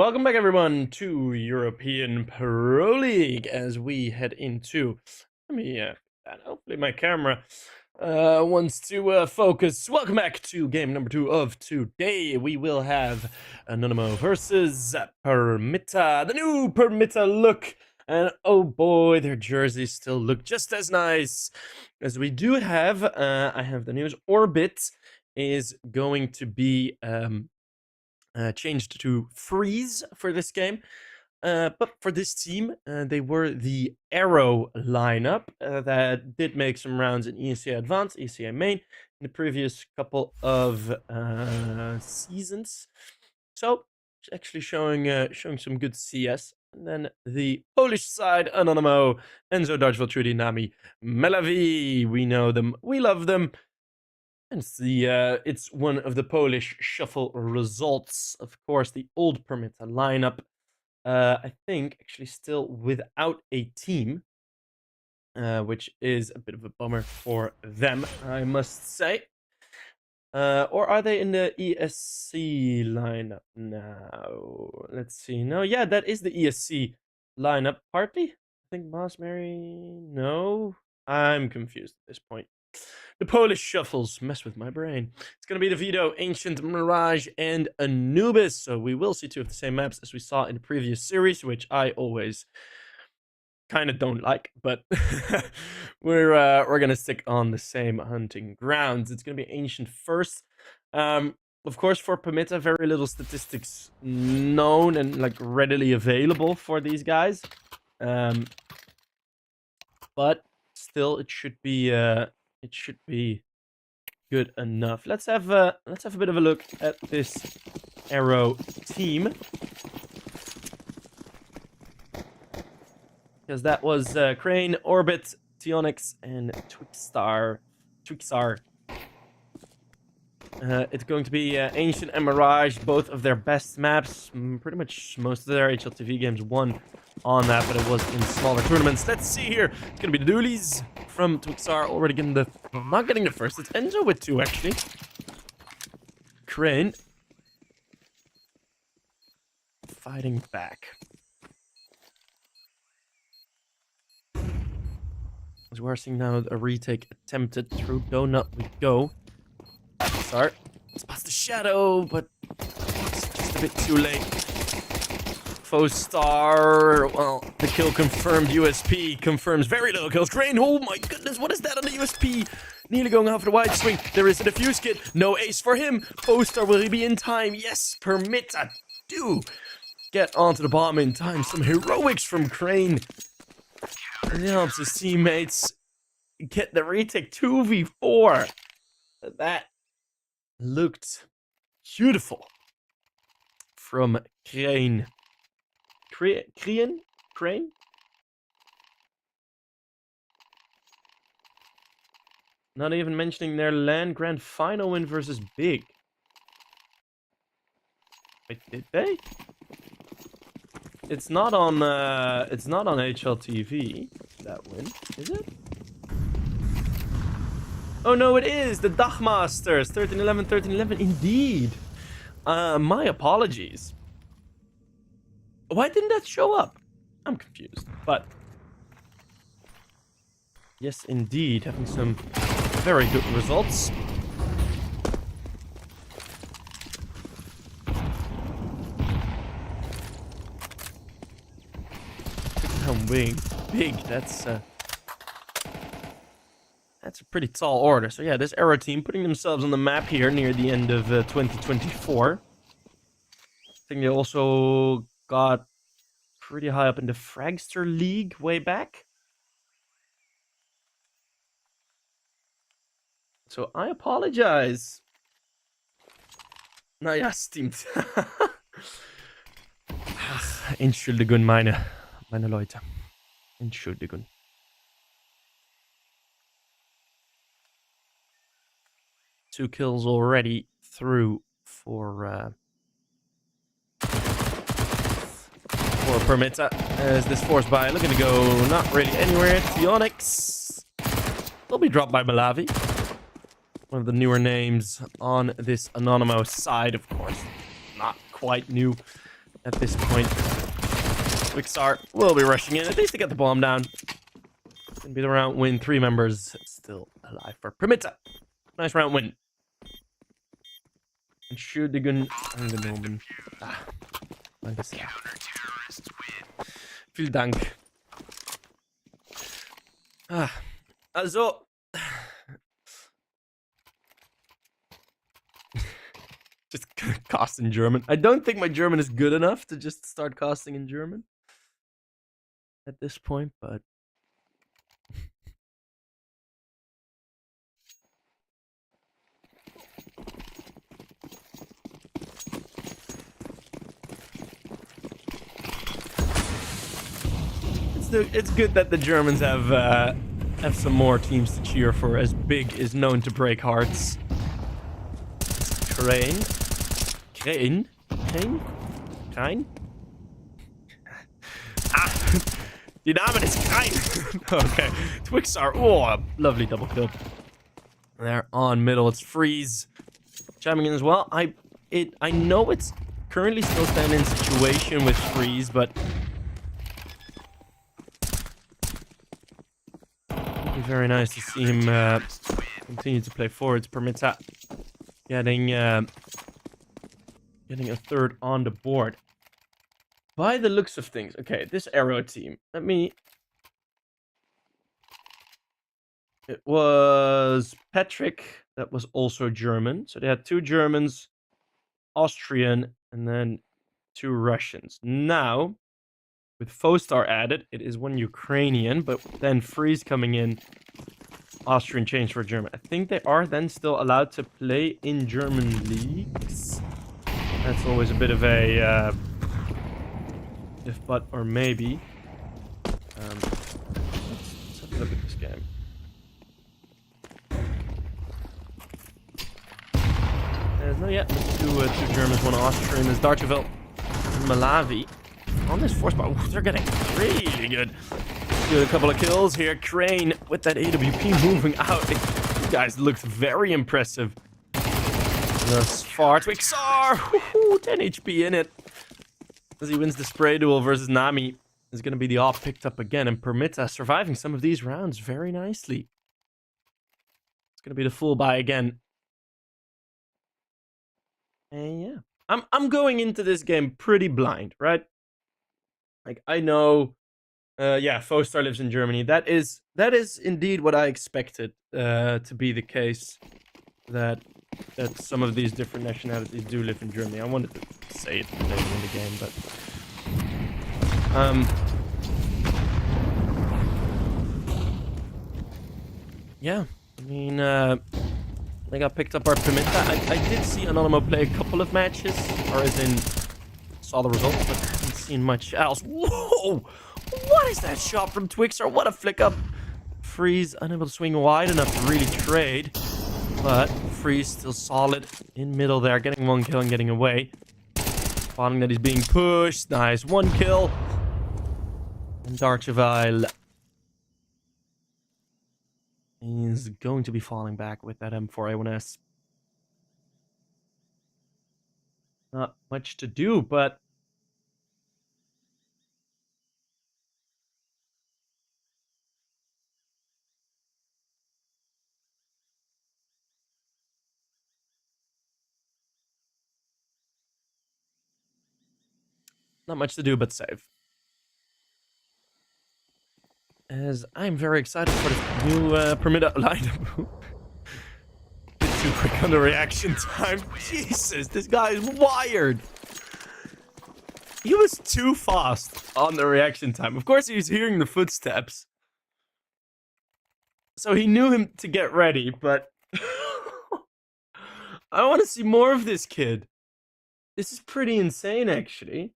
Welcome back, everyone, to European Pro League as we head into. Let me, hopefully my camera wants to focus. Welcome back to game number 2 of today. We will have Anonymo versus Permitta, the new Permitta look. And oh boy, their jerseys still look just as nice as we do have. I have the news. Orbit is going to be changed to freeze for this game. But for this team, they were the Arrow lineup that did make some rounds in ENCE Advanced, ENCE Main in the previous couple of seasons. So it's actually showing some good CS. And then the Polish side, Anonymo, Enzo, Dodgeville, Trudy, Nami, Melavi. We know them, we love them. And it's one of the Polish shuffle results. Of course, the old Permitta lineup. I think actually still without a team, which is a bit of a bummer for them, I must say. Or are they in the ESC lineup now? Let's see. No, yeah, that is the ESC lineup. Partly? I think Boss Mary. No, I'm confused at this point. The Polish shuffles mess with my brain. It's going to be the Vito, Ancient, Mirage, and Anubis. So we will see two of the same maps as we saw in the previous series, which I always kind of don't like. But we're going to stick on the same hunting grounds. It's going to be Ancient first. Of course, for Permitta, very little statistics known and like readily available for these guys. But still, it should be good enough. Let's have a bit of a look at this Arrow team, because that was Crane, Orbit, Tionix, and Twixar. It's going to be Ancient and Mirage, both of their best maps. Pretty much most of their HLTV games won on that, but it was in smaller tournaments. Let's see here. It's going to be the Doolies from Twixar, already getting the... not getting the first. It's Enzo with 2, actually. Crane fighting back. As we're seeing now a retake attempted through Donut we go. Start. It's past the shadow, but it's just a bit too late. Faux star. Well, the kill confirmed. USP confirms very little kills. Crane, oh my goodness, what is that on the USP? Nearly going out for the wide swing. There is a defuse kit. No ace for him. Faux star, will he be in time? Yes, Permitta do get onto the bomb in time. Some heroics from Crane. And he helps his teammates get the retake 2v4. That looked beautiful from Crane. Crane? Not even mentioning their LAN Grand Final win versus Big. Wait, did they? It's not on HLTV, that win, is it? Oh no, it is! The Dachmasters! 13-11, 13-11, indeed! My apologies. Why didn't that show up? I'm confused, but... yes, indeed, having some very good results. Wing. Big, that's a pretty tall order. So yeah, this Arrow team putting themselves on the map here near the end of 2024. I think they also got pretty high up in the Fragster League way back. So I apologize. Naja, stimmt. Entschuldigung, meine Leute. Entschuldigung. Two kills already through for Permitta, as this force buy looking to go not really anywhere. Tionix will be dropped by Malavi, one of the newer names on this Anonymous side, of course. Not quite new. at this point. Wixar will be rushing in. At least to get the bomb down. Gonna be the round win. 3 members still alive for Permitta. Nice round win. Entschuldigen, angenommen. Danke sehr. Vielen Dank. Also. Just cast in German. I don't think my German is good enough to just start casting in German at this point, but it's good that the Germans have some more teams to cheer for. As Big is known to break hearts. Crane. Die Namen ist Crane. Okay. Twixar. Oh, lovely double kill. They're on middle. It's Freeze. Chiming in as well. I know it's currently still standing in situation with Freeze, but it'd be very nice to see him continue to play forwards. Permitta getting a third on the board. By the looks of things, okay, this Arrow team. It was Patrick, that was also German. So they had 2 Germans, Austrian, and then 2 Russians. Now, with Fostar added, it is 1 Ukrainian, but then Freeze coming in, Austrian change for German. I think they are then still allowed to play in German leagues. That's always a bit of a if, but, or maybe. Let's have a look at this game. There's no yet. Two Germans, 1 Austrian. There's Darcheville and Malawi on this force bar. They're getting really good. Good, a couple of kills here. Crane with that AWP moving out. These guys looked very impressive thus far. Twixar, 10 HP in it. As he wins the spray duel versus Nami. Is going to be the off picked up again. And Permitta surviving some of these rounds very nicely. It's going to be the full buy again. And yeah. I'm going into this game pretty blind, right? Like, I know... yeah, Fostar lives in Germany. That is indeed what I expected to be the case. That some of these different nationalities do live in Germany. I wanted to say it later in the game, but yeah. I mean, they got picked up our Permitta. I did see Anonymo play a couple of matches, or as in saw the results, but I haven't seen much else. Whoa! What is that shot from Twixar? What a flick up. Freeze unable to swing wide enough to really trade. But Freeze still solid in middle there. Getting 1 kill and getting away. Spotting that he's being pushed. Nice. 1 kill. And Darcheville is going to be falling back with that M4A1S. Not much to do, but not much to do but save. As I'm very excited for this new Permitta lineup. It's too quick on the reaction time. Jesus, this guy is wired. He was too fast on the reaction time. Of course, he was hearing the footsteps. So he knew him to get ready, but... I want to see more of this kid. This is pretty insane, actually.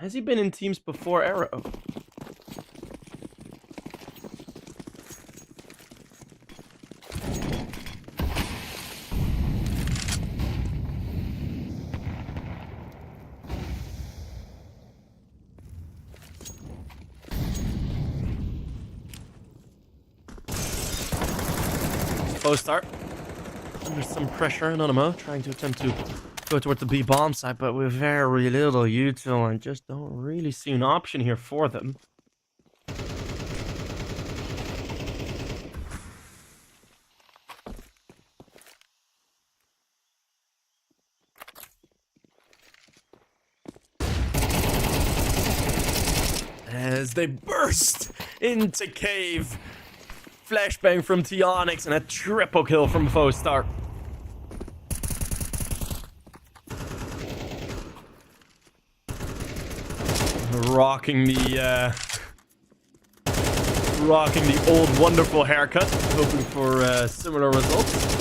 Has he been in teams before Arrow? Slow start. under some pressure. Anonymo trying to attempt to go towards the B bomb site, but with very little util and just don't really see an option here for them. As they burst into cave. Flashbang from Onyx and a triple kill from Fostar. Rocking the old wonderful haircut, hoping for similar results.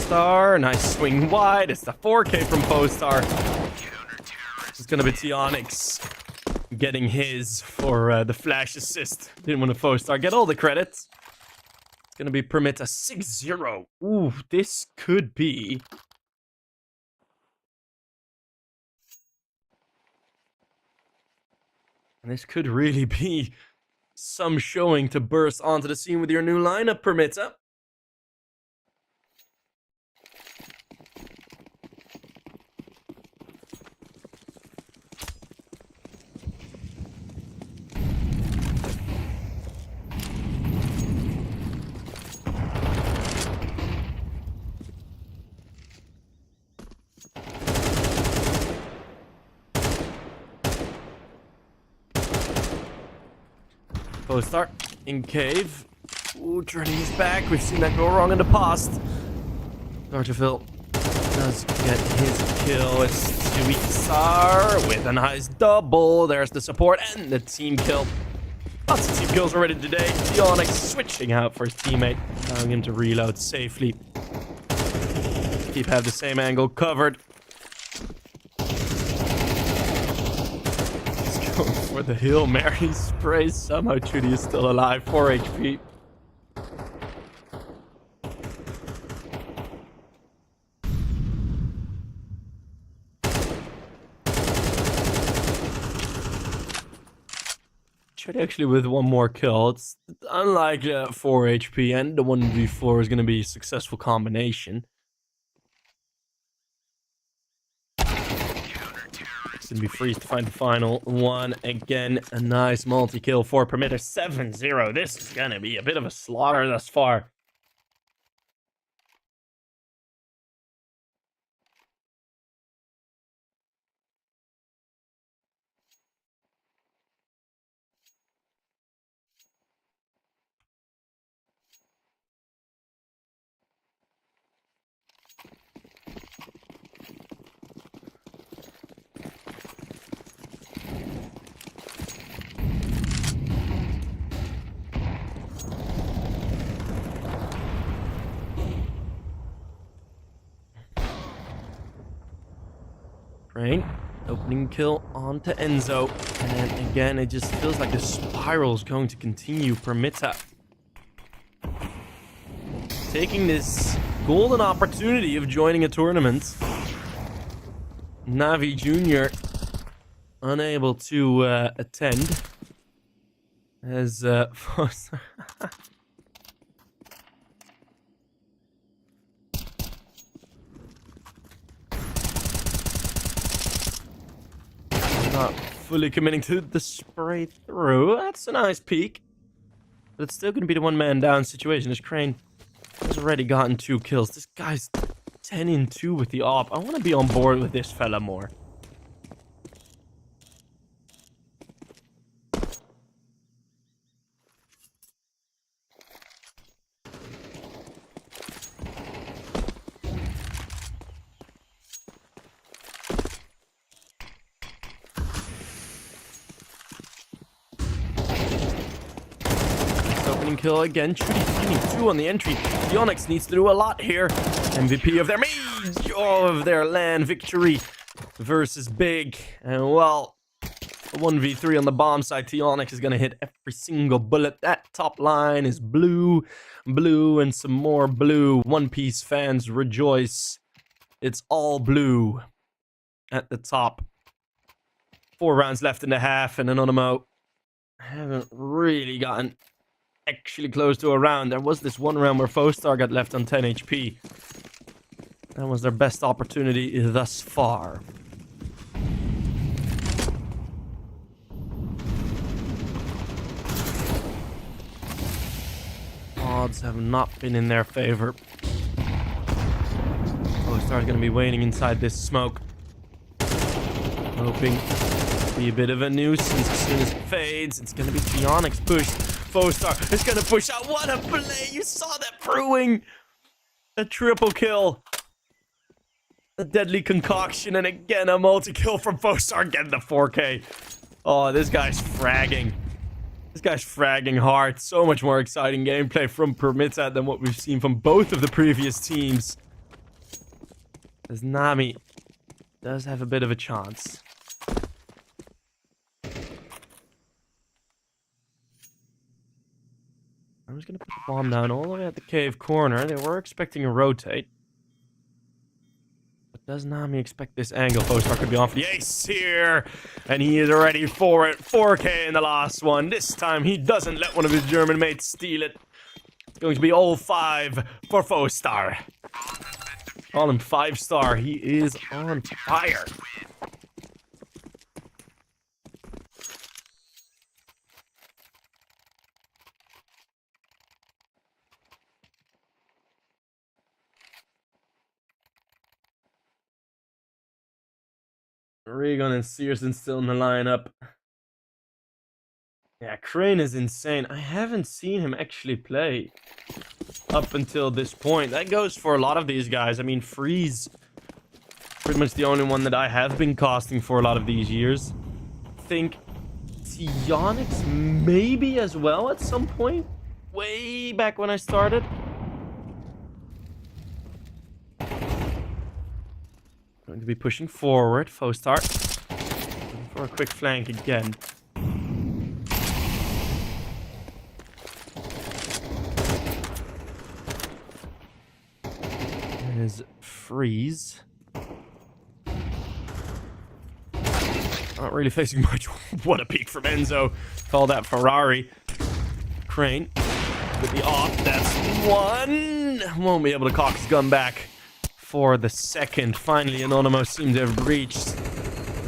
Star, nice swing wide. It's the 4K from Postar. It's gonna be Onyx getting his for the flash assist. Didn't want to Postar get all the credits. It's gonna be Permitta 6-0. Ooh, this could be. And this could really be some showing to burst onto the scene with your new lineup, Permitta. Start in cave. Ooh, turning his back. We've seen that go wrong in the past. Darterville does get his kill. It's Sweetstar with a nice double. There's the support and the team kill. Lots of team kills already today. Onyx switching out for his teammate, allowing him to reload safely. Have the same angle covered. For the Hail Mary spray, somehow Trudy is still alive, 4 HP. Trudy actually with one more kill. It's unlike 4 HP and the 1v4 is going to be a successful combination. Gonna be freeze to find the final one. Again, a nice multi-kill for Permitta. 7-0. This is gonna be a bit of a slaughter thus far. Right? Opening kill onto Enzo. And then again, it just feels like the spiral is going to continue. Permitta taking this golden opportunity of joining a tournament. Navi Jr. unable to attend. As not fully committing to the spray through. That's a nice peek. But it's still going to be the one-man down situation. This Crane has already gotten 2 kills. This guy's 10-2 with the op. I want to be on board with this fella more. Kill again. Trudy finding 2 on the entry. Onyx needs to do a lot here. MVP of their mage, of their LAN victory versus Big. And well, A 1v3 on the bomb side. Teonyx is going to hit every single bullet. That top line is blue, blue, and some more blue. One Piece fans rejoice. It's all blue at the top. 4 rounds left in the half, and Anonymo haven't really gotten actually close to a round. There was this one round where Foestar got left on 10 HP. That was their best opportunity thus far. Odds have not been in their favor. Foestar's gonna be waiting inside this smoke, hoping to be a bit of a nuisance. As soon as it fades, it's gonna be Teonyx push. Foestar is gonna push out. What a play! You saw that brewing. A triple kill. A deadly concoction, and again a multi-kill from Foestar. Again the 4K. Oh, this guy's fragging. This guy's fragging hard. So much more exciting gameplay from Permitta than what we've seen from both of the previous teams. As Nami does have a bit of a chance. I'm just going to put the bomb down all the way at the cave corner. They were expecting a rotate. But does Nami expect this angle? Foestar could be on for the ace here. And he is ready for it. 4K in the last one. This time he doesn't let one of his German mates steal it. It's going to be all 5 for Foestar. Call him 5-star. He is on fire. Regan and Searson still in the lineup. Yeah, Crane is insane. I haven't seen him actually play up until this point. That goes for a lot of these guys. I mean, Freeze, pretty much the only one that I have been casting for a lot of these years. I think Teonyx maybe as well at some point. Way back when I started. Going to be pushing forward. Foestar looking for a quick flank again. There's Freeze. Not really facing much. What a peek from Enzo. Call that Ferrari. Crane with the off. That's one. Won't be able to cock his gun back for the second. Finally, Anonymo seemed to have breached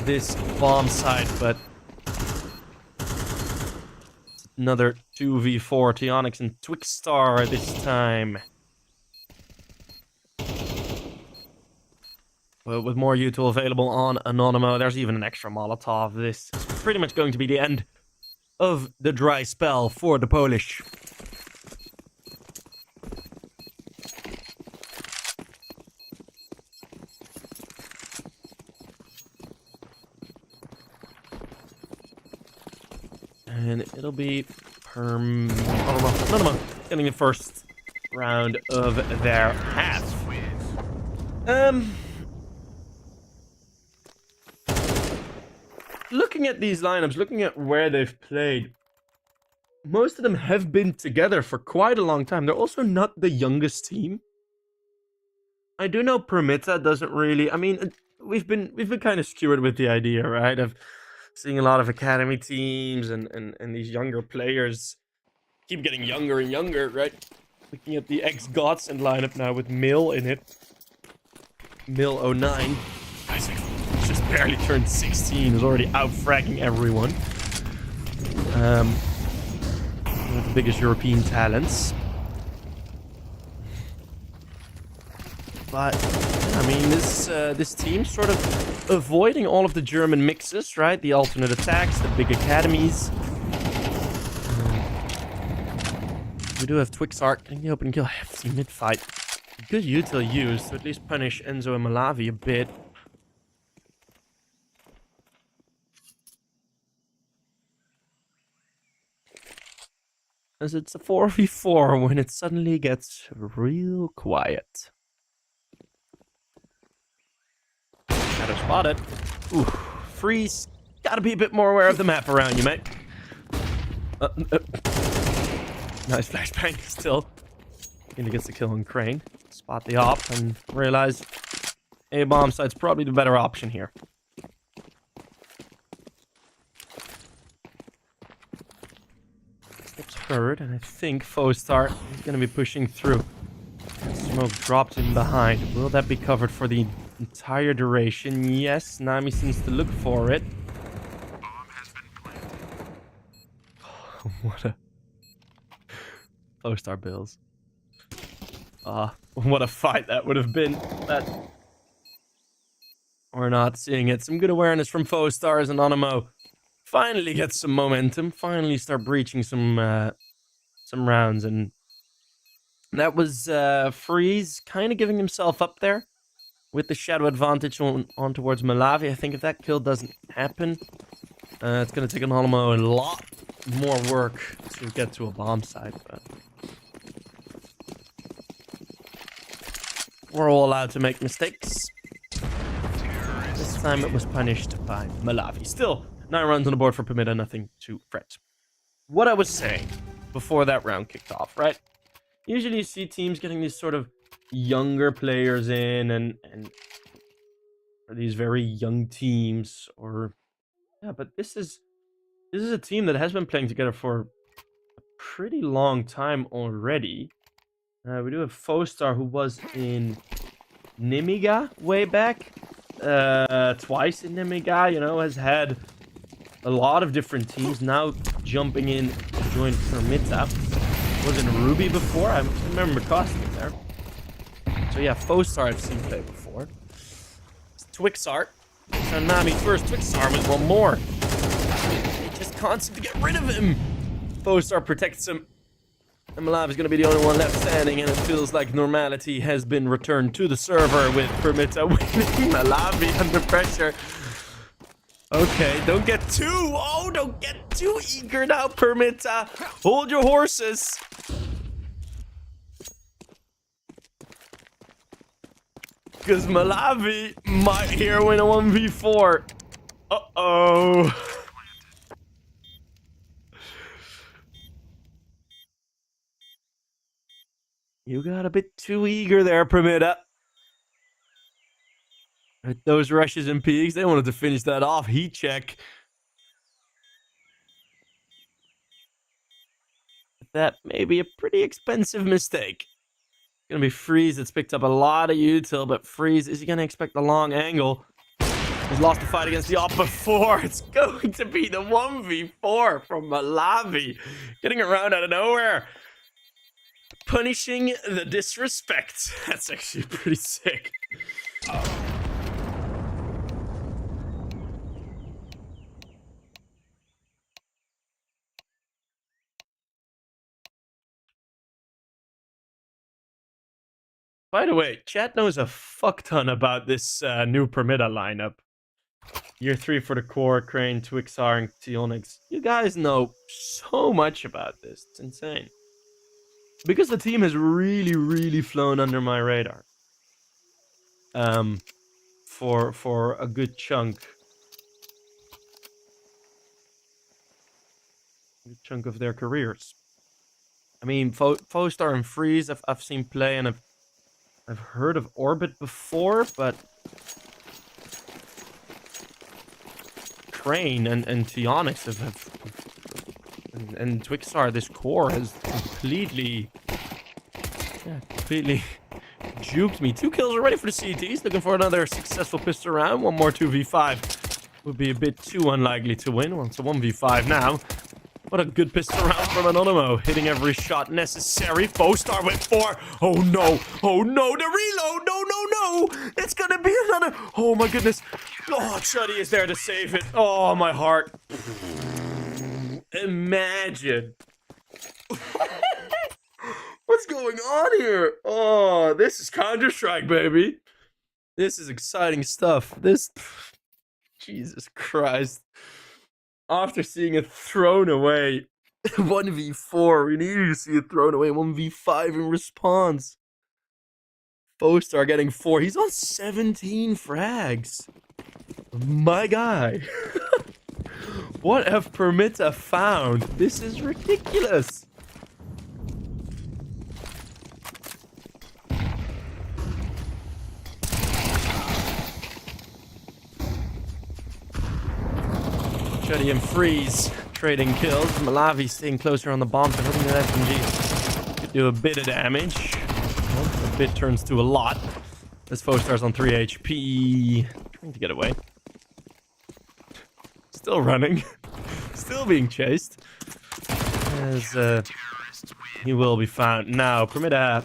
this bomb site, but another 2v4. Teonyx and Twixstar this time. Well, with more util available on Anonymo, there's even an extra Molotov. This is pretty much going to be the end of the dry spell for the Polish. And it'll be Anonymo getting the first round of their half. Looking at these lineups, looking at where they've played, most of them have been together for quite a long time. They're also not the youngest team. I do know Permitta doesn't really. I mean, we've been kind of skewered with the idea, right, of seeing a lot of academy teams and these younger players keep getting younger and younger, right? Looking at the ex-Godsend lineup now with Mill in it. Mill 09. Isaac just barely turned 16. Is already out-fragging everyone. One of the biggest European talents. But I mean, this team sort of avoiding all of the German mixes, right? The alternate attacks, the big academies. We do have Twixstar getting the open kill. Hefty mid-fight. Good util used to at least punish Enzo and Malavi a bit. As it's a 4v4 when it suddenly gets real quiet. Shadow spotted. Ooh, Freeze gotta be a bit more aware of the map around you, mate. Nice flashbang still. He gets the kill on Crane. Spot the op and realize a bomb site's probably the better option here. Steps heard, and I think Foestar is going to be pushing through. Smoke dropped in behind. Will that be covered for the entire duration? Yes, Nami seems to look for it. What a... Foestar bills. What a fight that would have been. That... We're not seeing it. Some good awareness from Foestar as Anonymo finally gets some momentum. Finally start breaching some rounds. And that was Freeze kind of giving himself up there with the shadow advantage on towards Malawi. I think if that kill doesn't happen, it's going to take Anonymo a lot more work to get to a bomb site. But we're all allowed to make mistakes. This time it was punished by Malawi. Still, 9 runs on the board for Permitta, nothing to fret. What I was saying before that round kicked off, right? Usually you see teams getting these sort of younger players in and or these very young teams, or yeah, but this is a team that has been playing together for a pretty long time already. We do have Foestar, who was in Nimiga way back. Twice in Nimiga, you know, has had a lot of different teams. Now jumping in to join Permitta. Was in Ruby before. I remember costing it there. So yeah, Foestar I've seen play before. It's Twixart. So Nami first Twixart with one more. He just can't seem to get rid of him. Foestar protects him. And Malawi is going to be the only one left standing, and it feels like normality has been returned to the server with Permitta winning. Malawi under pressure. Okay, don't get too eager now, Permitta. Hold your horses. Because Malawi might here win a 1v4. Uh-oh. You got a bit too eager there, Permitta. With those rushes and peaks, they wanted to finish that off. Heat check. That may be a pretty expensive mistake. It's going to be Freeze that's picked up a lot of util, but Freeze, is he going to expect the long angle? He's lost the fight against the op before. It's going to be the 1v4 from Malawi. Getting around out of nowhere. Punishing the disrespect. That's actually pretty sick. By the way, chat knows a fuck ton about this new Permitta lineup. Year 3 for the core, Crane, Twixar, and Tionix. You guys know so much about this. It's insane. Because the team has really, really flown under my radar. For a good chunk. A good chunk of their careers. I mean, Foestar and Freeze I've seen play, and I've heard of Orbit before, but Crane and Tionix and Twixar, this core has completely juked me. 2 kills already for the CTs. Looking for another successful pistol round. One more 2v5 would be a bit too unlikely to win. Well, it's a 1v5 now. What a good pistol round from Anonymo. Hitting every shot necessary. Foestar with 4. Oh no. Oh no. The reload. No, no, no. It's going to be another. Oh my goodness. Oh, Chuddy is there to save it. Oh, my heart. Imagine. What's going on here? Oh, this is Counter-Strike, baby. This is exciting stuff. This... Jesus Christ. After seeing it thrown away 1v4, we needed to see it thrown away 1v5 in response. Foestar getting 4. He's on 17 frags. My guy. What have Permitta found? This is ridiculous. Jetty and Freeze trading kills. Malavi staying closer on the bomb, so hoping that SMG could do a bit of damage. Well, a bit turns to a lot. This foe star's on 3 HP. Trying to get away. Still running. Still being chased. As he will be found. Now, Permitta